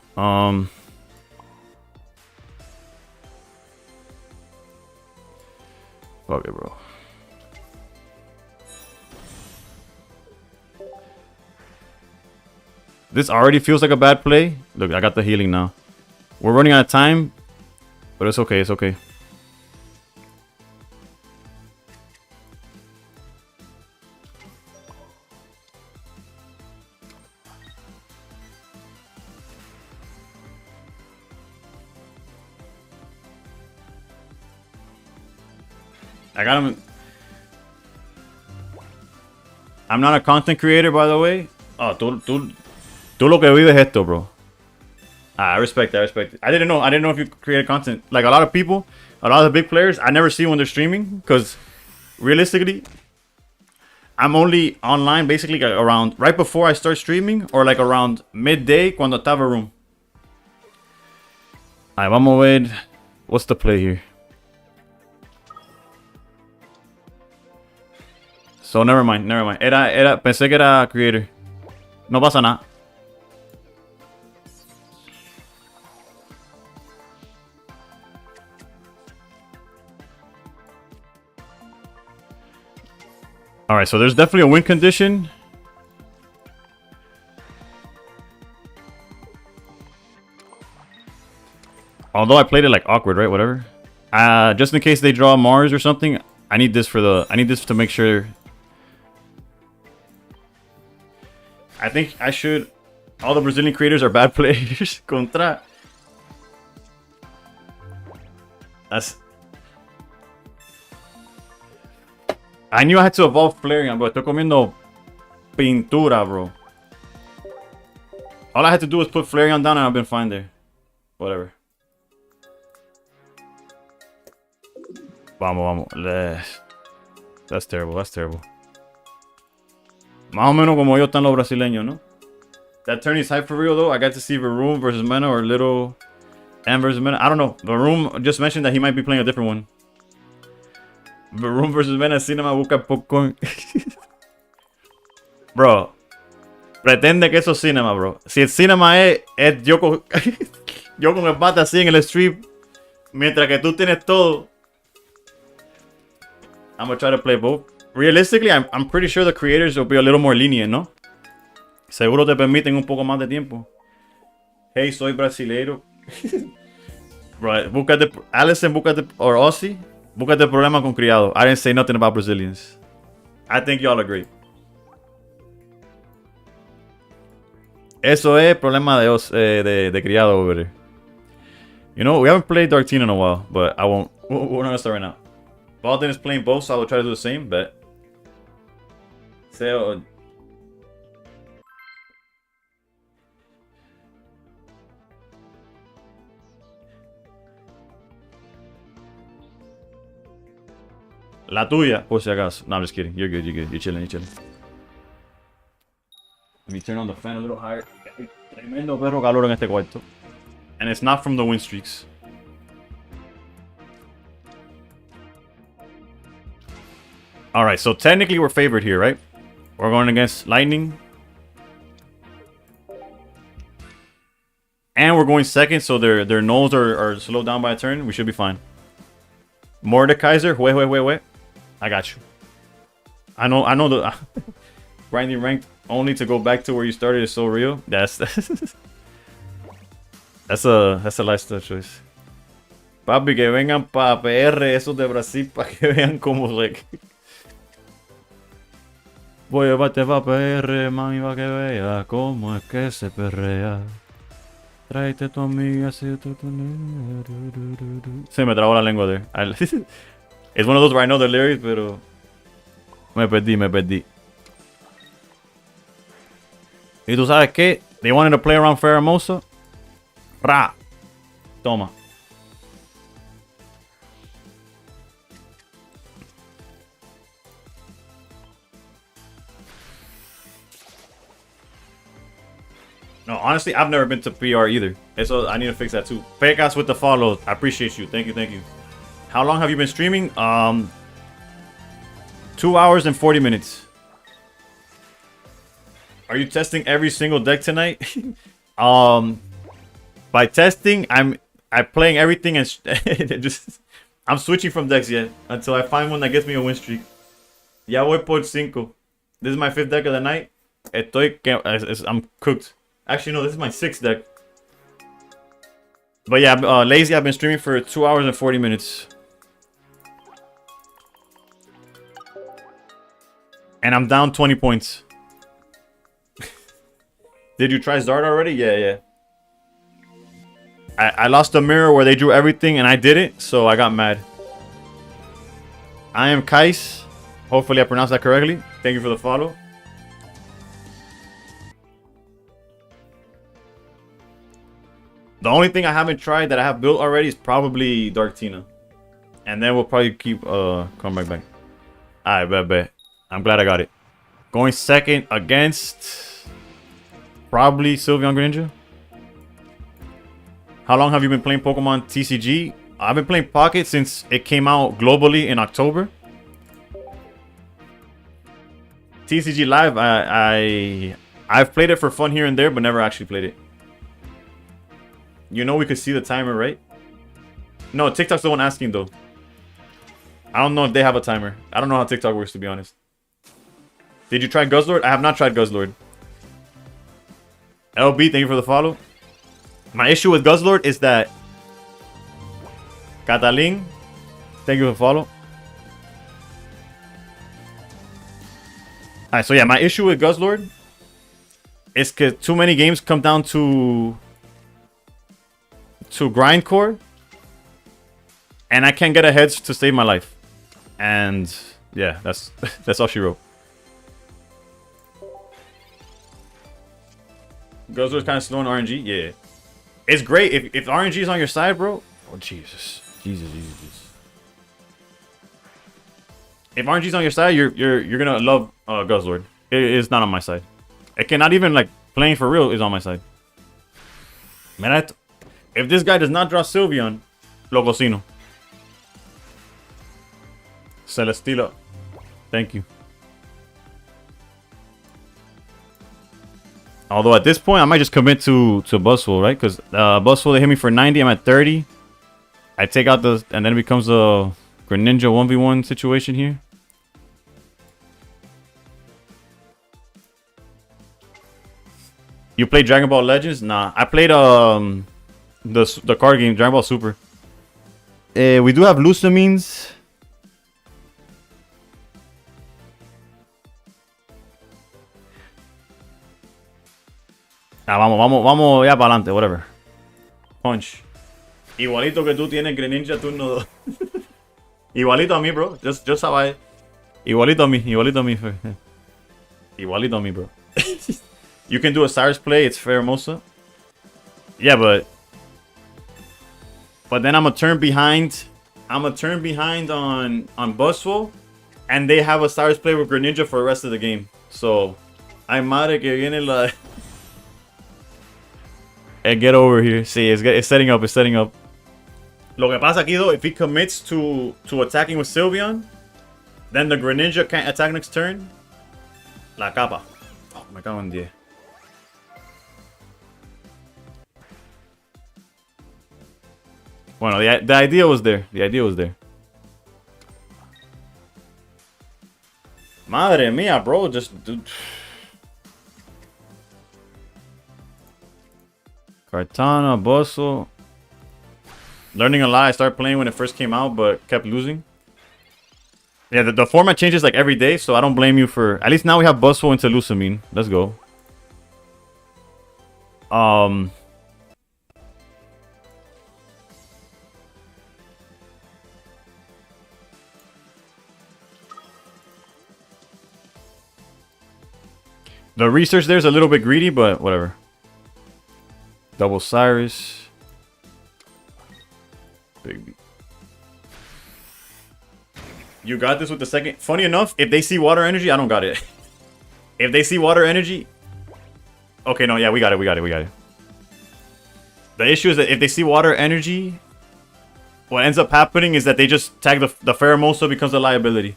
Fuck it, bro. This already feels like a bad play. Look, I got the healing now. We're running out of time, but it's okay, it's okay. I got him. I'm not a content creator, by the way. Oh, tú lo que vives esto, bro. I respect that. I respect it. I didn't know if you create content. Like a lot of people, a lot of the big players, I never see when they're streaming because realistically, I'm only online basically around right before I start streaming or like around midday cuando estaba room. Alright, vamos a ver. What's the play here? So never mind. Pensé que era creator. No pasa nada. Alright, so there's definitely a win condition. Although I played it like awkward, right? Whatever. Just in case they draw Mars or something, I need this to make sure. I think I should. All the Brazilian creators are bad players. Contra. That's. I knew I had to evolve Flareon, bro. Estoy comiendo pintura, bro. All I had to do was put Flareon down and I've been fine there. Whatever. Vamos. That's terrible. That's terrible. Más o menos como yo están los brasileños, ¿no? That tourney is hype for real, though. I got to see Varoom versus Mena or Little M versus Mena. I don't know. Varoom just mentioned that he might be playing a different one. Varoom versus Mena, Cinema busca popcorn. Bro. Pretende que eso es Cinema, bro. Si el Cinema es yo con el pata así en el stream. Mientras que tú tienes todo. I'm gonna try to play both. Realistically, I'm pretty sure the creators will be a little more lenient, ¿no? Seguro te permiten un poco más de tiempo. Hey, soy brasileiro. Right, búscate, Allison, búscate, or Aussie, búscate problema con criado. I didn't say nothing about Brazilians. I think y'all agree. Eso es problema de criado over there. You know, we haven't played Darkteen in a while, but I won't. We're not gonna start right now. Baldin is playing both, so I will try to do the same, but... So... La tuya, por si acaso. No, I'm just kidding. You're good. You're chilling. Let me turn on the fan a little higher. Tremendo perro calor en este cuarto. And it's not from the wind streaks. Alright, so technically we're favored here, right? We're going against Lightning. And we're going second, so their nulls are slowed down by a turn. We should be fine. Mordekaiser, wait. I got you. I know the grinding rank only to go back to where you started is so real. That's a lifestyle choice. Papi, que vengan pa PR esos de Brasil para que vean cómo like. Voy a llevarte pa PR, mami, pa que vea cómo es que se perrea. Tráete tu amiga, si tú... Se me trabó la lengua there. It's one of those where I know the lyrics, pero... Me perdí. ¿Y tú sabes qué? They wanted to play around Ferramosa. Ra. Toma. No, honestly, I've never been to PR either. So I need to fix that too. Pegas with the follow. I appreciate you. Thank you. How long have you been streaming? 2 hours and 40 minutes. Are you testing every single deck tonight? By testing, I'm playing everything and just I'm switching from decks yet until I find one that gets me a win streak. Ya voy por 5. This is my 5th deck of the night. I'm cooked. Actually, no, this is my 6th deck. But yeah, lazy. I've been streaming for 2 hours and 40 minutes. And I'm down 20 points. Did you try Zard already? Yeah. I lost the mirror where they drew everything and I did it, so I got mad. I am Kais. Hopefully I pronounced that correctly. Thank you for the follow. The only thing I haven't tried that I have built already is probably Dark Tina. And then we'll probably keep come back. Alright, bet. I'm glad I got it. Going second against probably Sylveon Greninja. How long have you been playing Pokemon TCG? I've been playing Pocket since it came out globally in October. TCG Live, I've played it for fun here and there, but never actually played it. You know we could see the timer, right? No, TikTok's the one asking though. I don't know if they have a timer. I don't know how TikTok works, to be honest. Did you try Guzzlord? I have not tried Guzzlord. LB, thank you for the follow. My issue with Guzzlord is that Catalin, thank you for the follow. Alright, so yeah, my issue with Guzzlord is because too many games come down to grindcore, and I can't get ahead to save my life. And yeah, that's all she wrote. Guzzlord's kind of slow in RNG, yeah. It's great if RNG is on your side, bro. Oh Jesus. If RNG's on your side, you're gonna love Guzzlord. It is not on my side. It cannot even like playing for real is on my side. Man, if this guy does not draw Sylveon, lo cocino. Celestila, thank you. Although at this point, I might just commit to Buzzwole, right? Because Buzzwole, they hit me for 90. I'm at 30. I take out the... And then it becomes a Greninja 1v1 situation here. You played Dragon Ball Legends? Nah. I played the card game, Dragon Ball Super. We do have Lucamines. Vamos ya para adelante, whatever. Punch. Igualito que tú tienes Greninja turno 2. Igualito a mí, bro. Just how I... Igualito a mí. Igualito a mí, bro. You can do a Cyrus play, it's Pheromosa. Yeah, but then I'm a turn behind. I'm a turn behind on Buzzwole, and they have a Cyrus play with Greninja for the rest of the game. So, ay madre que viene la... Hey, get over here. See, it's setting up. It's setting up. Lo que pasa aquí, though, if he commits to attacking with Sylveon, then the Greninja can't attack next turn. La capa. Oh, me cago en 10. Bueno, the idea was there. The idea was there. Madre mía, bro. Just... Dude. Kartana, Buzzwole. Learning a lot. I started playing when it first came out, but kept losing. Yeah, the format changes like every day, so I don't blame you for... At least now we have Buzzwole into Lucamine. Let's go. The research there is a little bit greedy, but whatever. Double Cyrus. Big. You got this with the second. Funny enough, if they see water energy, I don't got it. If they see water energy. Okay, no, yeah, we got it. The issue is that if they see water energy, what ends up happening is that they just tag the Pheromosa becomes a liability.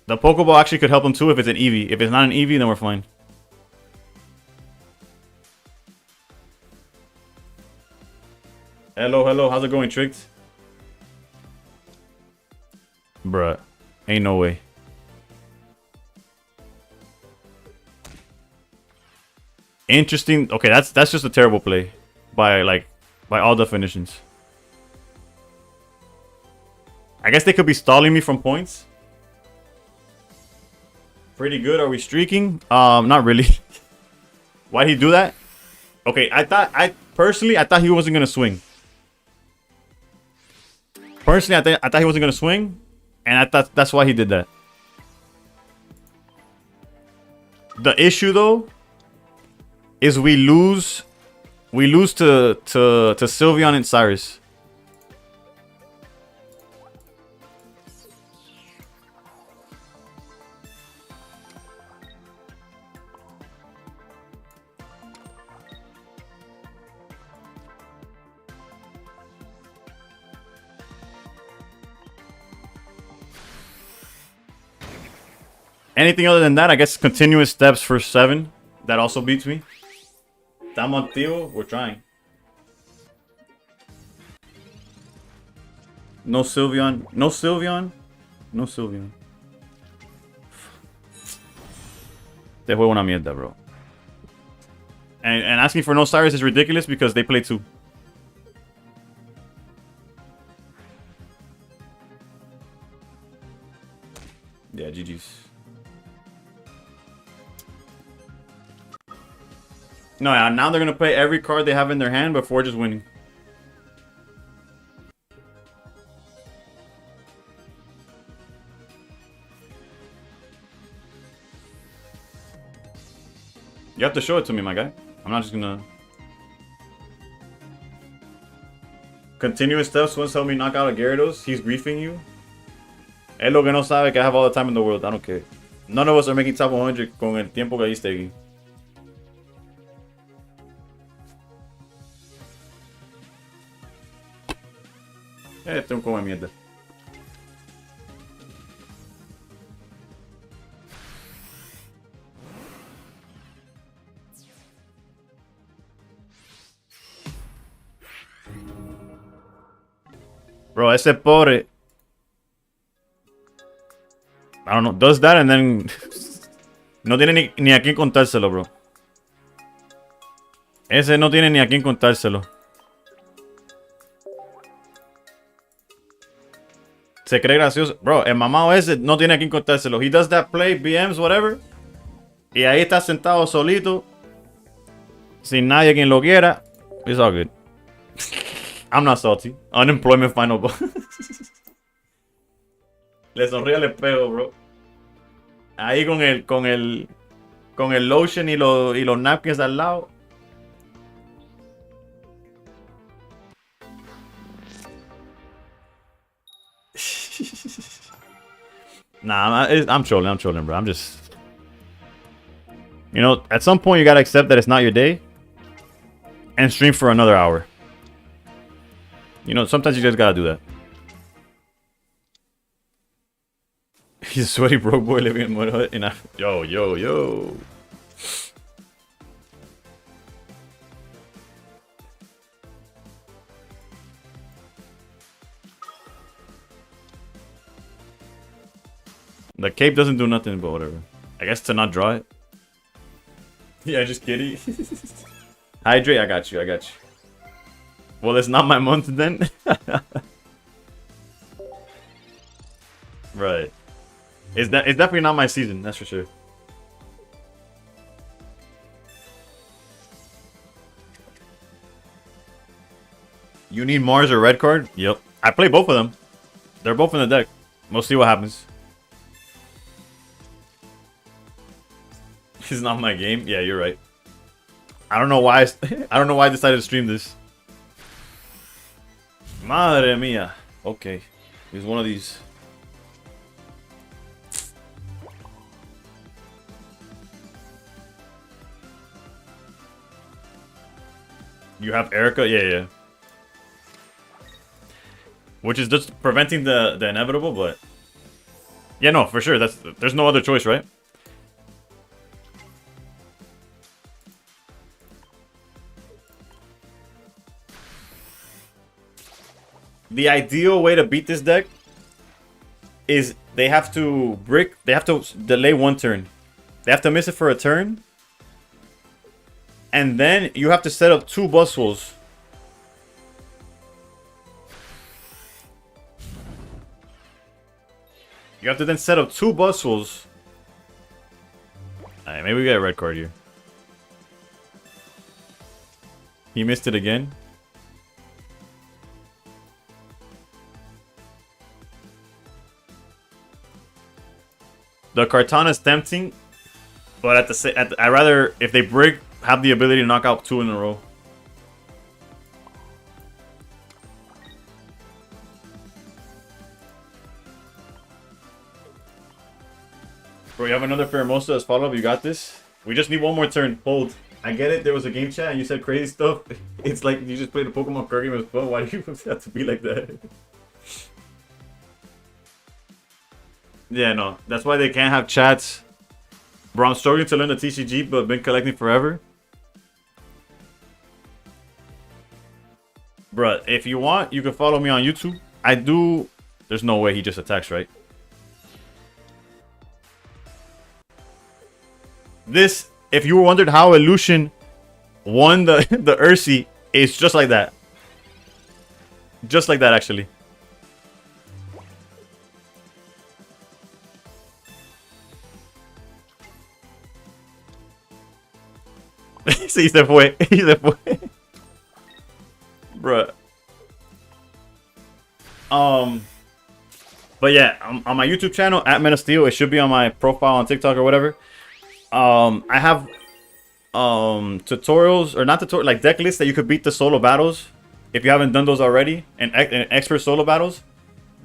The Pokeball actually could help him too if it's an Eevee. If it's not an Eevee, then we're fine. Hello, hello. How's it going, Tricked? Bruh. Ain't no way. Interesting. Okay, that's just a terrible play by all definitions. I guess they could be stalling me from points. Pretty good. Are we streaking? Not really. Why'd he do that? Okay, I thought he wasn't gonna swing. Personally, I thought he wasn't gonna swing, and I thought that's why he did that. The issue though is we lose to Sylveon and Cyrus. Anything other than that, I guess continuous steps for 7. That also beats me. Tamontio, we're trying. No Sylveon. No Sylveon. No Sylveon. Te juego una mierda, bro. And asking for no Cyrus is ridiculous because they play 2. Yeah, GG's. No, now they're gonna play every card they have in their hand before just winning. You have to show it to me, my guy. I'm not just gonna... Continuous steps once help me knock out a Gyarados. He's griefing you. Es lo que no sabe que I have all the time in the world. I don't care. None of us are making top 100 con el tiempo que diste aquí. Este es un come mierda. Bro, ese pobre... I don't know, does that and then... no tiene ni a quién contárselo, bro. Ese no tiene ni a quién contárselo. Se cree gracioso. Bro, el mamado ese no tiene a quién contárselo. He does that play, BMs, whatever. Y ahí está sentado solito. Sin nadie quien lo quiera. It's all good. I'm not salty. Unemployment final goal. Le sonríe al espejo, bro. Ahí con el lotion y los napkins al lado. Nah, I'm trolling, bro. I'm just... You know, at some point you gotta accept that it's not your day. And stream for another hour. You know, sometimes you just gotta do that. He's a sweaty broke boy living in Mud Hut. And yo. The cape doesn't do nothing, but whatever. I guess to not draw it. Yeah, just kidding. Hydrate, I got you. Well, it's not my month then. Right. It's definitely not my season, that's for sure. You need Mars or red card? Yep. I play both of them. They're both in the deck. We'll see what happens. It's not my game. Yeah, you're right. I don't know why I decided to stream this. Madre mía. Okay. Here's one of these. You have Erica? Yeah. Which is just preventing the inevitable, but Yeah, no, for sure. There's no other choice, right? The ideal way to beat this deck is they have to delay one turn. They have to miss it for a turn. And then you have to set up 2 Buzzwoles. You have to then set up 2 Buzzwoles. Alright, maybe we get a red card here. He missed it again. The Kartana is tempting, but I'd rather, if they break, have the ability to knock out 2 in a row. Bro, you have another Pheromosa as follow-up. You got this. We just need one more turn. Hold. I get it. There was a game chat and you said crazy stuff. It's like you just played a Pokemon card game as well. Why do you have to be like that? Yeah, no. That's why they can't have chats. Bro, I'm struggling to learn the TCG, but been collecting forever. Bro, if you want, you can follow me on YouTube. I do. There's no way he just attacks, right? This, if you wondered how Illusion won the Ursi, it's just like that. Just like that, actually. Sí, se fue. Se fue. Bruh. But yeah, on my YouTube channel, at Men of Steel, it should be on my profile on TikTok or whatever. I have tutorials, or not tutorials, like deck lists that you could beat the solo battles if you haven't done those already, and expert solo battles.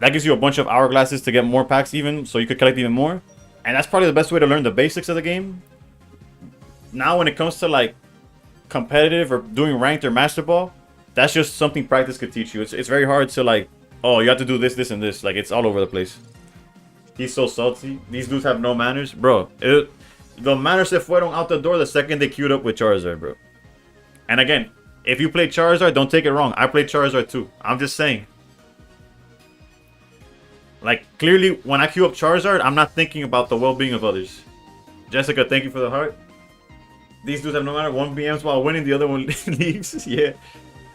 That gives you a bunch of hourglasses to get more packs even, so you could collect even more. And that's probably the best way to learn the basics of the game. Now when it comes to like competitive or doing ranked or master ball, that's just something practice could teach you. It's very hard to like, oh, you have to do this, this, and this. Like, it's all over the place. He's so salty. These dudes have no manners. Bro, the manners se fueron out the door the second they queued up with Charizard, bro. And again, if you play Charizard, don't take it wrong. I play Charizard too. I'm just saying. Like, clearly, when I queue up Charizard, I'm not thinking about the well-being of others. Jessica, thank you for the heart. These dudes have no matter. One BMs while winning, the other one leaves. Yeah.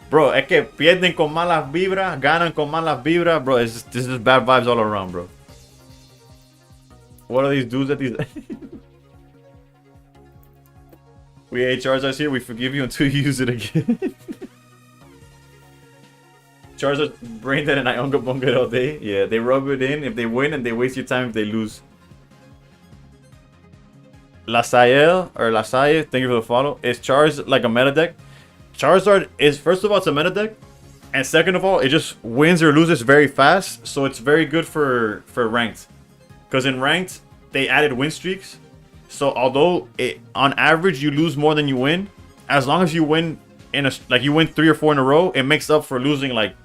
Bro, es que pierden con malas vibras, ganan con malas vibras. Bro, this is bad vibes all around, bro. What are these dudes at these... We hate Charizards here. We forgive you until you use it again. Charizard's brain dead and I unga bunga it all day. Yeah, they rub it in if they win and they waste your time if they lose. Lasalle or Lasalle, thank you for the follow. Is Charizard like a meta deck? Charizard is, first of all, it's a meta deck. And second of all, it just wins or loses very fast. So it's very good for ranked. Because in ranked, they added win streaks. So although on average you lose more than you win, as long as you win you win 3 or 4 in a row, it makes up for losing like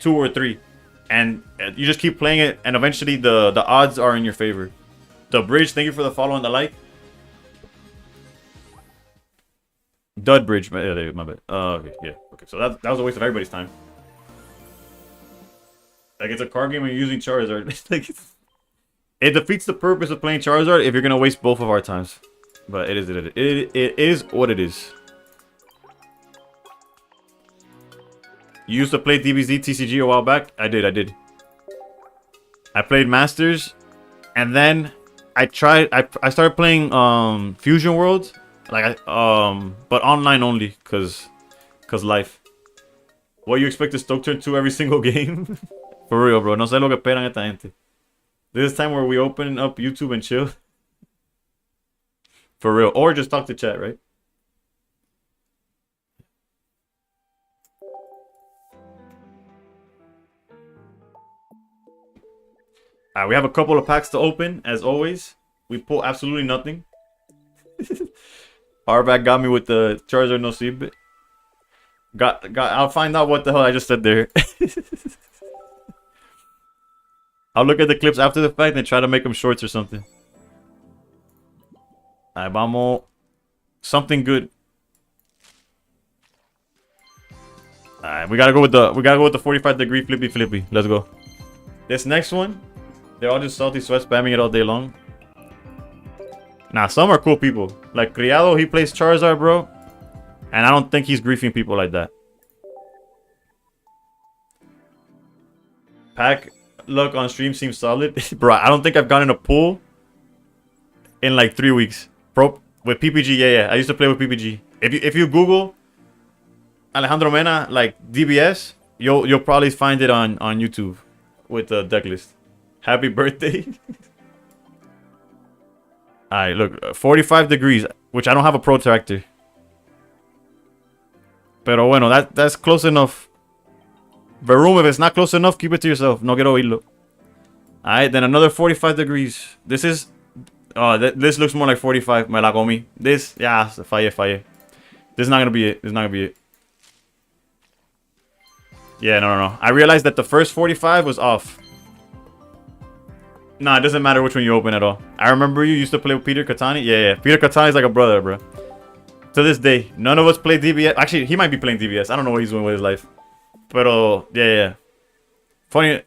2 or 3, and you just keep playing it, and eventually the odds are in your favor. The Bridge, thank you for the follow and the like. Dud Bridge, my bad. Okay, yeah, okay. So that was a waste of everybody's time. Like, it's a card game and you're using Charizard. Like, it defeats the purpose of playing Charizard if you're gonna waste both of our times. But it is what it is. You used to play DBZ TCG a while back? I did. I played Masters, and then I started playing Fusion World, like but online only, cause life. What you expect to Stoke turn 2 every single game? For real, bro. No sé lo que esperan esta gente. This is time where we open up YouTube and chill. For real. Or just talk to chat, right? Alright, we have a couple of packs to open, as always. We pull absolutely nothing. Harback got me with the Charizard no Seabit. I'll find out what the hell I just said there. I'll look at the clips after the fact and try to make them shorts or something. Alright, vamos. Something good. Alright, we gotta go with the 45-degree flippy. Let's go. This next one, they're all just salty sweat spamming it all day long. Nah, some are cool people. Like Criado, he plays Charizard, bro. And I don't think he's griefing people like that. Pack luck on stream seems solid. Bro, I don't think I've gotten a pull in like 3 weeks. Pro with PPG, yeah. I used to play with PPG. If you Google Alejandro Mena, like DBS, you'll probably find it on YouTube with the deck list. Happy birthday. Alright, look, 45 degrees, which I don't have a protractor. Pero bueno, that's close enough. Verum, if it's not close enough, keep it to yourself. No quiero oírlo. Alright, then another 45 degrees. This is... Oh, this looks more like 45. Me la comí. This, yeah, falle. This is not gonna be it. Yeah, no. I realized that the first 45 was off. Nah, it doesn't matter which one you open at all. I remember you used to play with Peter Katani. Yeah. Peter Katani is like a brother, bro. To this day, none of us play DBS. Actually, he might be playing DBS. I don't know what he's doing with his life. But, yeah. Funny.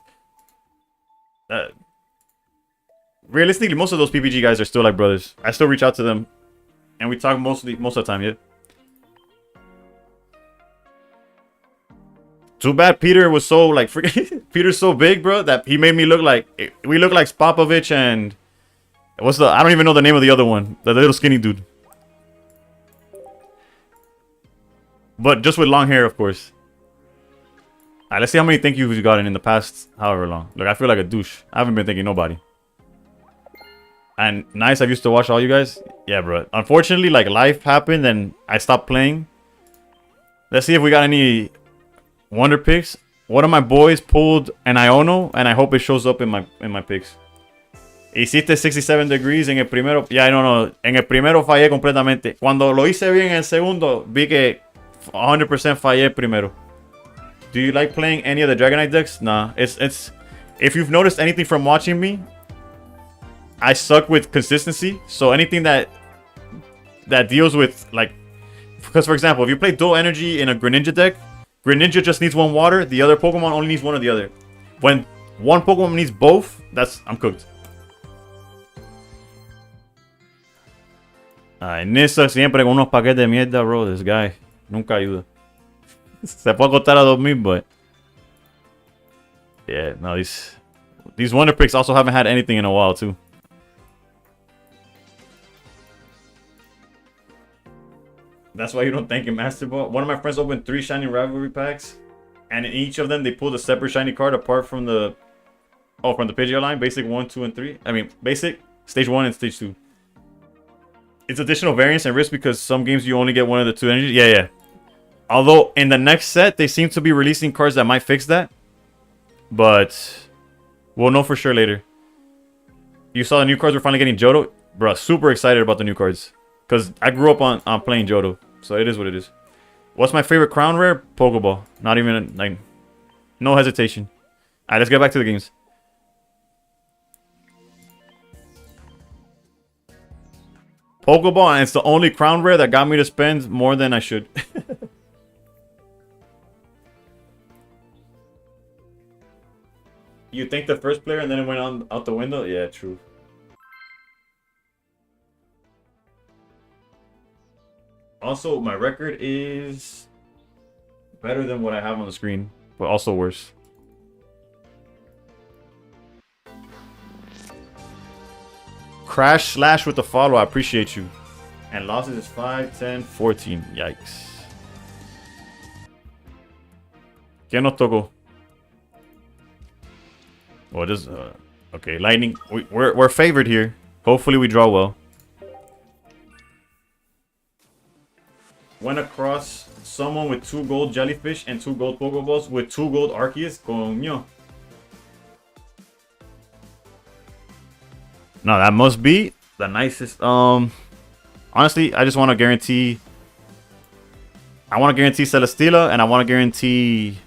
Realistically, most of those PPG guys are still like brothers. I still reach out to them. And we talk most of the time, yeah. Too bad Peter was so, like, Peter's so big, bro, that he made me look like... We look like Spopovich and... I don't even know the name of the other one. The little skinny dude. But just with long hair, of course. Alright, let's see how many thank yous we've gotten in the past however long. Look, I feel like a douche. I haven't been thanking nobody. And nice, I used to watch all you guys. Yeah, bro. Unfortunately, like, life happened and I stopped playing. Let's see if we got any wonder picks. One of my boys pulled an Iono, and I hope it shows up in my picks. Hiciste 67 degrees en el primero. Yeah, no. En el primero fallé completamente. Cuando lo hice bien en el segundo, vi que 100% fallé primero. Do you like playing any of the Dragonite decks? Nah, it's. If you've noticed anything from watching me, I suck with consistency. So anything that deals with, like, because for example, if you play dual energy in a Greninja deck, Greninja just needs one water. The other Pokemon only needs one or the other. When one Pokemon needs both, I'm cooked. Nissa siempre con unos paquetes de mierda, bro. This guy nunca ayuda. Se puede costar a 2000, but yeah, no, these wonder picks also haven't had anything in a while too. That's why you don't thank him, Master Ball. One of my friends opened 3 shiny rivalry packs, and in each of them they pulled a separate shiny card apart from the Pidgeot line. Basic 1, 2, and 3. I mean, basic, stage 1 and stage 2. It's additional variance and risk because some games you only get one of the 2 energies. Yeah. Although in the next set they seem to be releasing cards that might fix that, but we'll know for sure later. You saw the new cards were finally getting Johto, bro. Super excited about the new cards. Because I grew up on playing Johto. So it is what it is. What's my favorite crown rare? Pokeball. Not even, like, no hesitation. Alright, let's get back to the games. Pokeball, and it's the only crown rare that got me to spend more than I should. You think the first player and then it went out the window? Yeah, true. Also, my record is better than what I have on the screen, but also worse. Crash Slash with the follow. I appreciate you. And losses is 5, 10, 14. Yikes. ¿Qué nos tocó? Well, just okay. Lightning. We're favored here. Hopefully, we draw well. Went across someone with 2 gold jellyfish and 2 gold Pokeballs with 2 gold Arceus. Coño. No, that must be the nicest. Honestly, I just want to guarantee. I want to guarantee Celesteela, and I want to guarantee.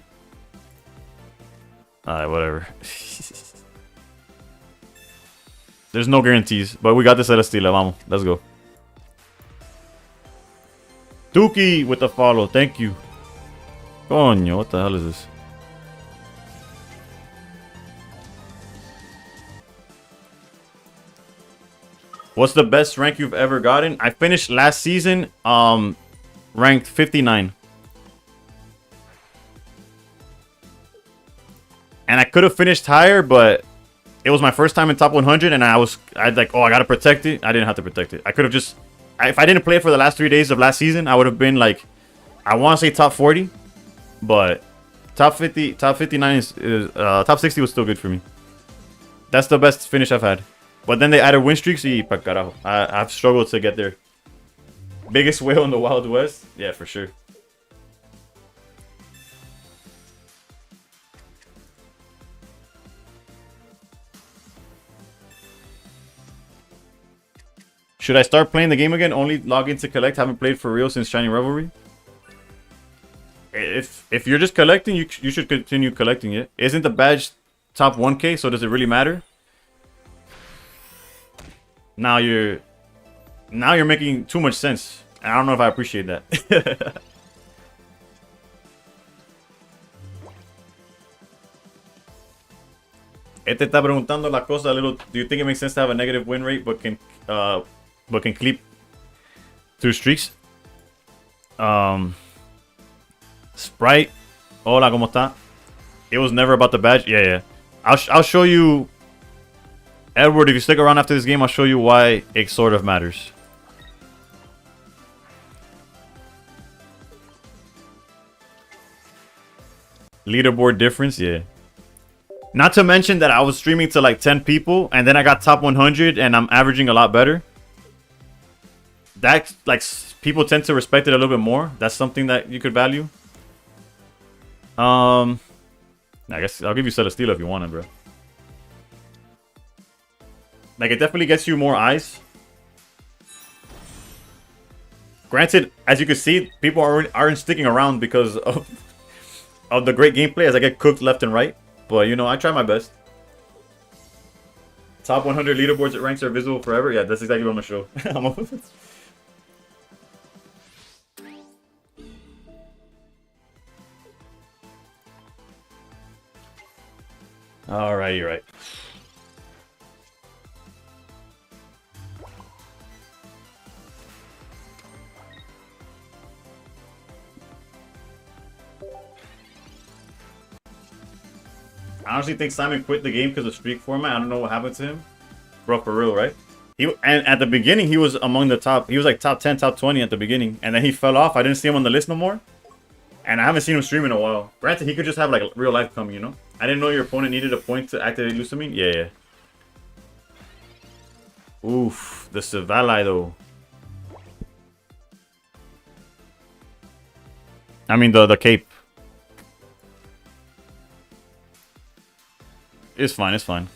Whatever. There's no guarantees, but we got this Celesteela. Vamos, let's go. Dookie with the follow. Thank you. Coño, what the hell is this? What's the best rank you've ever gotten? I finished last season ranked 59. And I could have finished higher, but it was my first time in top 100 and I'd like, oh, I got to protect it. I didn't have to protect it. I could have just, if I didn't play it for the last 3 days of last season, I would have been like, I want to say top 40, but top 50, top 59 top 60 was still good for me. That's the best finish I've had. But then they added win streaks. Y pa carajo. I've struggled to get there. Biggest whale in the Wild West? Yeah, for sure. Should I start playing the game again? Only log in to collect. Haven't played for real since Shining Revelry. If you're just collecting, you should continue collecting it. Isn't the badge top 1k? So does it really matter? Now you're making too much sense. I don't know if I appreciate that. Este está preguntando la cosa a little. Do you think it makes sense to have a negative win rate but can clip through streaks? Sprite. Hola, ¿cómo está? It was never about the badge. Yeah. I'll show you. Edward, if you stick around after this game, I'll show you why it sort of matters. Leaderboard difference, yeah. Not to mention that I was streaming to like 10 people, and then I got top 100, and I'm averaging a lot better. That, like, people tend to respect it a little bit more. That's something that you could value. I guess I'll give you Celesteela if you want it, bro. Like, it definitely gets you more eyes. Granted, as you can see, people aren't sticking around because of the great gameplay as I get cooked left and right. But, you know, I try my best. Top 100 leaderboards at ranks are visible forever. Yeah, that's exactly what I'm going to show. Alright, you're right. I honestly think Simon quit the game because of streak format. I don't know what happened to him. Bro, for real, right? And at the beginning, he was among the top. He was like top 10, top 20 at the beginning. And then he fell off. I didn't see him on the list no more. And I haven't seen him stream in a while. Granted, he could just have like real life coming, you know? I didn't know your opponent needed a point to activate Lusamine. Yeah. Oof, the Savali though. I mean the cape. It's fine, it's fine.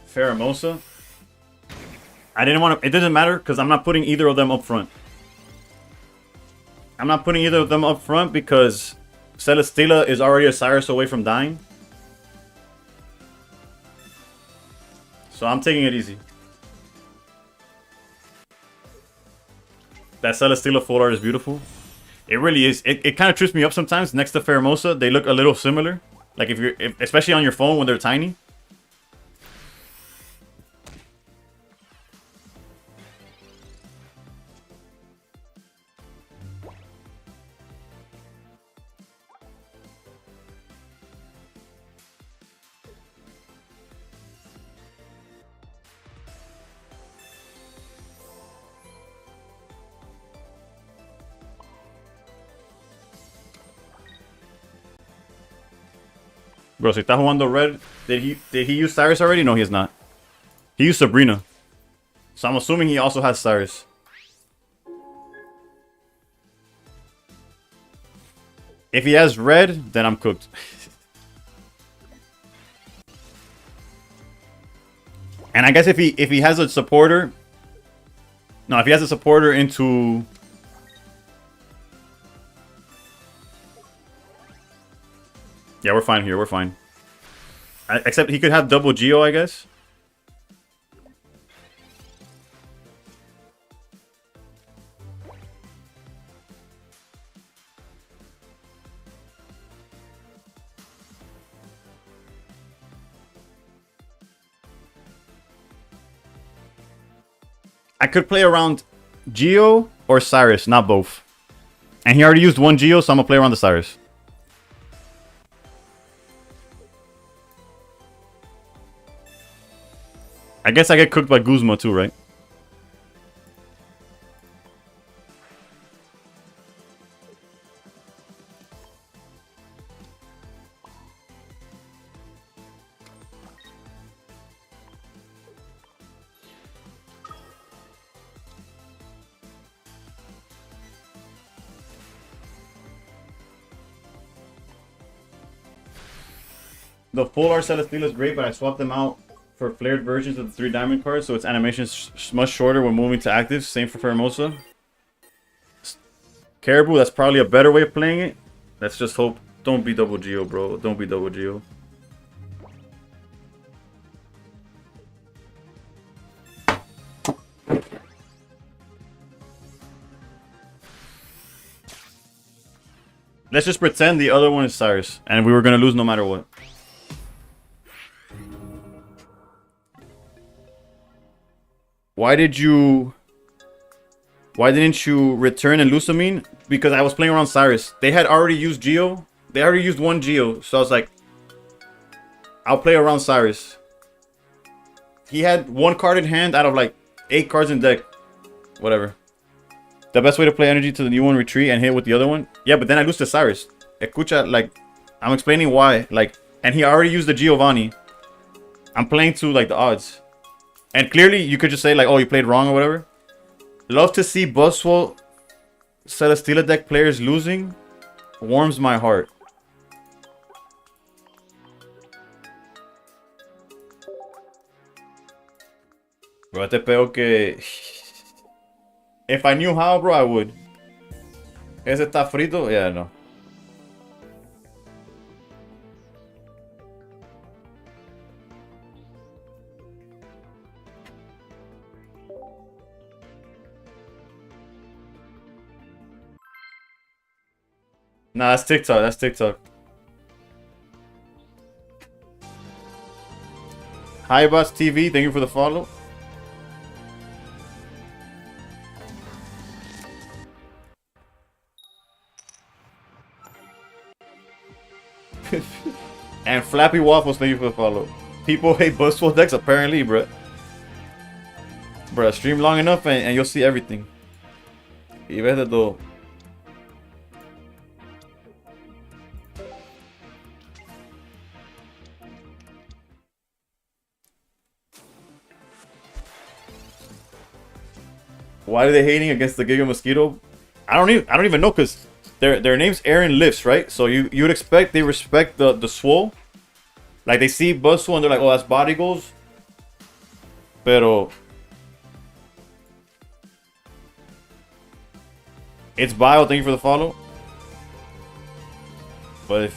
Pheromosa. I didn't want to. It doesn't matter because I'm not putting either of them up front. I'm not putting either of them up front because Celesteela is already a Cyrus away from dying. So I'm taking it easy. That Celesteela full art is beautiful. It really is. It kind of trips me up sometimes. Next to Pheromosa, they look a little similar. Like especially on your phone when they're tiny. Bro, si está jugando red, did he use Cyrus already? No, he has not. He used Sabrina. So I'm assuming he also has Cyrus. If he has red, then I'm cooked. And I guess if he has a supporter, no, if he has a supporter into, yeah, we're fine here. We're fine. Except he could have double Geo, I guess. I could play around Geo or Cyrus, not both. And he already used one Geo, so I'm gonna play around the Cyrus. I guess I get cooked by Guzma too, right? The full art Celesteela is great, but I swapped them out for flared versions of the 3 diamond cards, so its animation is much shorter when moving to active. Same for Pheromosa. Caribou, that's probably a better way of playing it. Let's just hope. Don't be double Geo, bro. Don't be double Geo. Let's just pretend the other one is Cyrus, and we were gonna lose no matter what. Why didn't you return and Lusamine? Because I was playing around Cyrus. They had already used Geo. They already used one Geo. So I was like, I'll play around Cyrus. He had 1 card in hand out of like 8 cards in deck. Whatever. The best way to play energy to the new one, retreat and hit with the other one. Yeah, but then I lose to Cyrus. Escucha, like, I'm explaining why. Like, and he already used the Giovanni. I'm playing to like the odds. And clearly, you could just say, like, oh, you played wrong or whatever. Love to see Buzzwole Celesteela deck players losing. Warms my heart. Bro, te pego que... If I knew how, bro, I would. Ese está frito? Yeah, no. Nah, that's TikTok. That's TikTok. Hi, Boss TV. Thank you for the follow. And Flappy Waffles, thank you for the follow. People hate Buzzwole decks, apparently, bruh. Bruh, stream long enough and you'll see everything. Y ves de todo. Why are they hating against the Giga Mosquito? I don't even know, because their name's Aaron Lifts, right? So you would expect they respect the swole. Like they see Buzzwole and they're like, oh, that's body goals. Pero it's bio, thank you for the follow. But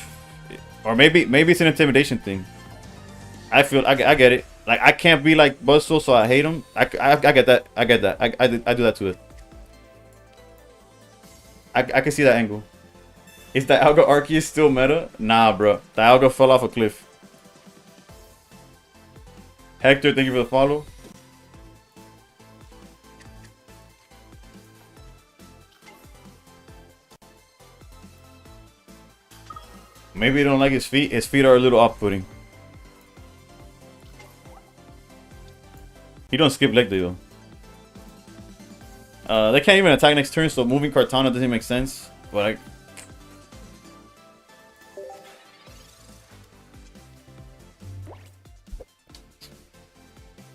or maybe it's an intimidation thing. I get it. Like, I can't be like Buzzwole, so I hate him. I get that. I get that. I do that to it. I can see that angle. Is Dialga Arceus still meta? Nah, bro. Dialga fell off a cliff. Hector, thank you for the follow. Maybe you don't like his feet. His feet are a little off-putting. He don't skip leg day though. They can't even attack next turn, so moving Kartana doesn't make sense. But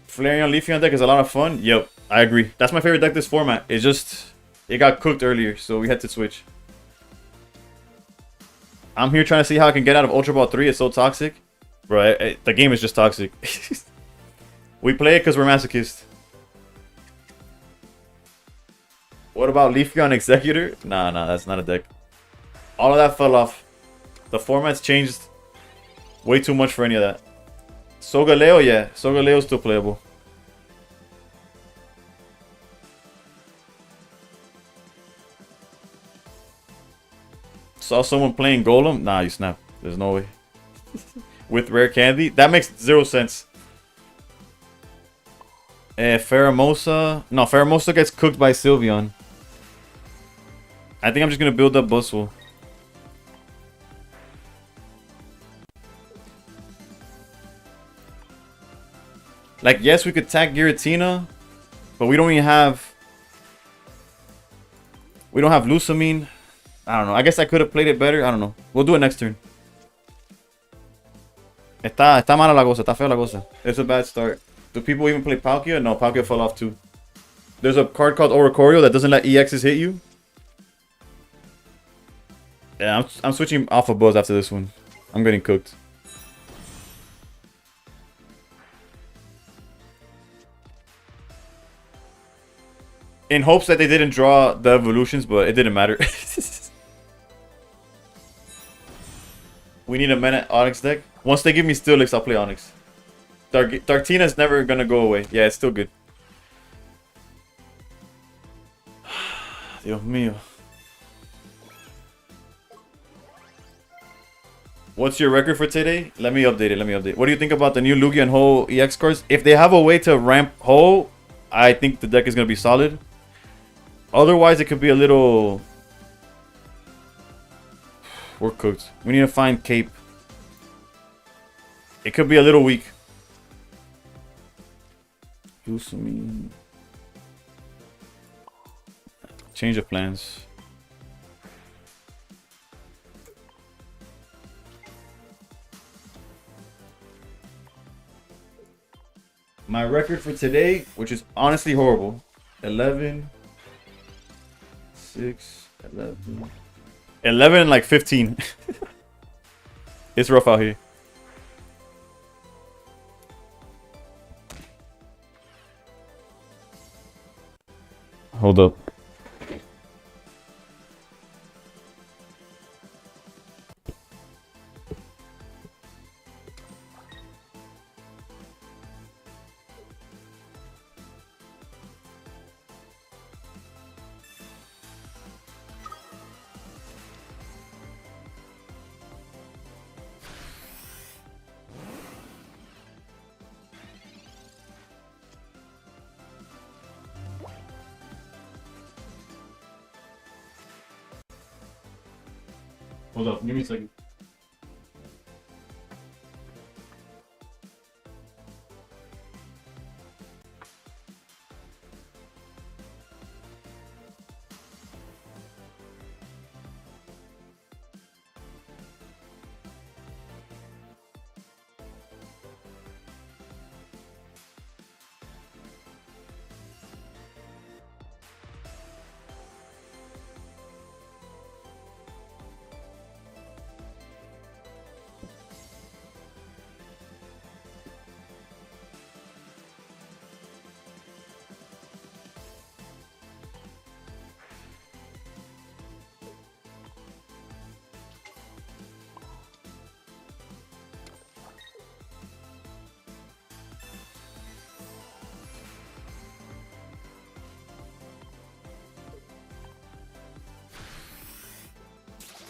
Flareon Leafeon deck is a lot of fun. Yep, I agree. That's my favorite deck this format. It got cooked earlier, so we had to switch. I'm here trying to see how I can get out of Ultra Ball 3. It's so toxic. Bro, the game is just toxic. We play it because we're masochists. What about Leafeon Executor? Nah, that's not a deck. All of that fell off. The format's changed way too much for any of that. Solgaleo, yeah. Solgaleo's still playable. Saw someone playing Golem? Nah, you snap. There's no way. With rare candy? That makes 0 sense. Pheromosa. No, Pheromosa gets cooked by Sylveon. I think I'm just gonna build up Buzzwole. Like, yes, we could tag Giratina, but we don't even have... We don't have Lusamine. I don't know. I guess I could have played it better. I don't know. We'll do it next turn. Está mala la cosa. Está fea la cosa. It's a bad start. Do people even play Palkia? No, Palkia fell off too. There's a card called Oricorio that doesn't let EXs hit you. Yeah, I'm switching off of Buzz after this one. I'm getting cooked. In hopes that they didn't draw the evolutions, but it didn't matter. We need a mana Onyx deck. Once they give me Steelix, I'll play Onyx. Dartina's never gonna go away. Yeah, it's still good. Dios mío. What's your record for today? Let me update it. What do you think about the new Lugia and Ho EX cards? If they have a way to ramp Ho, I think the deck is gonna be solid. Otherwise, it could be a little... We're cooked. We need to find Cape. It could be a little weak. Lusamine. Change of plans. My record for today, which is honestly horrible. 11... 6, 11. 11 and like 15. It's rough out here. Hold up. Hold up, give me a second.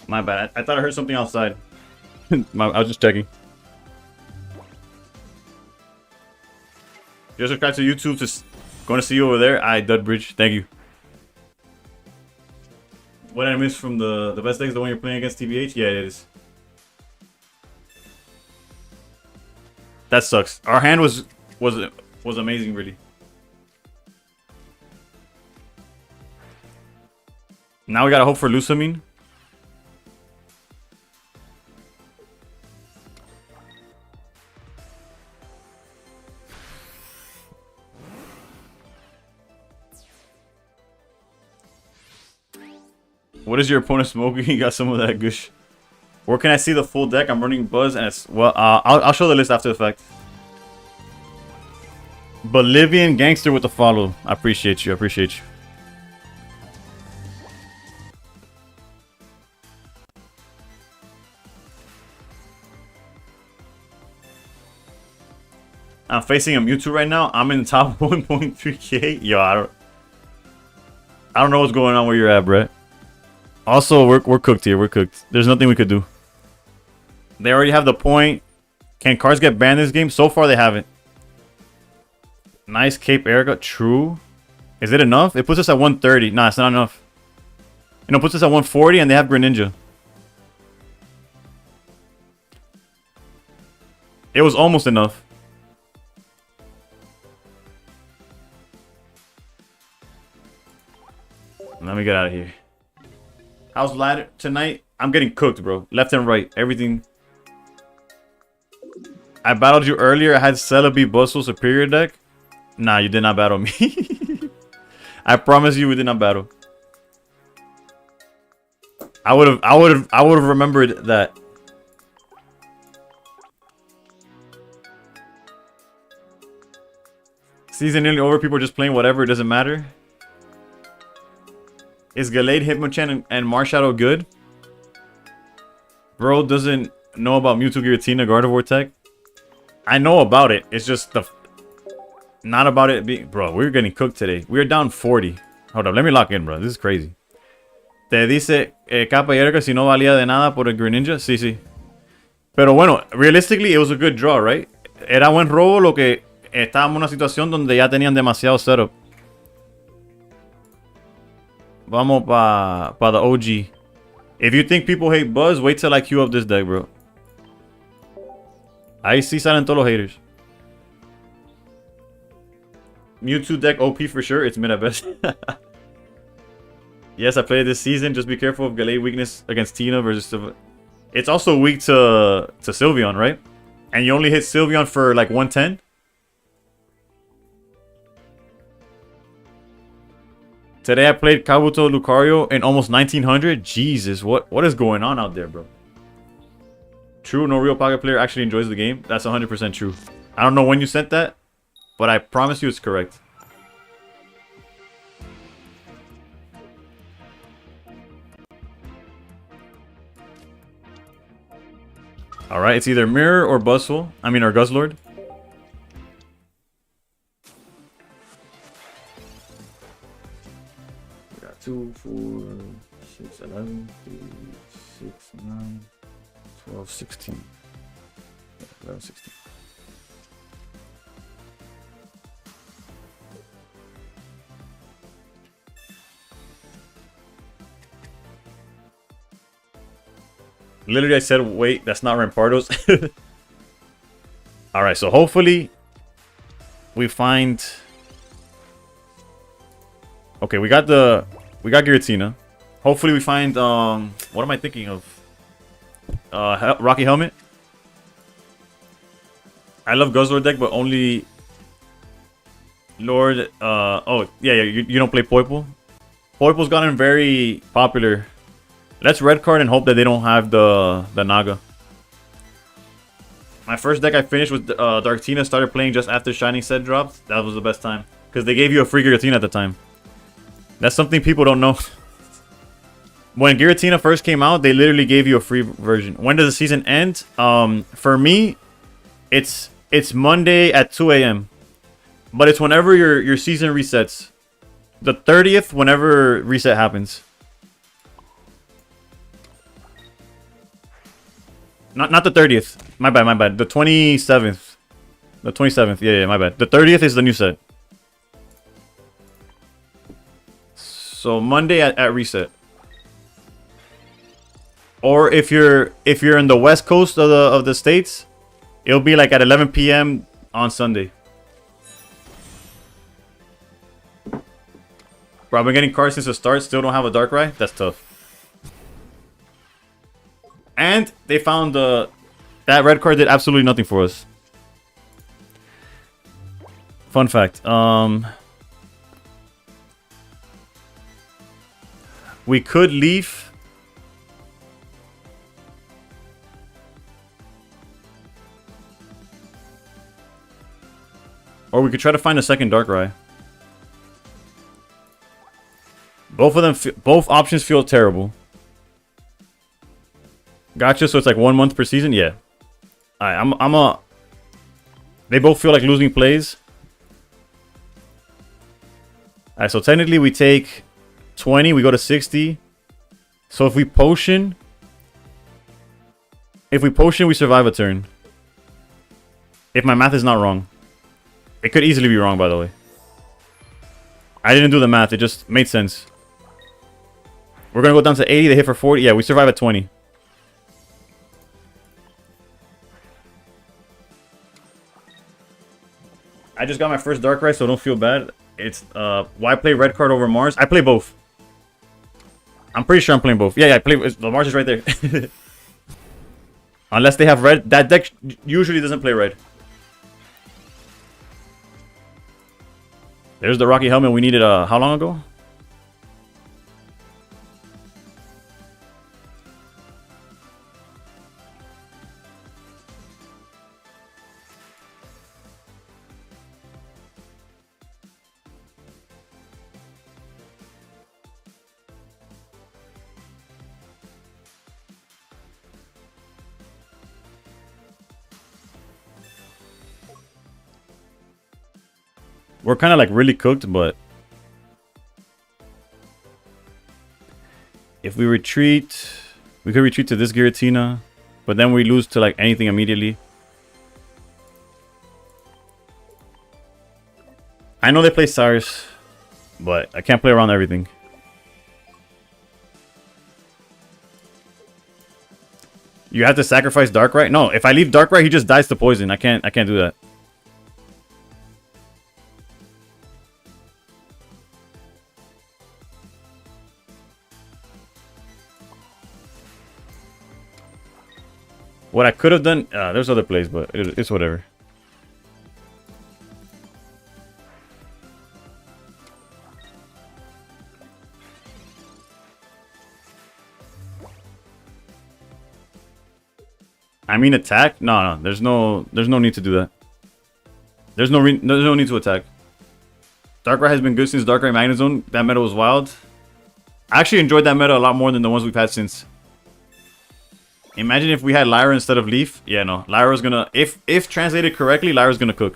My bad. I thought I heard something outside. I was just checking. Just subscribe to YouTube. Just going to see you over there. Dudbridge. Thank you. What I missed from the best deck is the one you're playing against TBH? Yeah, it is. That sucks. Our hand was amazing, really. Now we gotta hope for Lusamine. What is your opponent smoking? He got some of that gush. Where can I see the full deck? I'm running Buzz, and it's well. I'll show the list after the fact. Bolivian Gangster with the follow. I appreciate you. I appreciate you. I'm facing a Mewtwo right now. I'm in the top 1.3k. Yo, I don't know what's going on where you're at, Brett. Also, we're cooked here. We're cooked. There's nothing we could do. They already have the point. Can cards get banned this game? So far, they haven't. Nice Cape Erica. True. Is it enough? It puts us at 130. Nah, it's not enough. You know, it puts us at 140, and they have Greninja. It was almost enough. Let me get out of here. How's ladder tonight? I'm getting cooked, bro. Left and right. Everything. I battled you earlier. I had Celebi Bustle Superior deck. Nah, you did not battle me. I promise you we did not battle. I would have remembered that. Season nearly over. People are just playing whatever. It doesn't matter. Is Gallade, Hitmonchan, and Marshadow good? Bro doesn't know about Mewtwo, Giratina, Gardevoir tech. I know about it. It's just the... Not about it being... Bro, we're getting cooked today. We're down 40. Hold up, let me lock in, bro. This is crazy. Te dice Capa y Erika si no valía de nada por el Greninja. Sí, sí. Pero bueno, realistically, it was a good draw, right? Era buen robo, lo que estábamos en una situación donde ya tenían demasiado setup. Vamos pa the OG. If you think people hate Buzz, wait till I queue up this deck, bro. Ahí sí salen todos los haters. Mewtwo deck OP for sure. It's mid at best. Yes, I played it this season. Just be careful of Gallade weakness against Tina versus... It's also weak to Sylveon, right? And you only hit Sylveon for like 110? Today I played Kabuto Lucario in almost 1900. Jesus, what is going on out there, bro? True, no real pocket player actually enjoys the game. That's 100% true. I don't know when you sent that, but I promise you it's correct. Alright, it's either Mirror or Buzzwole. I mean, or Guzzlord. We got 2, 4, 6, 11, 6, 9, 12, 16. 11, 16. Literally, I said, wait, that's not Rampardos. Alright, so hopefully we find... Okay, we got Giratina. Hopefully we find, what am I thinking of? Rocky Helmet. I love Guzzlord deck, but only Lord, oh, yeah, you don't play Poipole? Poipole's gotten very popular. Let's red card and hope that they don't have the Naga. My first deck I finished with Darktina, started playing just after Shining set dropped. That was the best time. Because they gave you a free Giratina at the time. That's something people don't know. When Giratina first came out, they literally gave you a free version. When does the season end? For me, it's Monday at 2 a.m. But it's whenever your season resets. The 30th, whenever reset happens. Not the 30th. My bad. The 27th. The 27th. Yeah, my bad. The 30th is the new set. So Monday at reset. Or if you're in the west coast of the states, it'll be like at 11 p.m. on Sunday. Bro, I've been getting cards since the start. Still don't have a Darkrai. That's tough. And they found that red card did absolutely nothing for us. Fun fact. We could leave. Or we could try to find a second Darkrai. Both of them, both options feel terrible. Gotcha. So it's like 1 month per season. Yeah. Alright, they both feel like losing plays. Alright, so technically we take 20, we go to 60. So if we potion, we survive a turn. If my math is not wrong. It could easily be wrong, by the way. I didn't do the math, it just made sense. We're gonna go down to 80, they hit for 40. Yeah, we survive at 20. I just got my first Darkrai, so don't feel bad. It's why play red card over Mars? I play both. I'm pretty sure I'm playing both. Yeah, I play. The Mars is right there. Unless they have red. That deck usually doesn't play red. There's the Rocky Helmet we needed how long ago? We're kind of like really cooked, but if we retreat, we could retreat to this Giratina, but then we lose to like anything immediately. I know they play Cyrus, but I can't play around everything. You have to sacrifice Darkrai? No, if I leave Darkrai, he just dies to poison. I can't do that. What I could have done, there's other plays, but it's whatever. I mean attack? No, there's no need to do that. There's no need to attack. Darkrai has been good since Darkrai Magnezone. That meta was wild. I actually enjoyed that meta a lot more than the ones we've had since. Imagine if we had Lyra instead of Leaf. Yeah, no. Lyra's gonna... If translated correctly, Lyra's gonna cook.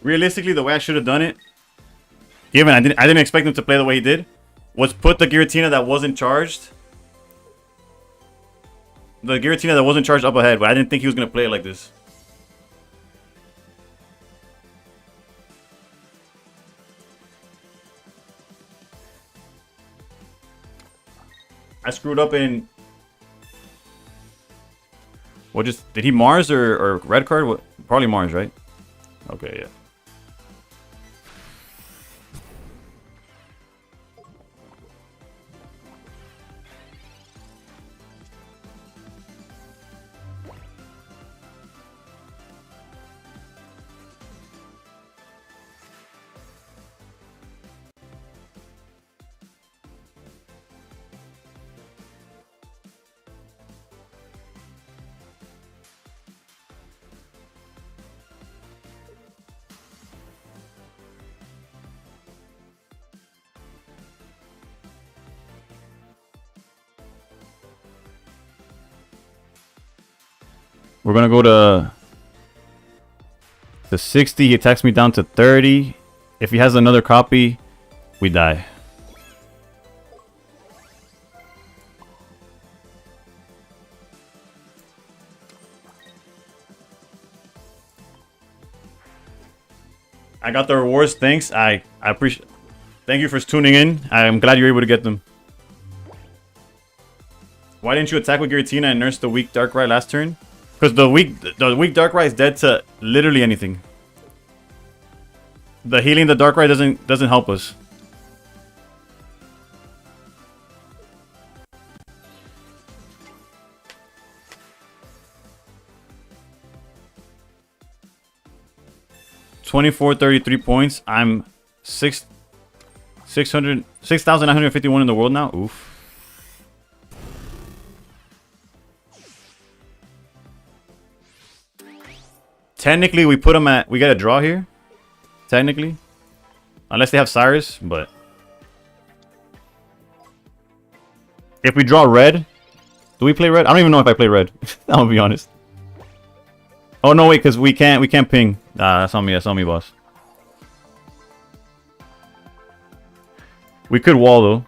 Realistically, the way I should have done it, given I didn't expect him to play the way he did, was put the Giratina that wasn't charged. The Giratina that wasn't charged up ahead, but I didn't think he was going to play it like this. I screwed up in... What just... Did he Mars or red card? What? Probably Mars, right? Okay, yeah. We're gonna go to 60. He attacks me down to 30. If he has another copy, we die. I got the rewards. Thanks. I appreciate. Thank you for tuning in. I'm glad you're able to get them. Why didn't you attack with Giratina and nurse the weak Darkrai last turn? Because the weak Darkrai is dead to literally anything. The healing the Darkrai doesn't help us. $24.33 points. I'm 6,951 in the world now. Oof. Technically, we put them at. We got a draw here. Technically, unless they have Cyrus, but if we draw red, do we play red? I don't even know if I play red. I'll be honest. Oh no, wait, because we can't ping. That's on me. That's on me, boss. We could wall though.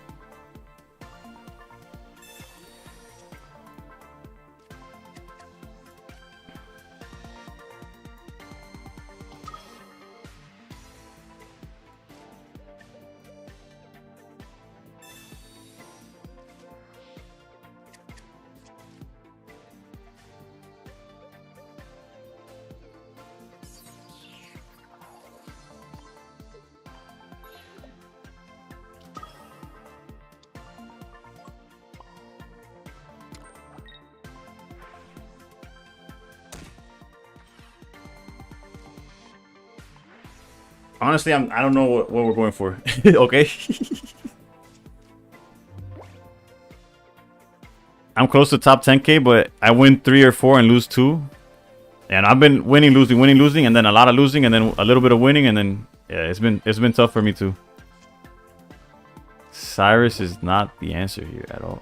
Honestly, I don't know what we're going for. Okay. I'm close to top 10k, but I win 3 or 4 and lose 2. And I've been winning, losing, and then a lot of losing, and then a little bit of winning, and then yeah, it's been tough for me too. Cyrus is not the answer here at all.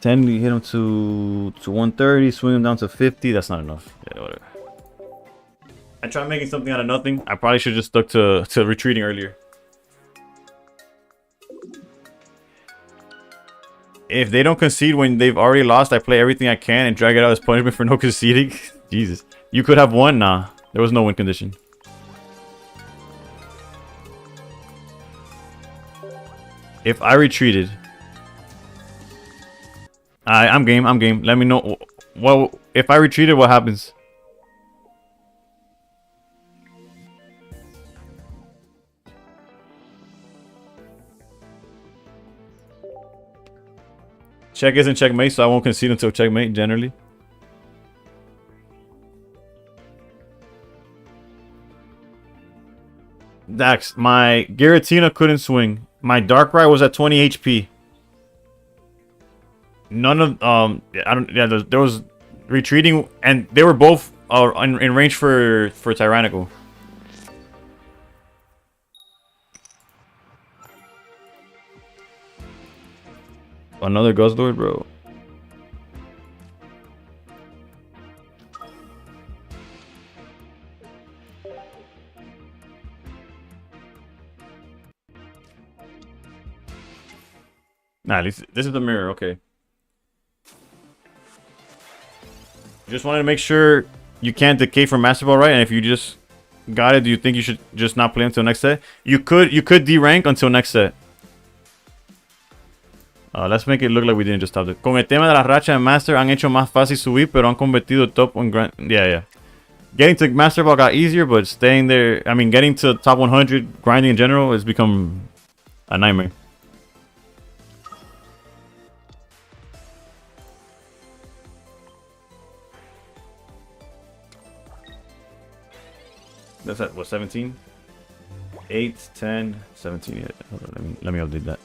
10, we hit him to 130, swing him down to 50. That's not enough. Yeah, whatever. I tried making something out of nothing. I probably should just stuck to retreating earlier. If they don't concede when they've already lost, I play everything I can and drag it out as punishment for no conceding. Jesus. You could have won. Nah, there was no win condition. If I retreated... I'm game. Let me know. Well, if I retreated, what happens? Check isn't checkmate, so I won't concede until checkmate, generally. Dax, my Giratina couldn't swing. My Darkrai was at 20 HP. None of I don't. Yeah, there was retreating, and they were both in range for Tyrannical. Another Guzzlord, bro. Nah, at least this is the mirror. Okay. Just wanted to make sure you can't decay from Master Ball, right? And if you just got it, do you think you should just not play until next set? You could D-rank until next set. Let's make it look like we didn't just stop it. Con el tema de la racha en Master han hecho más fácil subir, pero han convertido top on Grand. Yeah. Getting to Master Ball got easier, but staying there, I mean, getting to top 100, grinding in general, has become a nightmare. That's at what, 17? 8, 10, 17. Yeah. Hold on, let me update that.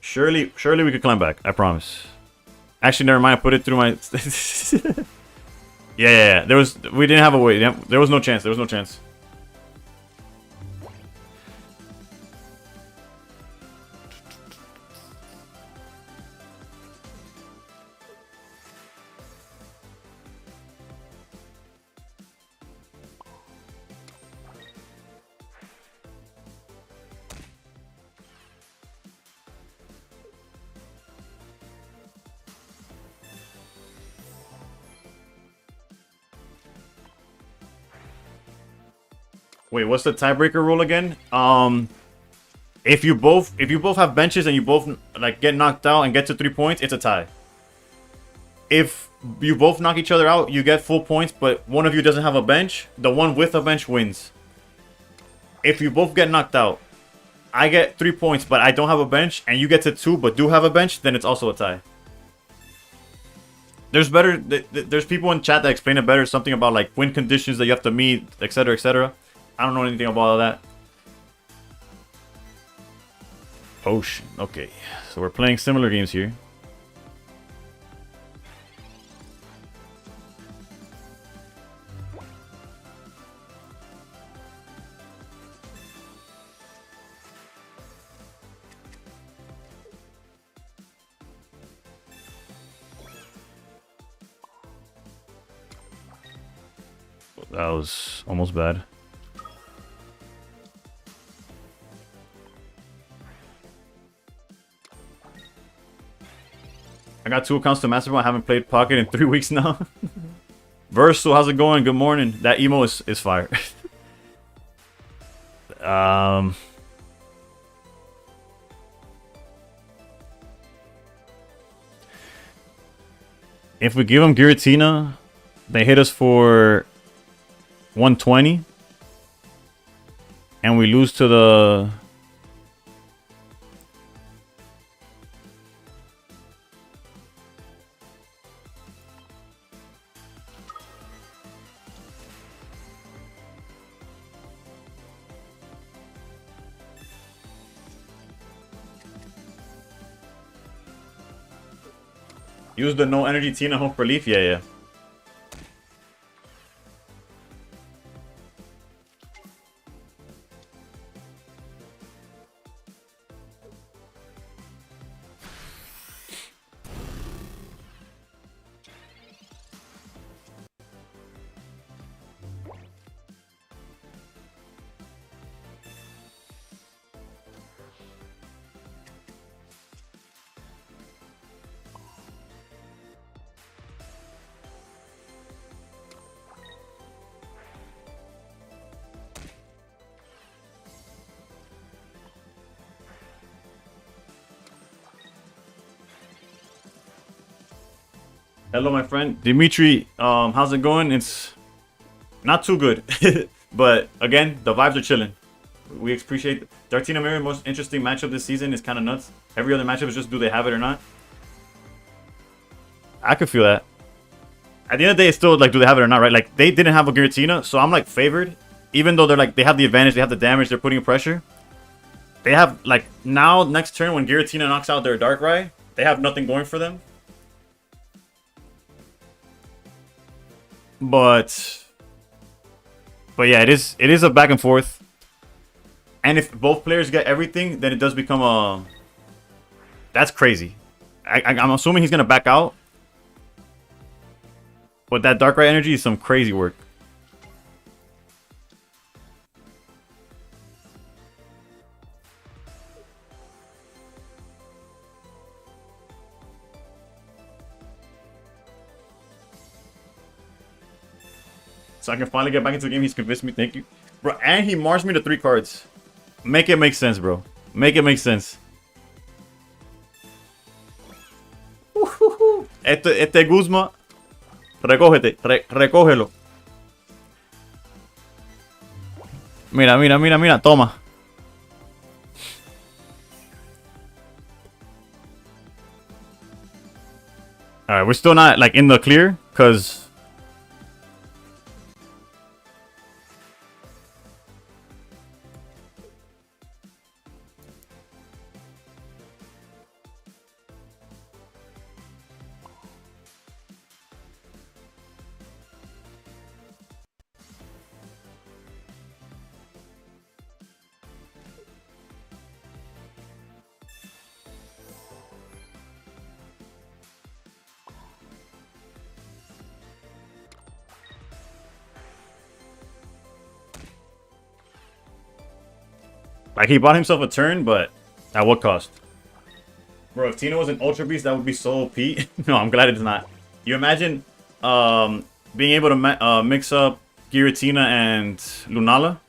Surely we could climb back. I promise. Actually, never mind. I put it through my. Yeah. We didn't have a way. There was no chance. There was no chance. Wait, what's the tiebreaker rule again? If you both have benches and you both like get knocked out and get to 3 points, it's a tie. If you both knock each other out, you get full points, but one of you doesn't have a bench, the one with a bench wins. If you both get knocked out, I get 3 points, but I don't have a bench, and you get to 2 but do have a bench, then it's also a tie. There's people in chat that explain it better, something about like win conditions that you have to meet, etc, etc. I don't know anything about all that. Potion. Okay, so we're playing similar games here. That was almost bad. I got 2 accounts to Mastermind. I haven't played Pocket in 3 weeks now. Versal, how's it going? Good morning. That emo is fire. If we give them Giratina, they hit us for 120. And we lose to the... Use the no energy Tina hope relief? Yeah. Hello, my friend. Dimitri, how's it going? It's not too good. But again, the vibes are chilling. We appreciate it. Dartina Mirror, most interesting matchup this season is kind of nuts. Every other matchup is just do they have it or not. I could feel that. At the end of the day, it's still like do they have it or not, right? Like they didn't have a Giratina, so I'm like favored. Even though they're like they have the advantage, they have the damage, they're putting pressure. They have like now next turn when Giratina knocks out their Darkrai, they have nothing going for them. But yeah, it is a back and forth. And if both players get everything, then it does become a... That's crazy. I'm assuming he's going to back out. But that Darkrai energy is some crazy work. So I can finally get back into the game. He's convinced me. Thank you. Bro, and he marched me to 3 cards. Make it make sense, bro. Make it make sense. Este Guzma. Recógete. Recógelo. Mira. Toma. Alright, we're still not like in the clear. Because... Like, he bought himself a turn, but at what cost? Bro, if Tina was an Ultra Beast, that would be so OP. No, I'm glad it's not. You imagine being able to mix up Giratina and Lunala?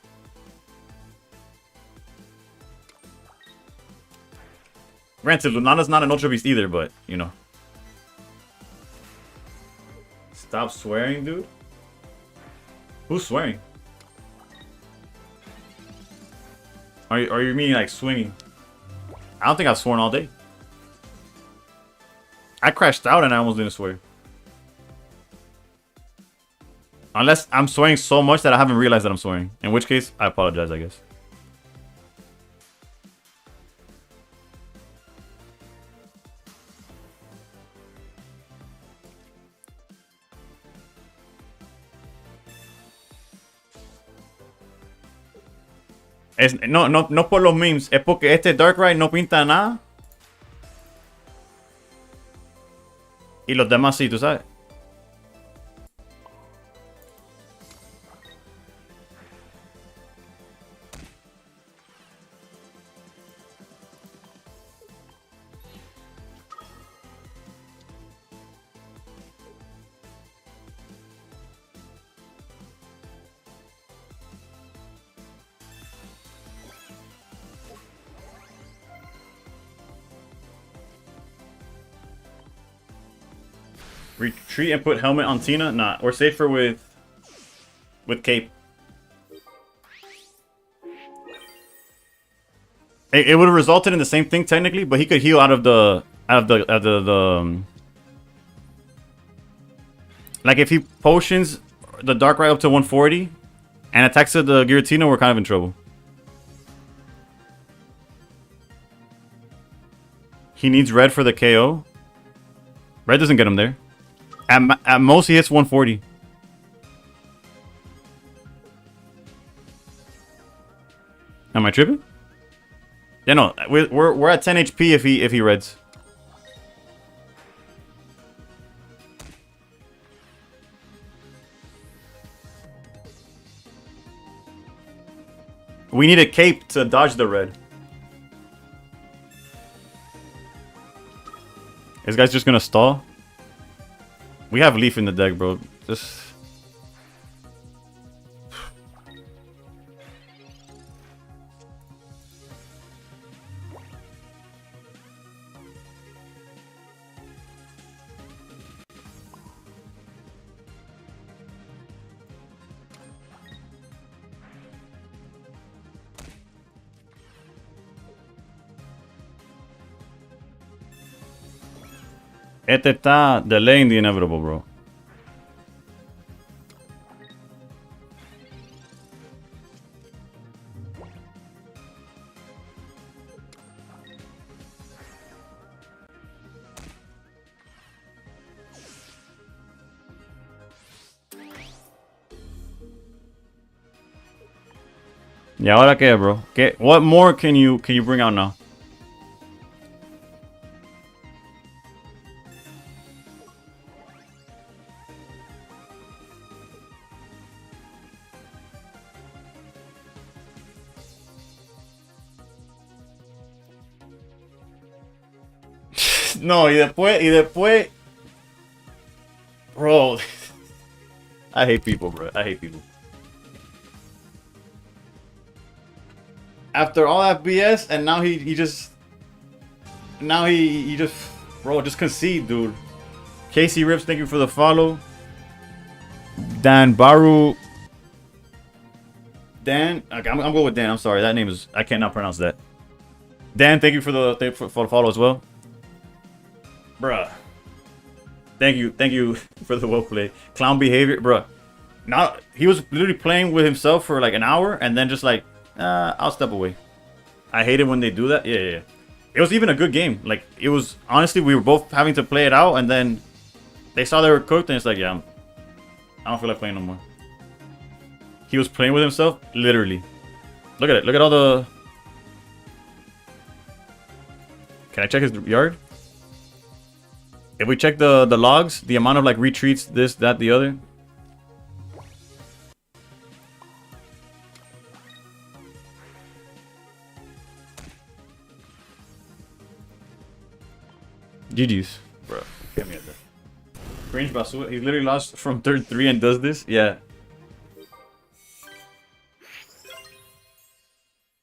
Granted, Lunala's not an Ultra Beast either, but, you know. Stop swearing, dude. Who's swearing? Are you meaning like swinging? I don't think I've sworn all day. I crashed out and I almost didn't swear. Unless I'm swearing so much that I haven't realized that I'm swearing. In which case, I apologize, I guess. No por los memes, es porque este Darkrai no pinta nada. Y los demás sí, tú sabes. Retreat and put helmet on Tina? Nah, we're safer with Cape. It would have resulted in the same thing technically, but he could heal out of the like if he potions the Darkrai up to 140 and attacks the Giratina, we're kind of in trouble. He needs red for the KO. Red doesn't get him there. At most, he hits 140. Am I tripping? Yeah, no. We're at 10 HP if he reds. We need a cape to dodge the red. This guy's just gonna stall. We have Leaf in the deck, bro. Just... Este está delaying the inevitable, bro. ¿Y ahora qué, bro? ¿Qué? What more can you bring out now? No, y después... Bro. I hate people, bro. I hate people. After all that BS, and now he just... Now he just... Bro, just concede, dude. Casey Rips, thank you for the follow. Dan Baru... Dan... Okay, I'm going with Dan. I'm sorry. That name is... I cannot pronounce that. Dan, thank you for the follow as well. Bruh. Thank you for the well play. Clown behavior, bruh. Now he was literally playing with himself for like an hour and then just like, I'll step away. I hate it when they do that. Yeah. It was even a good game. Like it was honestly, we were both having to play it out, and then they saw they were cooked, and it's like, yeah, I don't feel like playing no more. He was playing with himself, literally. Look at it. Look at all the. Can I check his yard? If we check the logs, the amount of like retreats, this, that, the other. GG's. Bro, get me at that. Cringe Basua. He literally lost from third 3 and does this? Yeah.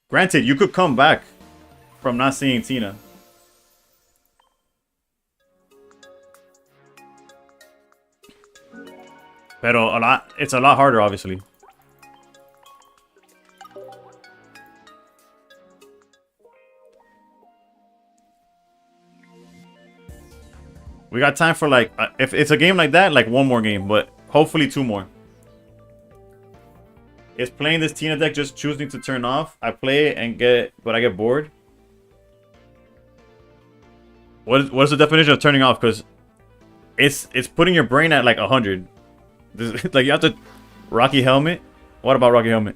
Granted, you could come back from not seeing Tina. Pero it's a lot harder, obviously. We got time for like, if it's a game like that, like one more game, but hopefully 2 more. Is playing this Tina deck just choosing to turn off? I play it and but I get bored. What's the definition of turning off? Because it's putting your brain at like 100. Like you have to Rocky Helmet. What about Rocky Helmet?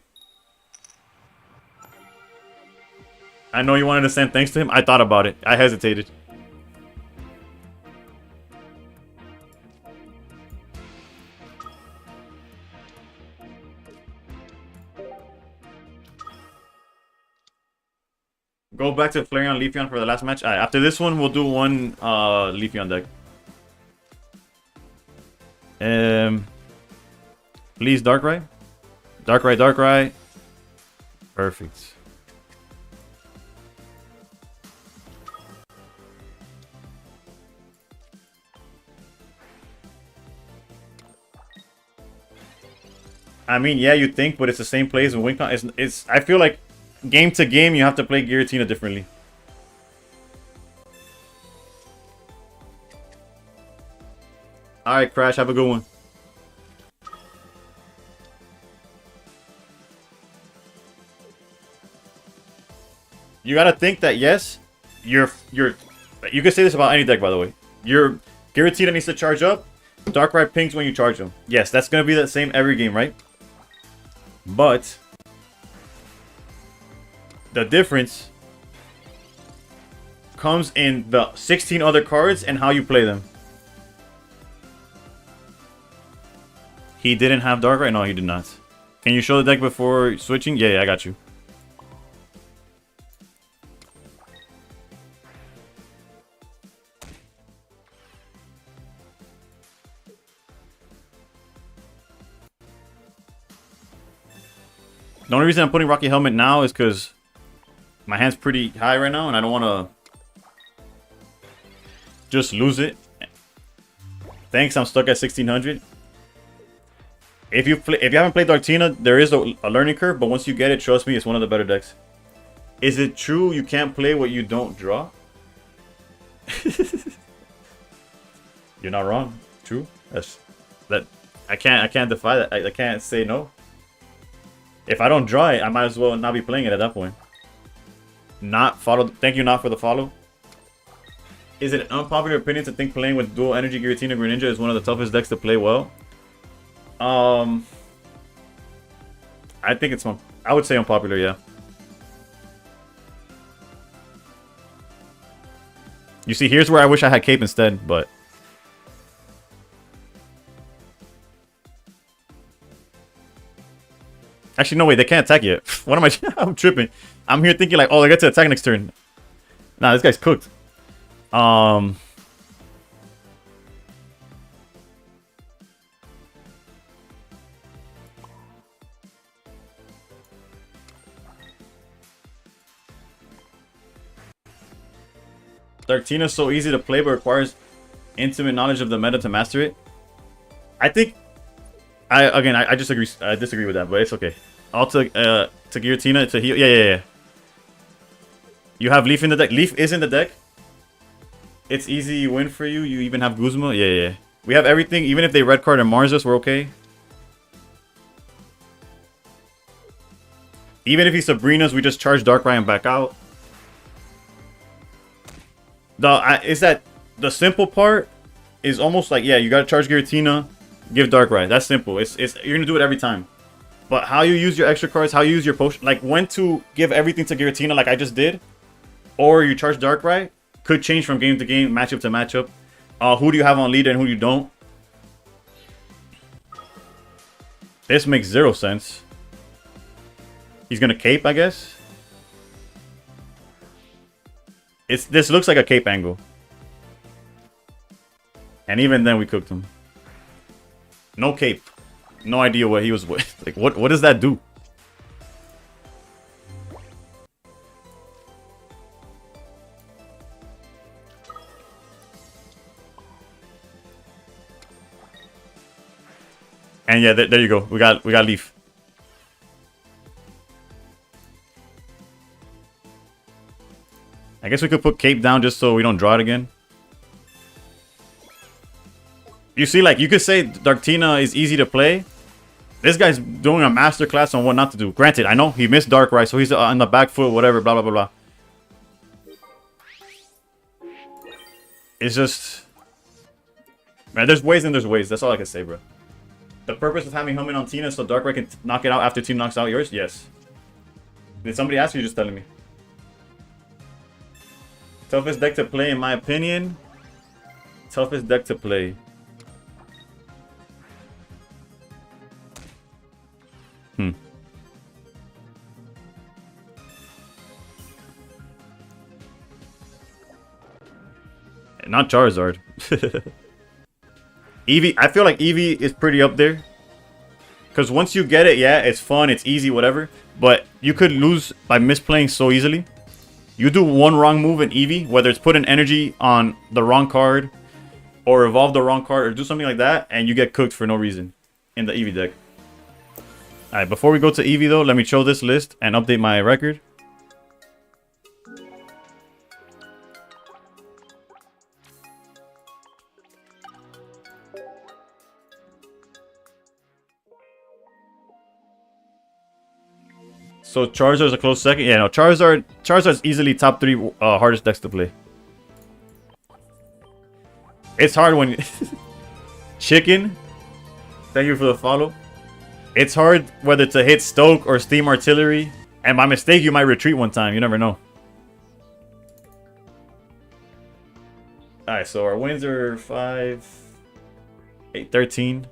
I know you wanted to send thanks to him. I thought about it. I hesitated. Go back to Flareon Leafeon for the last match. Alright, after this one, we'll do one Leafeon deck. Please Darkrai. Darkrai. Perfect. I mean, yeah, you think, but it's the same plays with Wincon. It's I feel like game to game, you have to play Giratina differently. Alright, Crash, have a good one. You gotta think that, yes, you can say this about any deck, by the way. Your Giratina needs to charge up. Darkrai pings when you charge them. Yes, that's gonna be the same every game, right? But the difference comes in the 16 other cards and how you play them. He didn't have Darkrai? No, he did not. Can you show the deck before switching? Yeah, I got you. The only reason I'm putting Rocky Helmet now is because my hand's pretty high right now and I don't want to just lose it. Thanks, I'm stuck at 1600. If you haven't played Darktina, there is a learning curve, but once you get it, trust me, it's one of the better decks. Is it true you can't play what you don't draw? You're not wrong. True. I can't defy that. I can't say no. If I don't draw it, I might as well not be playing it at that point. Not follow. Thank you, not for the follow. Is it an unpopular opinion to think playing with dual energy Giratina Greninja is one of the toughest decks to play well? I think it's I would say unpopular, yeah. You see, here's where I wish I had Cape instead, but actually, no, wait, they can't attack yet. What am I? I'm tripping. I'm here thinking like, oh, they get to attack next turn. Nah, this guy's cooked. Darktina is so easy to play, but requires intimate knowledge of the meta to master it. I think, I disagree. I disagree with that, but it's okay. I'll take to Giratina to heal. Yeah. You have Leaf in the deck. Leaf is in the deck. It's easy win for you. You even have Guzma. Yeah. We have everything. Even if they red card and Mars us, we're okay. Even if he Sabrina's, we just charge Darkrai and back out. The simple part is almost like, yeah, you gotta charge Giratina, give Darkrai. That's simple. You're gonna do it every time. But how you use your extra cards, how you use your potion, like when to give everything to Giratina like I just did, or you charge Darkrai, could change from game to game, matchup to matchup. Who do you have on lead and who you don't? This makes zero sense. He's gonna cape, I guess. This looks like a cape angle. And even then we cooked him. No cape. No idea what he was with. Like, what does that do? And yeah, there you go. We got Leaf. I guess we could put Cape down just so we don't draw it again. You see, like, you could say Darktina is easy to play. This guy's doing a masterclass on what not to do. Granted, I know he missed Darkrai, so he's on the back foot, whatever, blah, blah, blah, blah. It's just... Man, there's ways and there's ways. That's all I can say, bro. The purpose of having Hummin on Tina so Darkrai can knock it out after Tina knocks out yours? Yes. Did somebody ask you? You're just telling me. Toughest deck to play, in my opinion. Toughest deck to play. Not Charizard. Eevee, I feel like Eevee is pretty up there. Because once you get it, yeah, it's fun, it's easy, whatever. But you could lose by misplaying so easily. You do one wrong move in Eevee, whether it's put an energy on the wrong card, or evolve the wrong card, or do something like that, and you get cooked for no reason in the Eevee deck. Alright, before we go to Eevee though, let me show this list and update my record. So Charizard's a close second. Yeah, no, Charizard's easily top 3 hardest decks to play. It's hard when Chicken, thank you for the follow. It's hard whether to hit Stoke or Steam Artillery. And by mistake, you might retreat one time. You never know. Alright, so our wins are 5, 8, 13.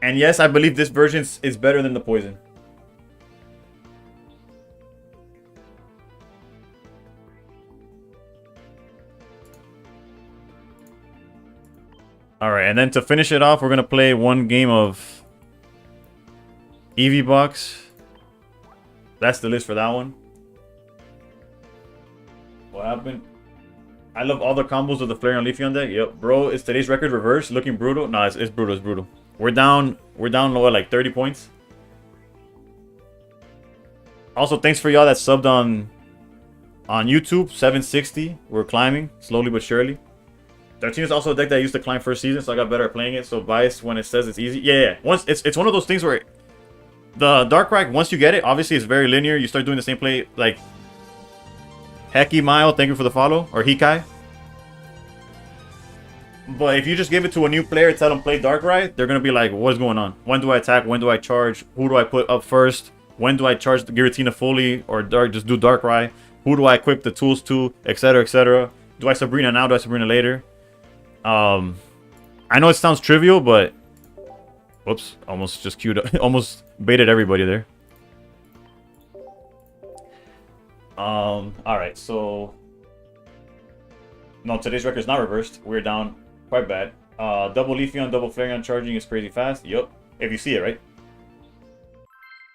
And yes, I believe this version is better than the poison. Alright, and then to finish it off, we're going to play one game of Eevee Box. That's the list for that one. What happened? I love all the combos of the Flareon Leafeon deck. Yep, bro, is today's record reversed? Looking brutal? No, it's brutal, it's brutal. We're down low at like 30 points. Also, thanks for y'all that subbed on YouTube. 760. We're climbing slowly but surely. 13 is also a deck that I used to climb first season, so I got better at playing it. So biased when it says it's easy. Yeah. Once it's one of those things where the Darkrai, once you get it, obviously it's very linear. You start doing the same play. Like Hecky Mile, thank you for the follow, or Hikai. But if you just give it to a new player, tell them play Darkrai, they're gonna be like, what's going on? When do I attack? When do I charge? Who do I put up first? When do I charge the Giratina fully or just do Darkrai? Who do I equip the tools to? Etc. Etc. Do I Sabrina now? Do I Sabrina later? I know it sounds trivial, but whoops, almost just queued up, almost baited everybody there. All right, so no, today's record is not reversed. We're down quite bad. Double Leafeon, double Flareon charging is crazy fast. Yup, if you see it, right?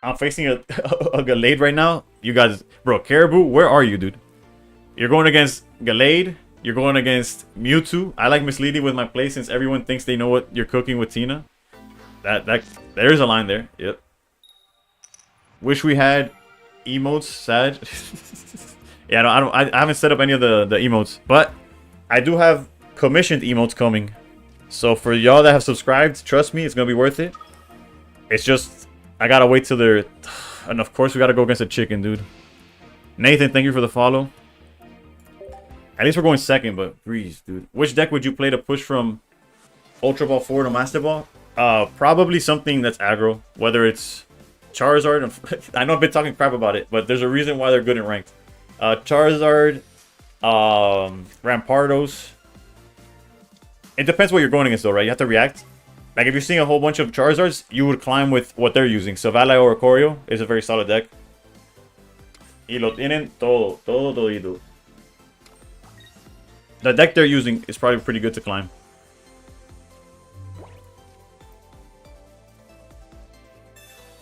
I'm facing a Gallade right now. You guys, bro, Caribou, where are you, dude? You're going against Gallade. You're going against Mewtwo. I like misleading with my play since everyone thinks they know what you're cooking with Tina. There's a line there. Yep. Wish we had emotes, Sag. Yeah, I haven't set up any of the emotes, but I do have commissioned emotes coming. So for y'all that have subscribed, trust me, it's gonna be worth it. It's just I gotta wait till they're, and of course we gotta go against a chicken, dude. Nathan, thank you for the follow. At least we're going second, but breeze, dude. Which deck would you play to push from Ultra Ball 4 to Master Ball? Probably something that's aggro, whether it's Charizard. I know I've been talking crap about it, but there's a reason why they're good in ranked. Charizard, Rampardos. It depends what you're going against, though, right? You have to react. Like, if you're seeing a whole bunch of Charizards, you would climb with what they're using. Savalai or Corio is a very solid deck. Y lo tienen todo, todo, todito. The deck they're using is probably pretty good to climb.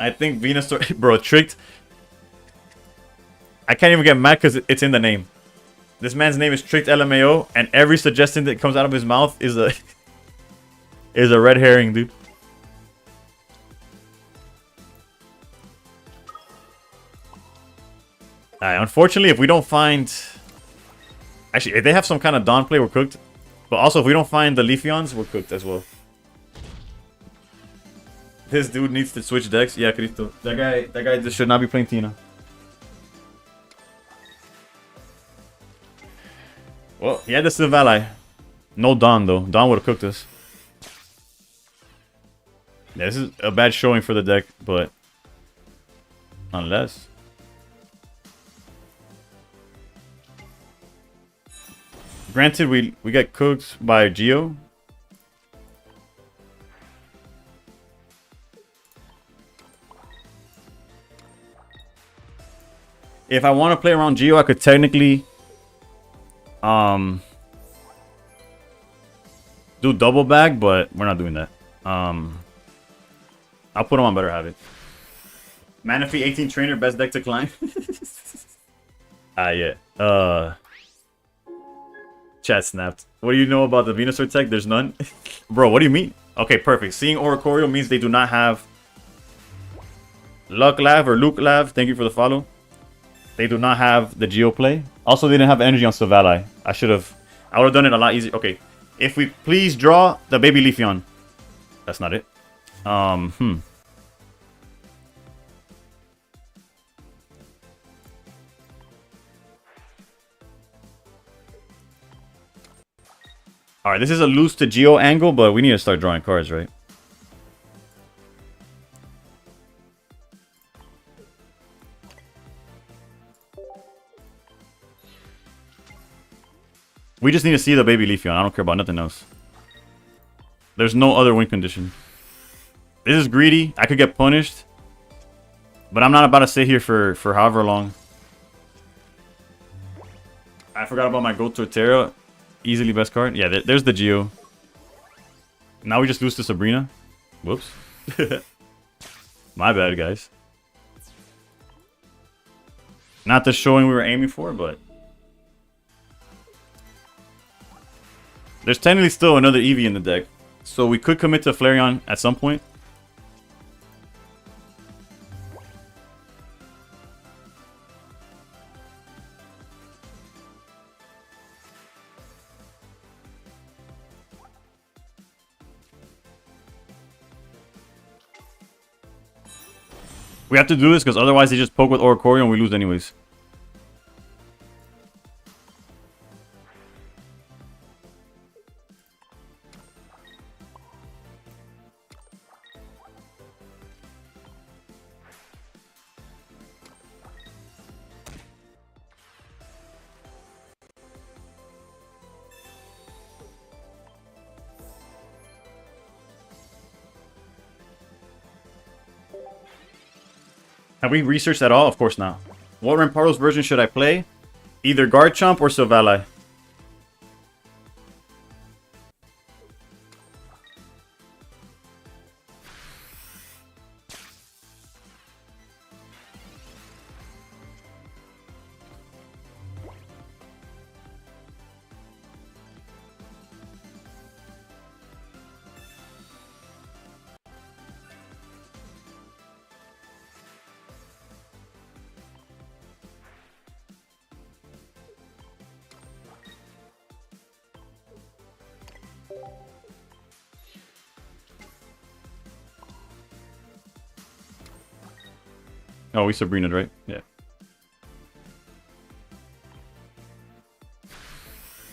I think Venusaur, bro, tricked. I can't even get mad because it's in the name. This man's name is Tricked LMAO, and every suggestion that comes out of his mouth is a is a red herring, dude. Unfortunately, if we don't find... Actually, if they have some kind of Dawn play, we're cooked. But also, if we don't find the Leafeons, we're cooked as well. This dude needs to switch decks. Yeah, Cristo. That guy just should not be playing Tina. Well, he had the Silvally. No Dawn, though. Dawn would have cooked us. Yeah, this is a bad showing for the deck, but... Unless... Granted, we got cooked by Geo. If I want to play around Geo, I could technically do double bag, but we're not doing that. I'll put him on Better Habit. Manaphy 18 trainer, best deck to climb. Yeah. Chat snapped. What do you know about the Venusaur tech? There's none. Bro, what do you mean? Okay, perfect. Seeing Oricorio means they do not have Luck Lav or Luke Lav. Thank you for the follow. They do not have the Geo play. Also, they didn't have energy on Silvally. I would have done it a lot easier. Okay. If we please draw the baby Leafeon. That's not it. Alright, this is a loose to Geo angle, but we need to start drawing cards, right? We just need to see the baby Leafeon. I don't care about nothing else. There's no other win condition. This is greedy. I could get punished. But I'm not about to sit here for however long. I forgot about my Gold Torterra. Easily best card. Yeah, there's the Geo. Now we just lose to Sabrina. Whoops. My bad, guys. Not the showing we were aiming for, but... There's technically still another Eevee in the deck. So we could commit to Flareon at some point. We have to do this because otherwise they just poke with Oricorio and we lose anyways. Have we researched at all? Of course not. What Rampardos version should I play? Either Garchomp or Silvally. Oh, we Sabrina'd, right? Yeah.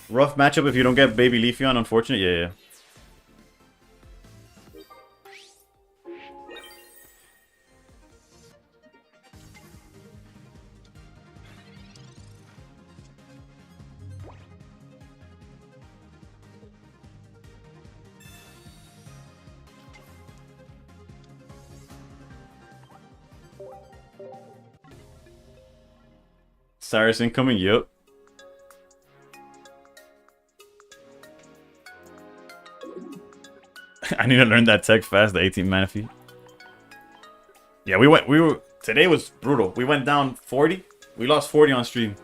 Rough matchup if you don't get Baby Leafeon, unfortunate. Yeah, yeah. Cyrus incoming, yep. I need to learn that tech fast, the 18 mana fee. Yeah, today was brutal. We went down 40. We lost 40 on stream.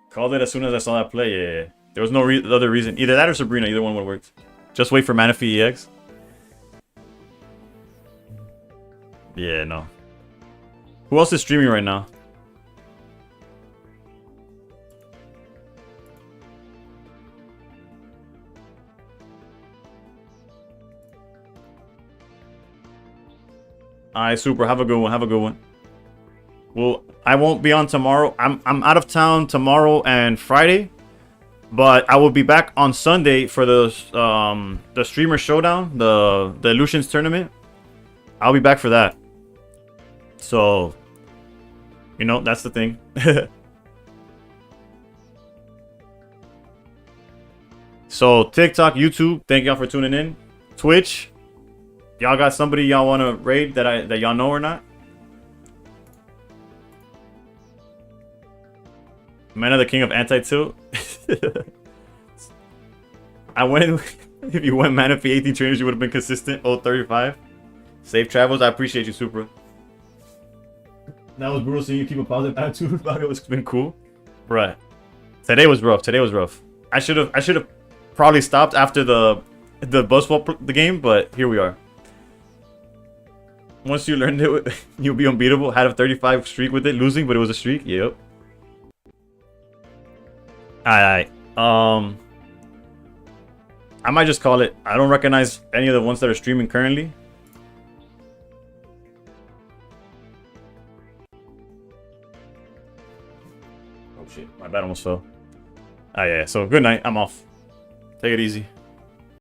Called it as soon as I saw that play. Yeah. There was no other reason. Either that or Sabrina. Either one would have worked. Just wait for Manaphy EX. Yeah, no. Who else is streaming right now? Alright, super. Have a good one. Have a good one. Well, I won't be on tomorrow. I'm out of town tomorrow and Friday, but I will be back on Sunday for the streamer showdown, the Illusions tournament. I'll be back for that. So, you know, that's the thing. So, TikTok, YouTube, thank y'all for tuning in. Twitch, y'all got somebody y'all want to raid that y'all know or not? Man of the King of Anti-Tilt. I went in, if you went Manaphy 18 trainers, you would have been consistent. 035. Safe travels. I appreciate you, Supra. That was brutal seeing you keep a positive attitude about it. It's been cool. Right. Today was rough. Today was rough. I should have probably stopped after the Buzzwell the game, but here we are. Once you learned it, you'll be unbeatable. Had a 35 streak with it, losing, but it was a streak. Yep. Alright. I might just call it. I don't recognize any of the ones that are streaming currently. Oh shit, my bat almost fell. Ah yeah, so good night. I'm off. Take it easy.